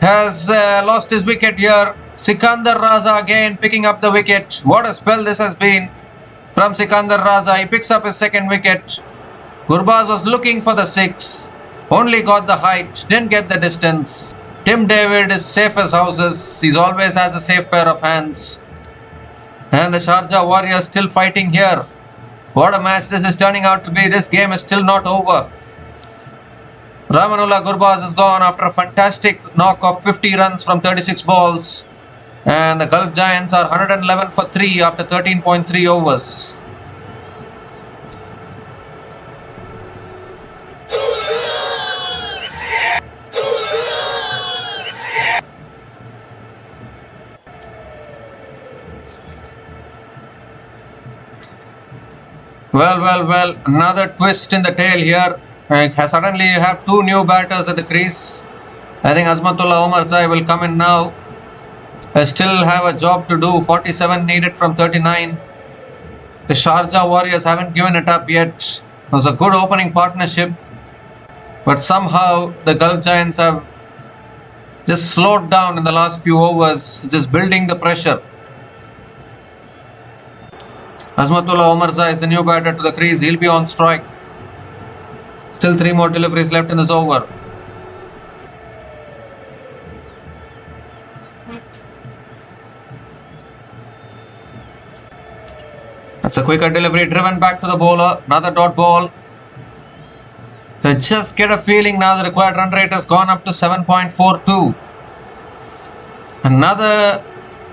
has lost his wicket here. Sikandar Raza again picking up the wicket. What a spell this has been from Sikandar Raza. He picks up his second wicket. Gurbaz was looking for the 6. Only got the height. Didn't get the distance. Tim David is safe as houses. He always has a safe pair of hands. And the Sharjah Warriors still fighting here. What a match this is turning out to be. This game is still not over. Amanullah Gurbaz is gone after a fantastic knock of 50 runs from 36 balls. And the Gulf Giants are 111 for 3 after 13.3 overs. Well, another twist in the tail here. Suddenly you have 2 new batters at the crease. I think Azmatullah Omarzai will come in now. I still have a job to do. 47 needed from 39. The Sharjah Warriors haven't given it up yet. It was a good opening partnership. But somehow the Gulf Giants have just slowed down in the last few overs, just building the pressure. Azmatullah Omarzai is the new batter to the crease. He'll be on strike. Still 3 more deliveries left in this over. That's a quicker delivery driven back to the bowler. Another dot ball. So just get a feeling now the required run rate has gone up to 7.42. Another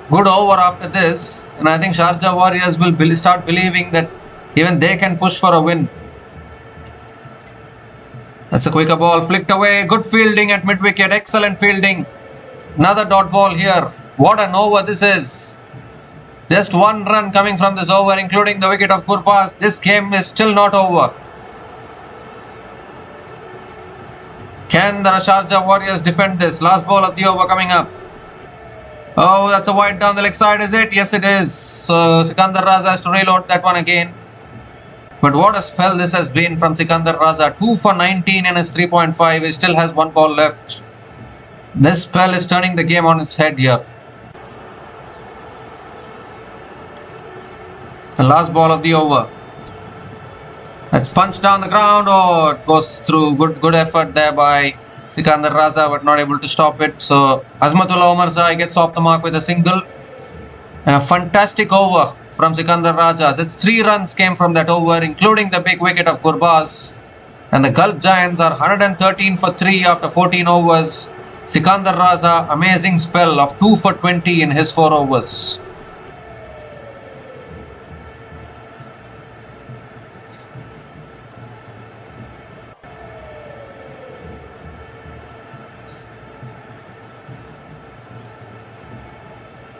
good over after this, and I think Sharjah Warriors will start believing that even they can push for a win. That's a quicker ball, flicked away. Good fielding at mid-wicket, excellent fielding. Another dot ball here. What an over this is. Just 1 run coming from this over, including the wicket of Gurbaz. This game is still not over. Can the Sharjah Warriors defend this? Last ball of the over coming up. Oh, that's a wide down the leg side, is it? Yes, it is. So Sikandar Raza has to reload that one again. But what a spell this has been from Sikandar Raza. 2 for 19 in his 3.5. He still has 1 ball left. This spell is turning the game on its head here. The last ball of the over. That's punched down the ground. Oh, it goes through. Good effort there by Sikandar Raza, but not able to stop it. So Azmatullah Omarzai gets off the mark with a single. And a fantastic over from Sikandar Raza. That's 3 runs came from that over, including the big wicket of Gurbaz. And the Gulf Giants are 113 for 3 after 14 overs. Sikandar Raza, amazing spell of 2 for 20 in his 4 overs.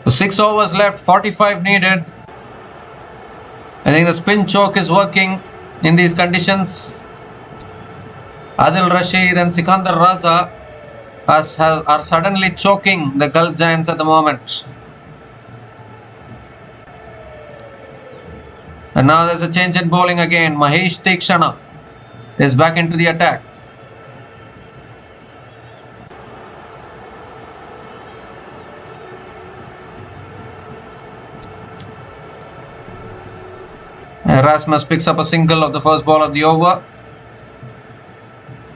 So 6 overs left, 45 needed. I think the spin choke is working in these conditions. Adil Rashid and Sikandar Raza are suddenly choking the Gulf Giants at the moment. And now there's a change in bowling again. Mahesh Tikshana is back into the attack. Erasmus picks up a single of the first ball of the over.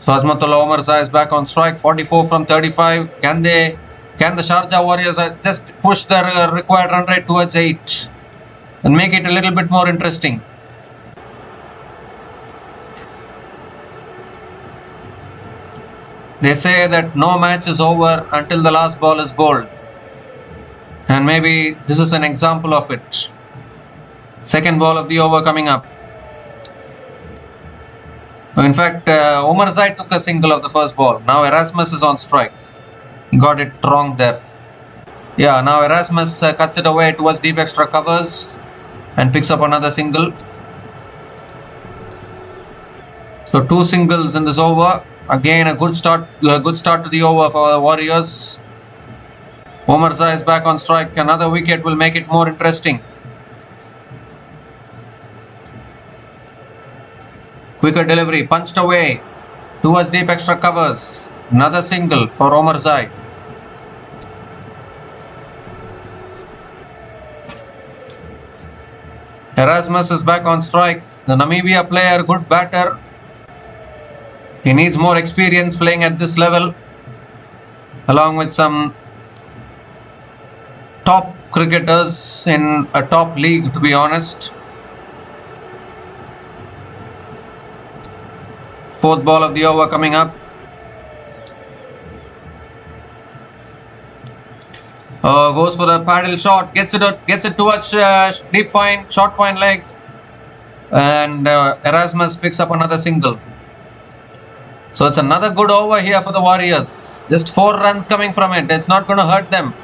So Azmatullah Omarzai is back on strike. 44 from 35. Can the Sharjah Warriors just push their required run rate towards 8 and make it a little bit more interesting? They say that no match is over until the last ball is bowled, and maybe this is an example of it. Second ball of the over coming up. In fact, Omarzai took a single of the first ball. Now Erasmus is on strike. He got it wrong there. Yeah, now Erasmus cuts it away towards deep extra covers and picks up another single. So 2 singles in this over. Again, a good start to the over for the Warriors. Omarzai is back on strike. Another wicket will make it more interesting. Quicker delivery, punched away towards deep extra covers. Another single for Omarzai. Erasmus is back on strike. The Namibia player, good batter. He needs more experience playing at this level, along with some top cricketers in a top league, to be honest. Fourth ball of the over coming up. Goes for the paddle shot, gets it towards deep fine, short fine leg, and Erasmus picks up another single. So it's another good over here for the Warriors. Just 4 runs coming from it. It's not going to hurt them.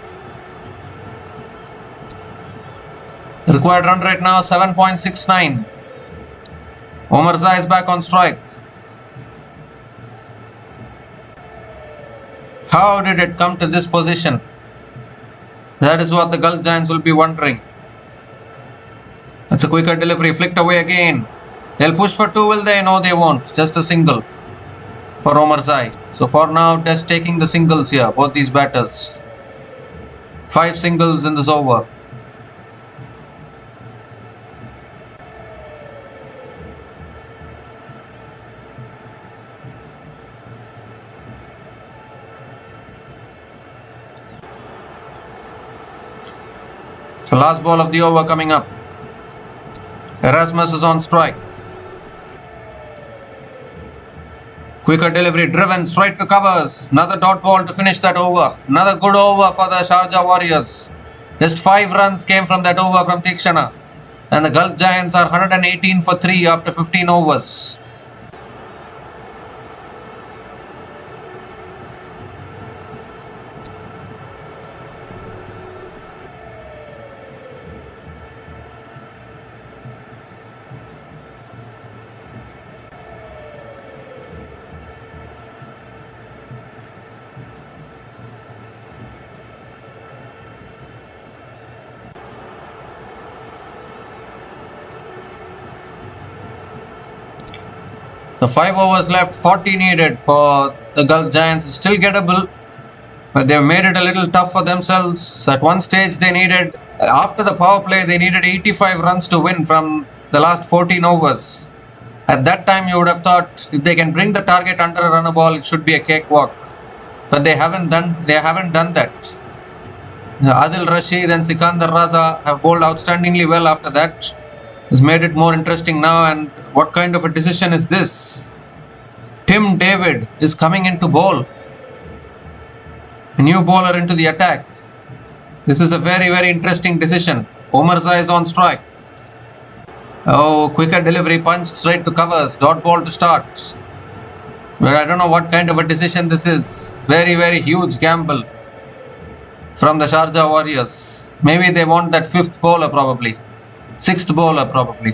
The required run rate now 7.69. Omarzai is back on strike. How did it come to this position? That is what the Gulf Giants will be wondering. That's a quicker delivery, flicked away again. They'll push for 2, will they? No, they won't. Just a single for Omarzai. So for now, Test taking the singles here, both these batters. 5 singles in this over. So last ball of the over coming up. Erasmus is on strike. Quicker delivery, driven straight to covers. Another dot ball to finish that over. Another good over for the Sharjah Warriors. Just 5 runs came from that over from Tikshana. And the Gulf Giants are 118 for 3 after 15 overs. The 5 overs left, 40 needed for the Gulf Giants. Still gettable, but they've made it a little tough for themselves. At one stage they needed, after the power play, they needed 85 runs to win from the last 14 overs. At that time you would have thought if they can bring the target under a runner ball, it should be a cakewalk. But they haven't done that. Adil Rashid and Sikandar Raza have bowled outstandingly well after that. It's made it more interesting now. And what kind of a decision is this? Tim David is coming in to bowl. A new bowler into the attack. This is a very, very interesting decision. Omarzai is on strike. Oh, quicker delivery, punched straight to covers. Dot ball to start. But I don't know what kind of a decision this is. Very, very huge gamble from the Sharjah Warriors. Maybe they want that 5th bowler probably. 6th bowler probably.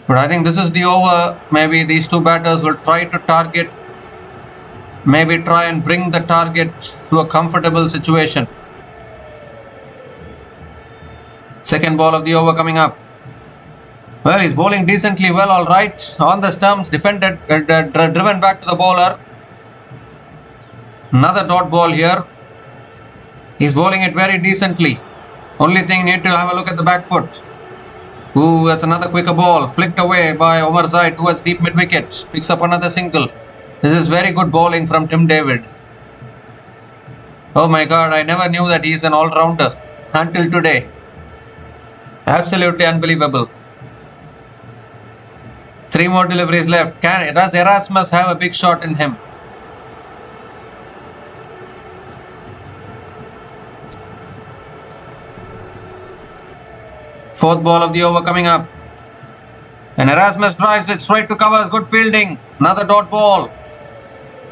But I think this is the over. Maybe these 2 batters will try to target. Maybe try and bring the target to a comfortable situation. Second ball of the over coming up. Well, he's bowling decently well, alright. On the stumps, defended, driven back to the bowler. Another dot ball here. He's bowling it very decently. Only thing, need to have a look at the back foot. Ooh, that's another quicker ball. Flicked away by Omarzai towards deep mid-wicket. Picks up another single. This is very good bowling from Tim David. Oh my god, I never knew that he's an all-rounder until today. Absolutely unbelievable. 3 more deliveries left. Does Erasmus have a big shot in him? Fourth ball of the over coming up. And Erasmus drives it straight to covers. Good fielding. Another dot ball.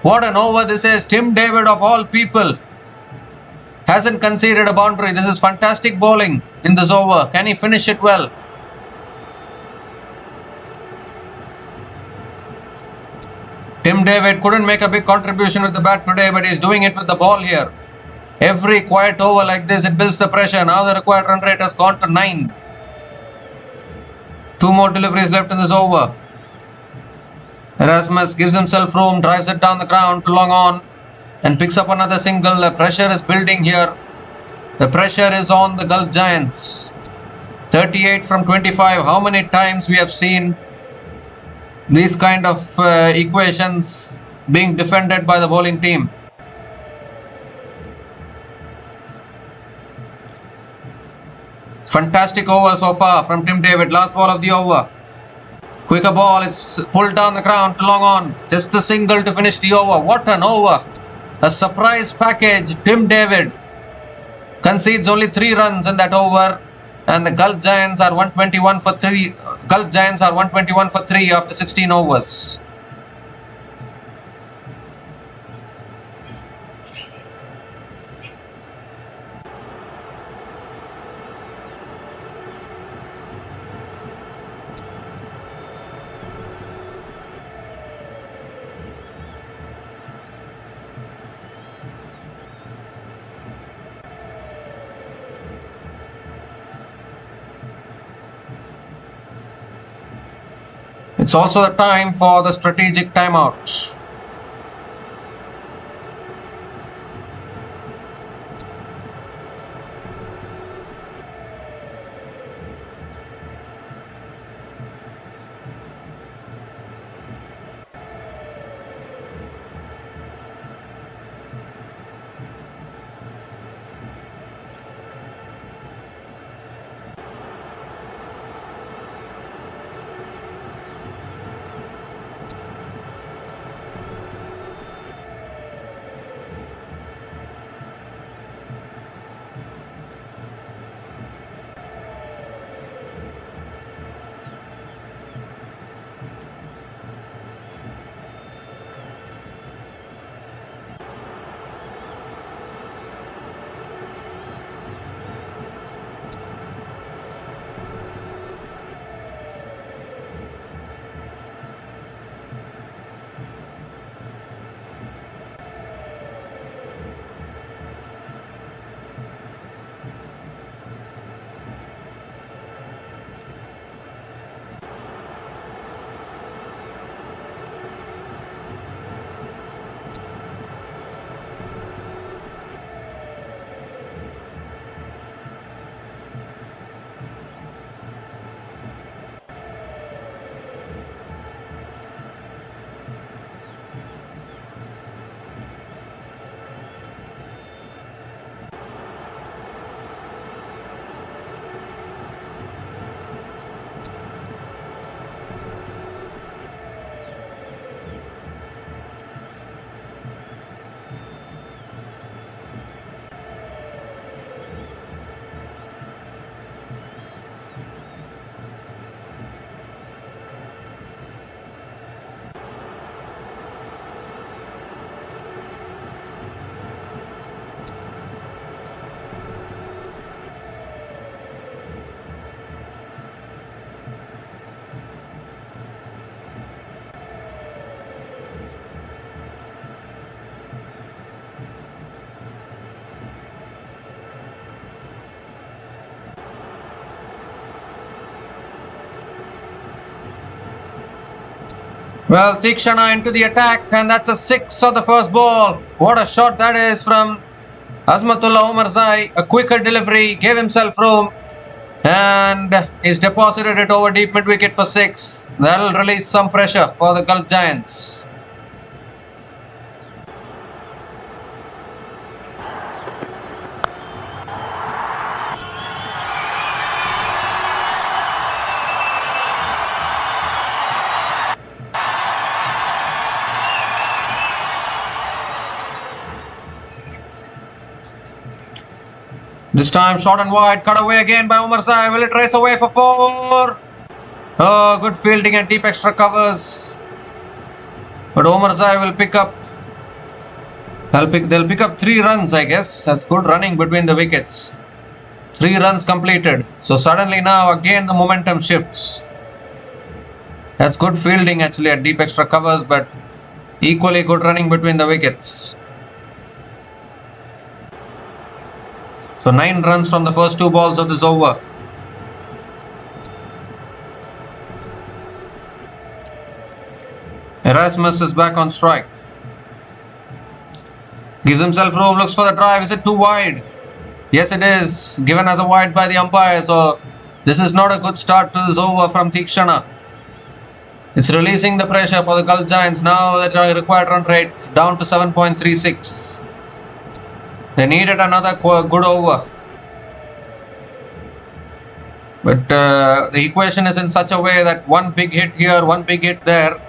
What an over this is. Tim David of all people hasn't conceded a boundary. This is fantastic bowling in this over. Can he finish it well? Tim David couldn't make a big contribution with the bat today, but he's doing it with the ball here. Every quiet over like this, it builds the pressure. Now the required run rate has gone to 9. 2 more deliveries left in this over. Erasmus gives himself room, drives it down the ground to long on and picks up another single. The pressure is building here. The pressure is on the Gulf Giants. 38 from 25. How many times we have seen these kind of equations being defended by the bowling team? Fantastic over so far from Tim David. Last ball of the over. Quicker ball. It's pulled down the ground to long on. Just a single to finish the over. What an over. A surprise package. Tim David concedes only 3 runs in that over. And the Gulf Giants are 121 for 3. Gulf Giants are 121 for 3 after 16 overs. It's also the time for the strategic timeout. Well, Tikshana into the attack, and that's a 6 of the first ball. What a shot that is from Azmatullah Omarzai. A quicker delivery, gave himself room, and he's deposited it over deep mid wicket for 6. That'll release some pressure for the Gulf Giants. This time short and wide, cut away again by Omarzai. Will it race away for 4? Oh, good fielding and deep extra covers. But Omarzai will pick up. They'll pick up 3 runs, I guess. That's good running between the wickets. 3 runs completed. So suddenly now again the momentum shifts. That's good fielding actually at deep extra covers, but equally good running between the wickets. So 9 runs from the first 2 balls of this over. Erasmus is back on strike. Gives himself room, looks for the drive. Is it too wide? Yes, it is. Given as a wide by the umpire. So this is not a good start to this over from Tikshana. It's releasing the pressure for the Gulf Giants. Now the required run rate down to 7.36. They needed another good over. But the equation is in such a way that one big hit here, one big hit there,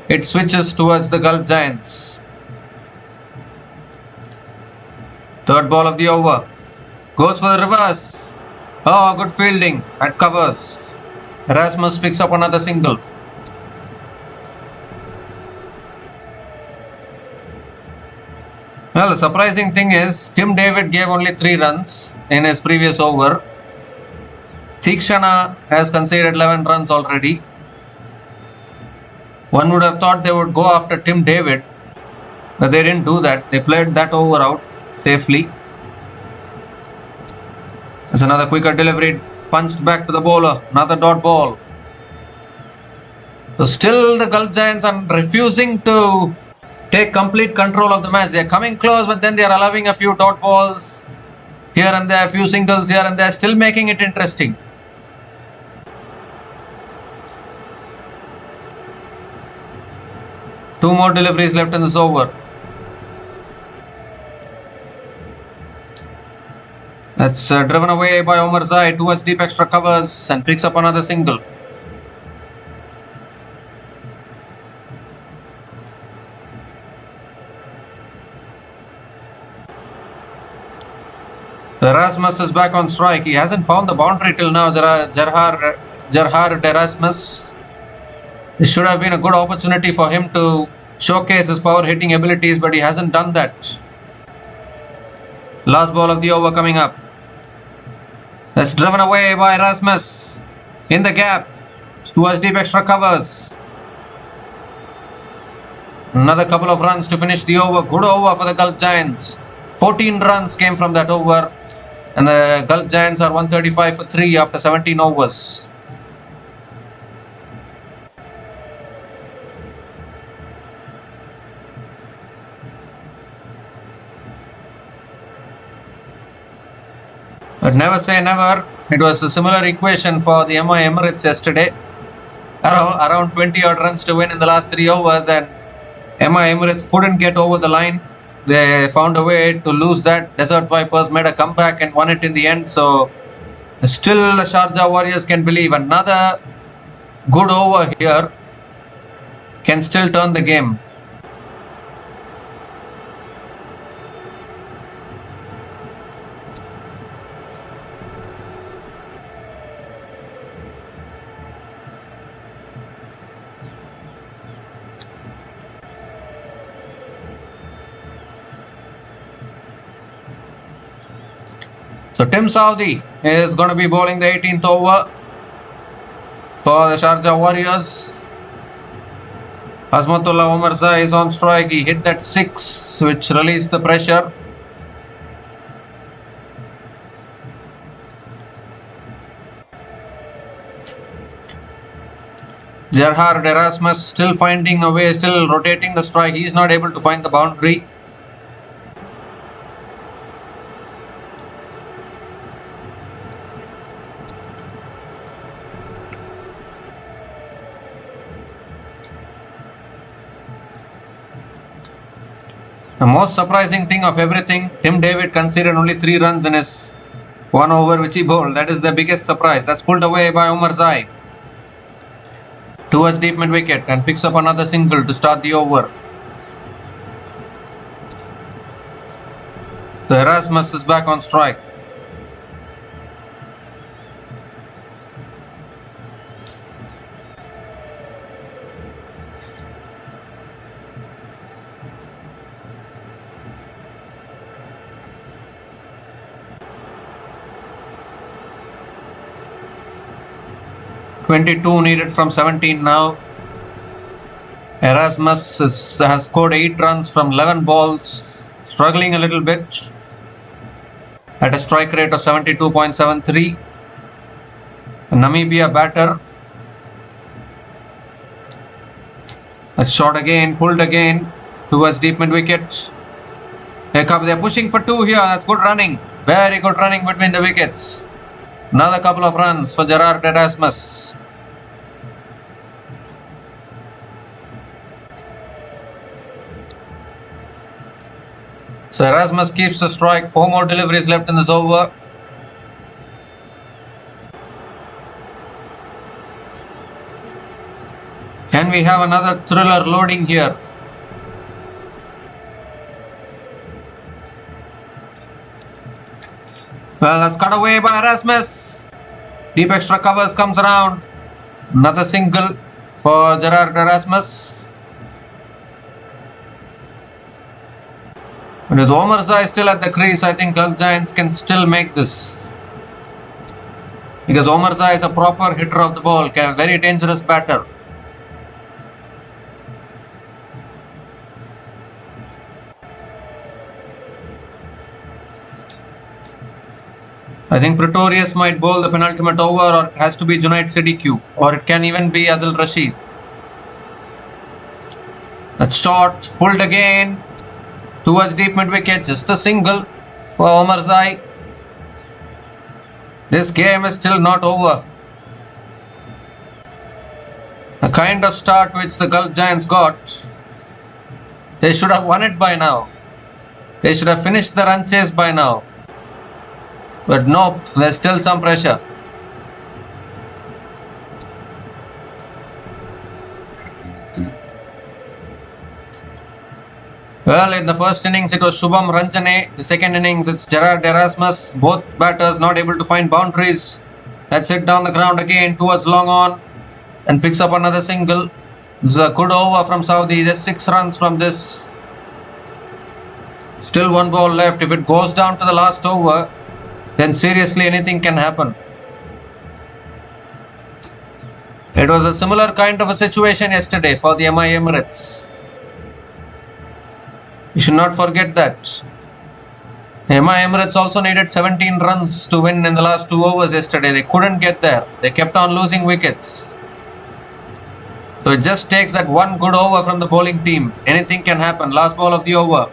it switches towards the Gulf Giants. Third ball of the over. Goes for the reverse. Oh, good fielding at covers. Erasmus picks up another single. Well, the surprising thing is Tim David gave only 3 runs in his previous over. Tikshana has conceded 11 runs already. One would have thought they would go after Tim David, but they didn't do that. They played that over out safely. There's another quicker delivery, punched back to the bowler. Another dot ball. So still the Gulf Giants are refusing to take complete control of the match. They are coming close, but then they are allowing a few dot balls here and there, a few singles here and there, still making it interesting. Two more deliveries left in this over. That's driven away by Omar Zai towards deep extra covers and picks up another single. Erasmus is back on strike. He hasn't found the boundary till now. Gerhard Erasmus. This should have been a good opportunity for him to showcase his power hitting abilities, but he hasn't done that. Last ball of the over coming up. That's driven away by Erasmus. In the gap. Towards deep extra covers. Another couple of runs to finish the over. Good over for the Gulf Giants. 14 runs came from that over. And the Gulf Giants are 135 for 3 after 17 overs. But never say never. It was a similar equation for the MI Emirates yesterday. Around 20 odd runs to win in the last 3 overs, and MI Emirates couldn't get over the line. They found a way to lose that. Desert Vipers made a comeback and won it in the end. So still the Sharjah Warriors can believe another good over here can still turn the game. So Tim Saudi is going to be bowling the 18th over for the Sharjah Warriors. Azmatullah Omar Zai is on strike. He hit that 6, which released the pressure. Gerhard Erasmus still finding a way, still rotating the strike. He is not able to find the boundary. The most surprising thing of everything, Tim David conceded only 3 runs in his 1 over which he bowled. That is the biggest surprise. That's pulled away by Omar Zai towards deep mid wicket and picks up another single to start the over. So Erasmus is back on strike. .22 needed from 17 now. Erasmus has scored 8 runs from 11 balls, struggling a little bit at a strike rate of 72.73. Namibia batter. A shot again, pulled again towards deep mid wicket. They're pushing for 2 here. That's good running. Very good running between the wickets. Another couple of runs for Gerhard Erasmus. So Erasmus keeps the strike. 4 more deliveries left in this over. Can we have another thriller loading here? Well, that's cut away by Erasmus. Deep extra covers comes around. Another single for Gerhard Erasmus. And with Omar Zai still at the crease, I think Gulf Giants can still make this. Because Omar Zai is a proper hitter of the ball, a very dangerous batter. I think Pretorius might bowl the penultimate over, or it has to be Junaid Siddique, or it can even be Adil Rashid. It's short, pulled again towards deep mid wicket, just a single for Omarzai. This game is still not over. The kind of start which the Gulf Giants got, they should have won it by now. They should have finished the run chase by now. But nope, there's still some pressure. Well, in the first innings it was Shubham Ranjane. The second innings it's Gerard Erasmus. Both batters not able to find boundaries. Let's hit down the ground again towards long on and picks up another single. This is a good over from Saudi. Just 6 runs from this. Still 1 ball left. If it goes down to the last over, then seriously anything can happen. It was a similar kind of a situation yesterday for the MI Emirates. You should not forget that. MI Emirates also needed 17 runs to win in the last 2 overs yesterday. They couldn't get there. They kept on losing wickets. So it just takes that one good over from the bowling team. Anything can happen. Last ball of the over.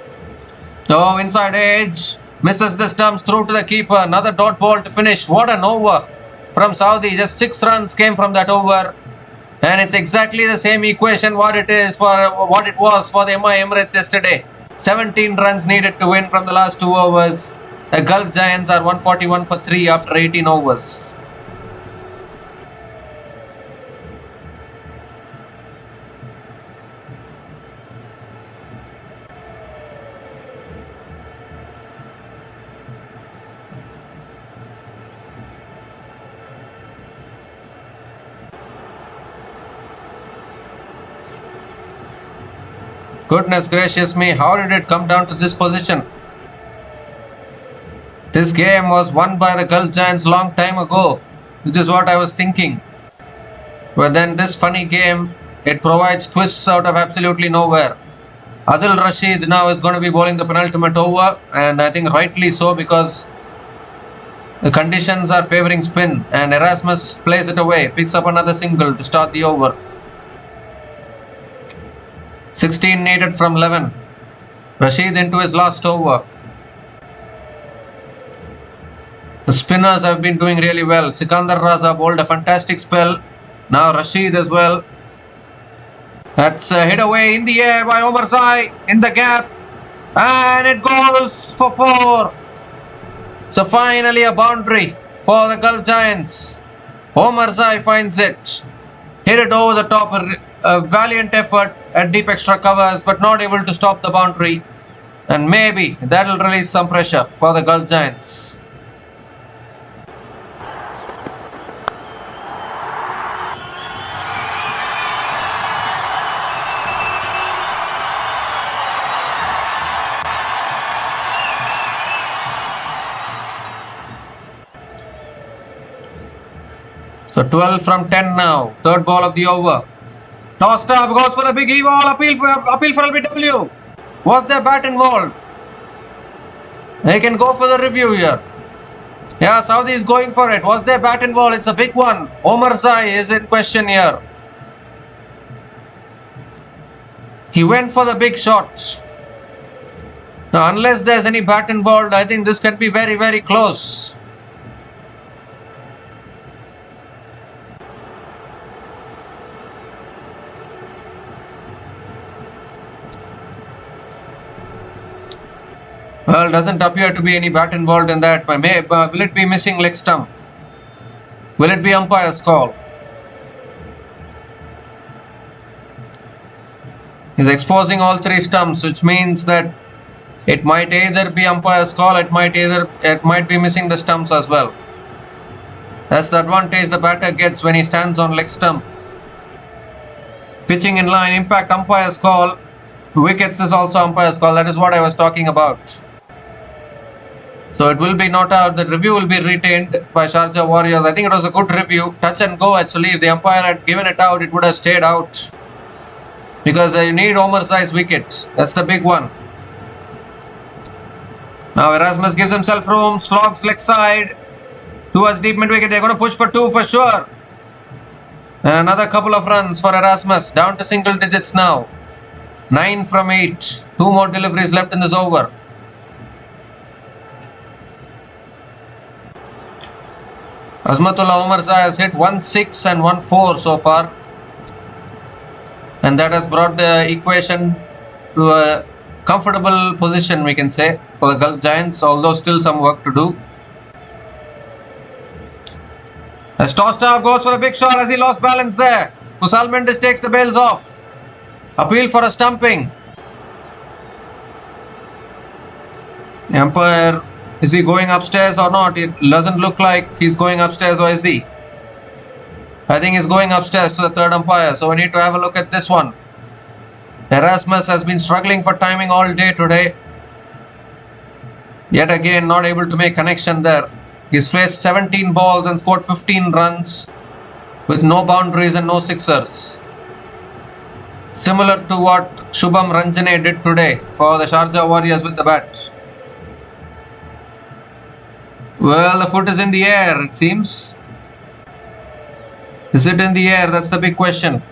So inside edge. Misses the stumps through to the keeper. Another dot ball to finish. What an over from Saudi. Just 6 runs came from that over. And it's exactly the same equation what it was for the MI Emirates yesterday. 17 runs needed to win from the last 2 overs. The Gulf Giants are 141 for 3 after 18 overs. Goodness gracious me, how did it come down to this position? This game was won by the Gulf Giants long time ago, which is what I was thinking. But then this funny game, it provides twists out of absolutely nowhere. Adil Rashid now is going to be bowling the penultimate over, and I think rightly so because the conditions are favouring spin, and Erasmus plays it away, picks up another single to start the over. 16 needed from 11. Rashid into his last over. The spinners have been doing really well. Sikandar Raza bowled a fantastic spell. Now Rashid as well. That's a hit away in the air by Omarzai in the gap. And it goes for 4. So finally a boundary for the Gulf Giants. Omarzai finds it. Hit it over the top. A valiant effort at deep extra covers, but not able to stop the boundary. And maybe that will release some pressure for the Gulf Giants. So 12 from 10 now. Third ball of the over. Tossed up, goes for the big e-ball, appeal for LBW. Was there bat involved? They can go for the review here. Yeah, Saudi is going for it. Was there bat involved? It's a big one. Omarzai is in question here. He went for the big shot. Now, unless there's any bat involved, I think this can be very, very close. Well, doesn't appear to be any bat involved in that. Will it be missing leg stump? Will it be umpire's call? He's exposing all 3 stumps, which means that it might either be umpire's call, it might be missing the stumps as well. That's the advantage the batter gets when he stands on leg stump. Pitching in line, impact umpire's call. Wickets is also umpire's call. That is what I was talking about. So it will be not out. The review will be retained by Sharjah Warriors. I think it was a good review. Touch and go actually. If the umpire had given it out, it would have stayed out. Because you need Omarzai's wicket. That's the big one. Now Erasmus gives himself room. Slogs leg side. Towards deep mid wicket. They're going to push for 2 for sure. And another couple of runs for Erasmus. Down to single digits now. 9 from 8. 2 more deliveries left in this over. Azmatullah Omarzai has hit 1 6 and 1 4 so far. And that has brought the equation to a comfortable position, we can say, for the Gulf Giants, although still some work to do. As tossed up, goes for a big shot as he lost balance there. Kusal Mendes takes the bails off. Appeal for a stumping. The umpire, is he going upstairs or not? It doesn't look like he's going upstairs, or is he? I think he's going upstairs to the third umpire, so we need to have a look at this one. Erasmus has been struggling for timing all day today. Yet again, not able to make connection there. He's faced 17 balls and scored 15 runs with no boundaries and no sixers. Similar to what Shubham Ranjane did today for the Sharjah Warriors with the bat. Well, the foot is in the air, it seems. Is it in the air? That's the big question.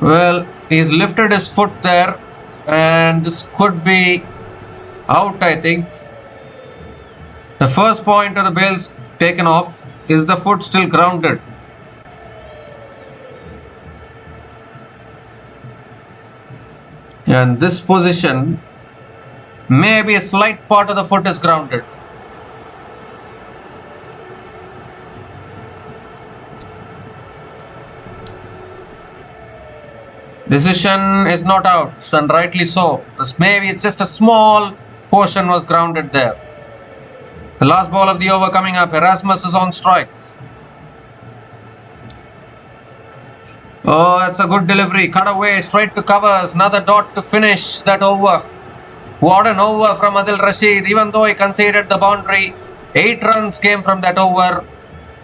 Well, he's lifted his foot there, and this could be out, I think. The first point of the bail's taken off. Is the foot still grounded? And this position, maybe a slight part of the foot is grounded. Decision is not out, and rightly so. Maybe it's just a small portion was grounded there. The last ball of the over coming up. Erasmus is on strike. Oh, that's a good delivery. Cut away, straight to covers. Another dot to finish that over. What an over from Adil Rashid. Even though he conceded the boundary, 8 runs came from that over.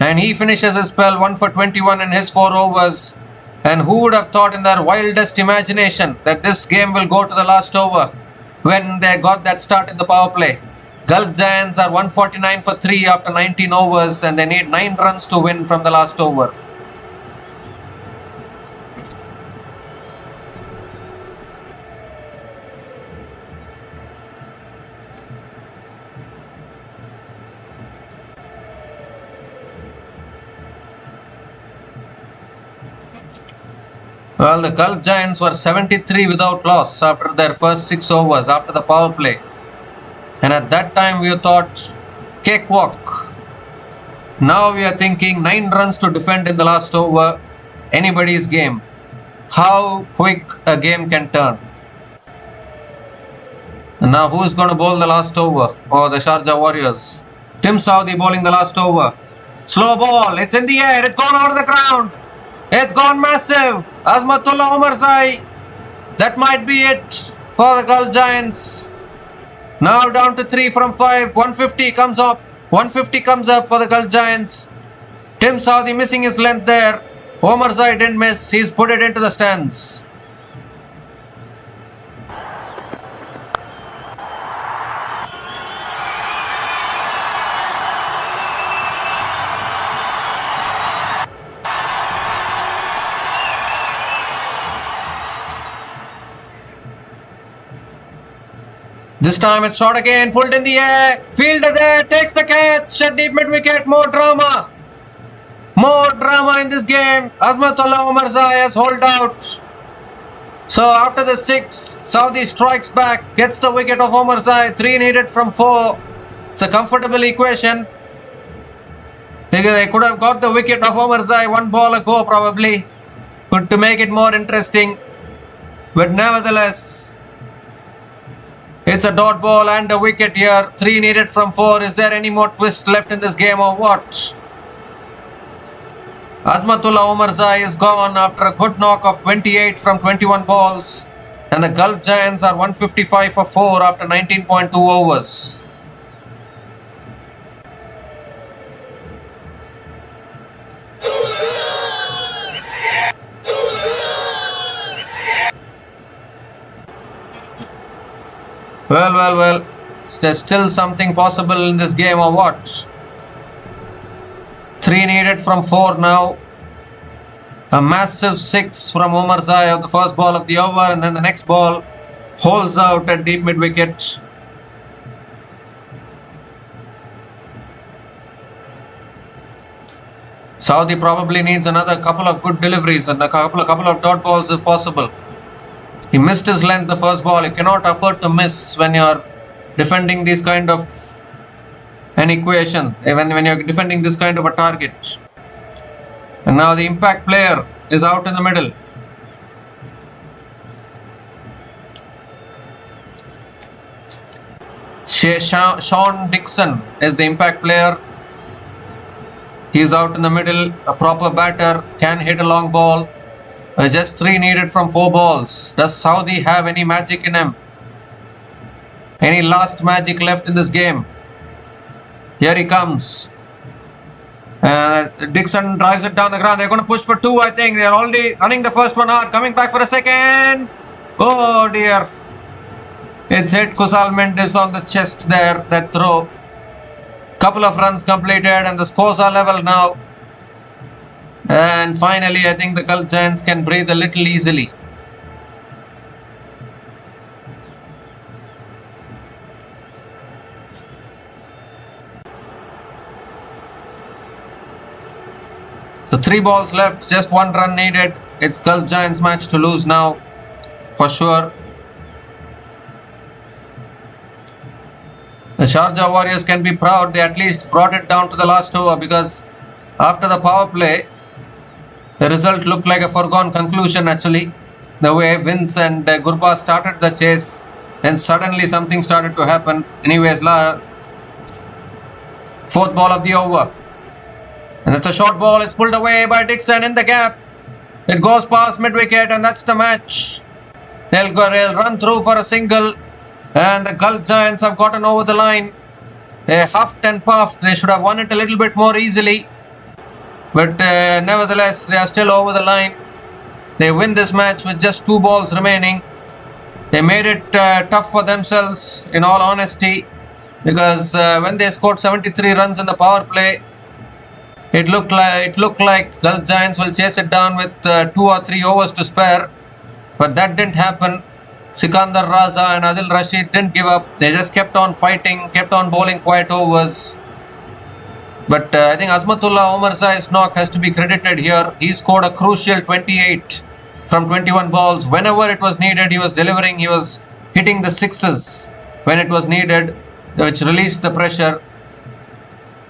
And he finishes his spell 1 for 21 in his 4 overs. And who would have thought in their wildest imagination that this game will go to the last over when they got that start in the power play. Gulf Giants are 149 for 3 after 19 overs, and they need 9 runs to win from the last over. Well, the Gulf Giants were 73 without loss after their first 6 overs after the power play. And at that time we thought, cakewalk. Now we are thinking 9 runs to defend in the last over, anybody's game. How quick a game can turn. And now who's going to bowl the last over for the Sharjah Warriors? Tim Southee bowling the last over. Slow ball, it's in the air, it's gone out of the ground. It's gone massive. Azmatullah Omarzai. That might be it for the Gulf Giants. Now down to 3 from 5. 150 comes up. 150 comes up for the Gulf Giants. Tim Southee missing his length there. Omarzai didn't miss. He's put it into the stands. This time it's shot again, pulled in the air, fielder there, takes the catch, at deep mid-wicket, more drama. More drama in this game. Azmatullah Omarzai has holed out. So after the 6, Southee strikes back, gets the wicket of Omarzai, 3 needed from 4. It's a comfortable equation. They could have got the wicket of Omarzai 1 ball ago probably, but to make it more interesting. But nevertheless, it's a dot ball and a wicket here. 3 needed from 4. Is there any more twist left in this game or what? Azmatullah Omarzai is gone after a good knock of 28 from 21 balls. And the Gulf Giants are 155 for 4 after 19.2 overs. Well. There's still something possible in this game or what? 3 needed from 4 now. A massive 6 from Omarzai of the first ball of the over, and then the next ball holds out at deep mid wicket. Saudi probably needs another couple of good deliveries and a couple of dot balls if possible. He missed his length the first ball. You cannot afford to miss when you're defending this kind of an equation, when you're defending this kind of a target. And now the impact player is out in the middle. Sean Dixon is the impact player. He's out in the middle. A proper batter, can hit a long ball. Just 3 needed from 4 balls. Does Saudi have any magic in him? Any last magic left in this game? Here he comes. Dixon drives it down the ground. They're going to push for 2, I think. They're already running the first one hard. Coming back for a second. Oh dear. It's hit Kusal Mendes on the chest there, that throw. Couple of runs completed and the scores are level now. And finally, I think the Gulf Giants can breathe a little easily. So 3 balls left, just 1 run needed. It's Gulf Giants match to lose now, for sure. The Sharjah Warriors can be proud. They at least brought it down to the last over, because after the power play, the result looked like a foregone conclusion actually. The way Vince and Gurba started the chase, then suddenly something started to happen. Anyways, 4th ball of the over. And it's a short ball. It's pulled away by Dixon in the gap. It goes past mid-wicket and that's the match. They'll run through for a single. And the Gulf Giants have gotten over the line. They huffed and puffed. They should have won it a little bit more easily. But nevertheless, they are still over the line. They win this match with just 2 balls remaining. They made it tough for themselves, in all honesty. Because when they scored 73 runs in the power play, it looked like Gulf Giants will chase it down with 2 or 3 overs to spare. But that didn't happen. Sikandar Raza and Adil Rashid didn't give up. They just kept on fighting, kept on bowling quiet overs. But I think Azmatullah Omarzai's knock has to be credited here. He scored a crucial 28 from 21 balls. Whenever it was needed, he was delivering. He was hitting the 6s when it was needed, which released the pressure.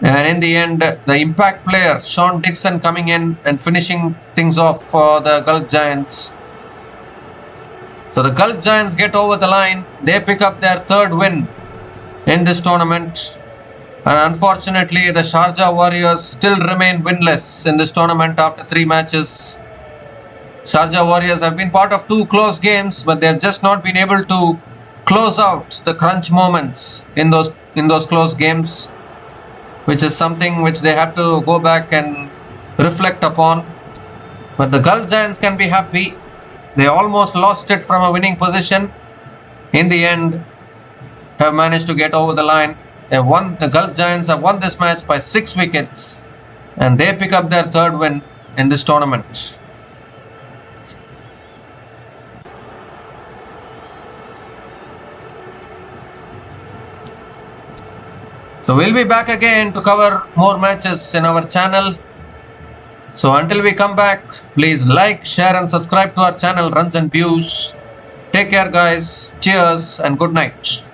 And in the end, the impact player, Sean Dixon, coming in and finishing things off for the Gulf Giants. So the Gulf Giants get over the line. They pick up their 3rd win in this tournament. And unfortunately, the Sharjah Warriors still remain winless in this tournament after 3 matches. Sharjah Warriors have been part of 2 close games, but they have just not been able to close out the crunch moments in those close games, which is something which they have to go back and reflect upon. But the Gulf Giants can be happy. They almost lost it from a winning position. In the end, have managed to get over the line. The Gulf Giants have won this match by 6 wickets, and they pick up their 3rd win in this tournament. So we'll be back again to cover more matches in our channel. So until we come back, please like, share and subscribe to our channel Runs and Views. Take care guys, cheers and good night.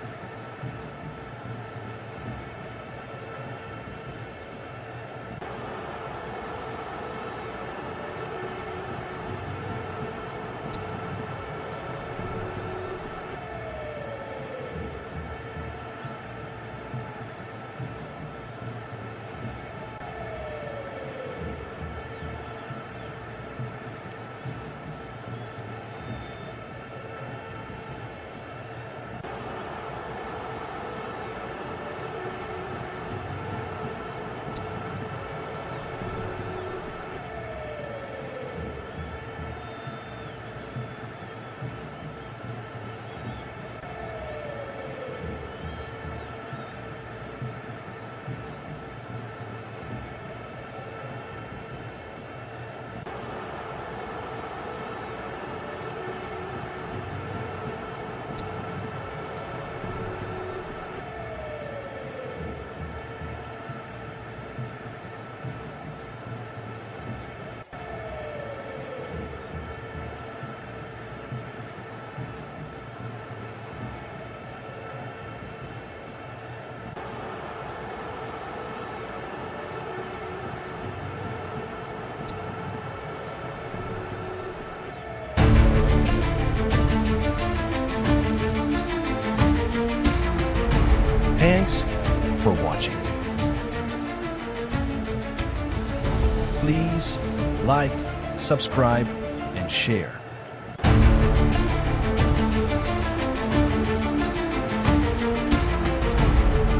Please like, subscribe, and share.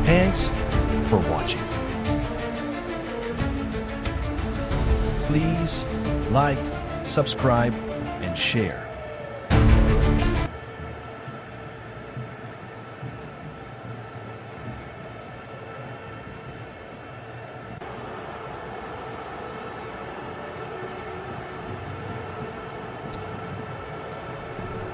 Thanks for watching. Please like, subscribe, and share.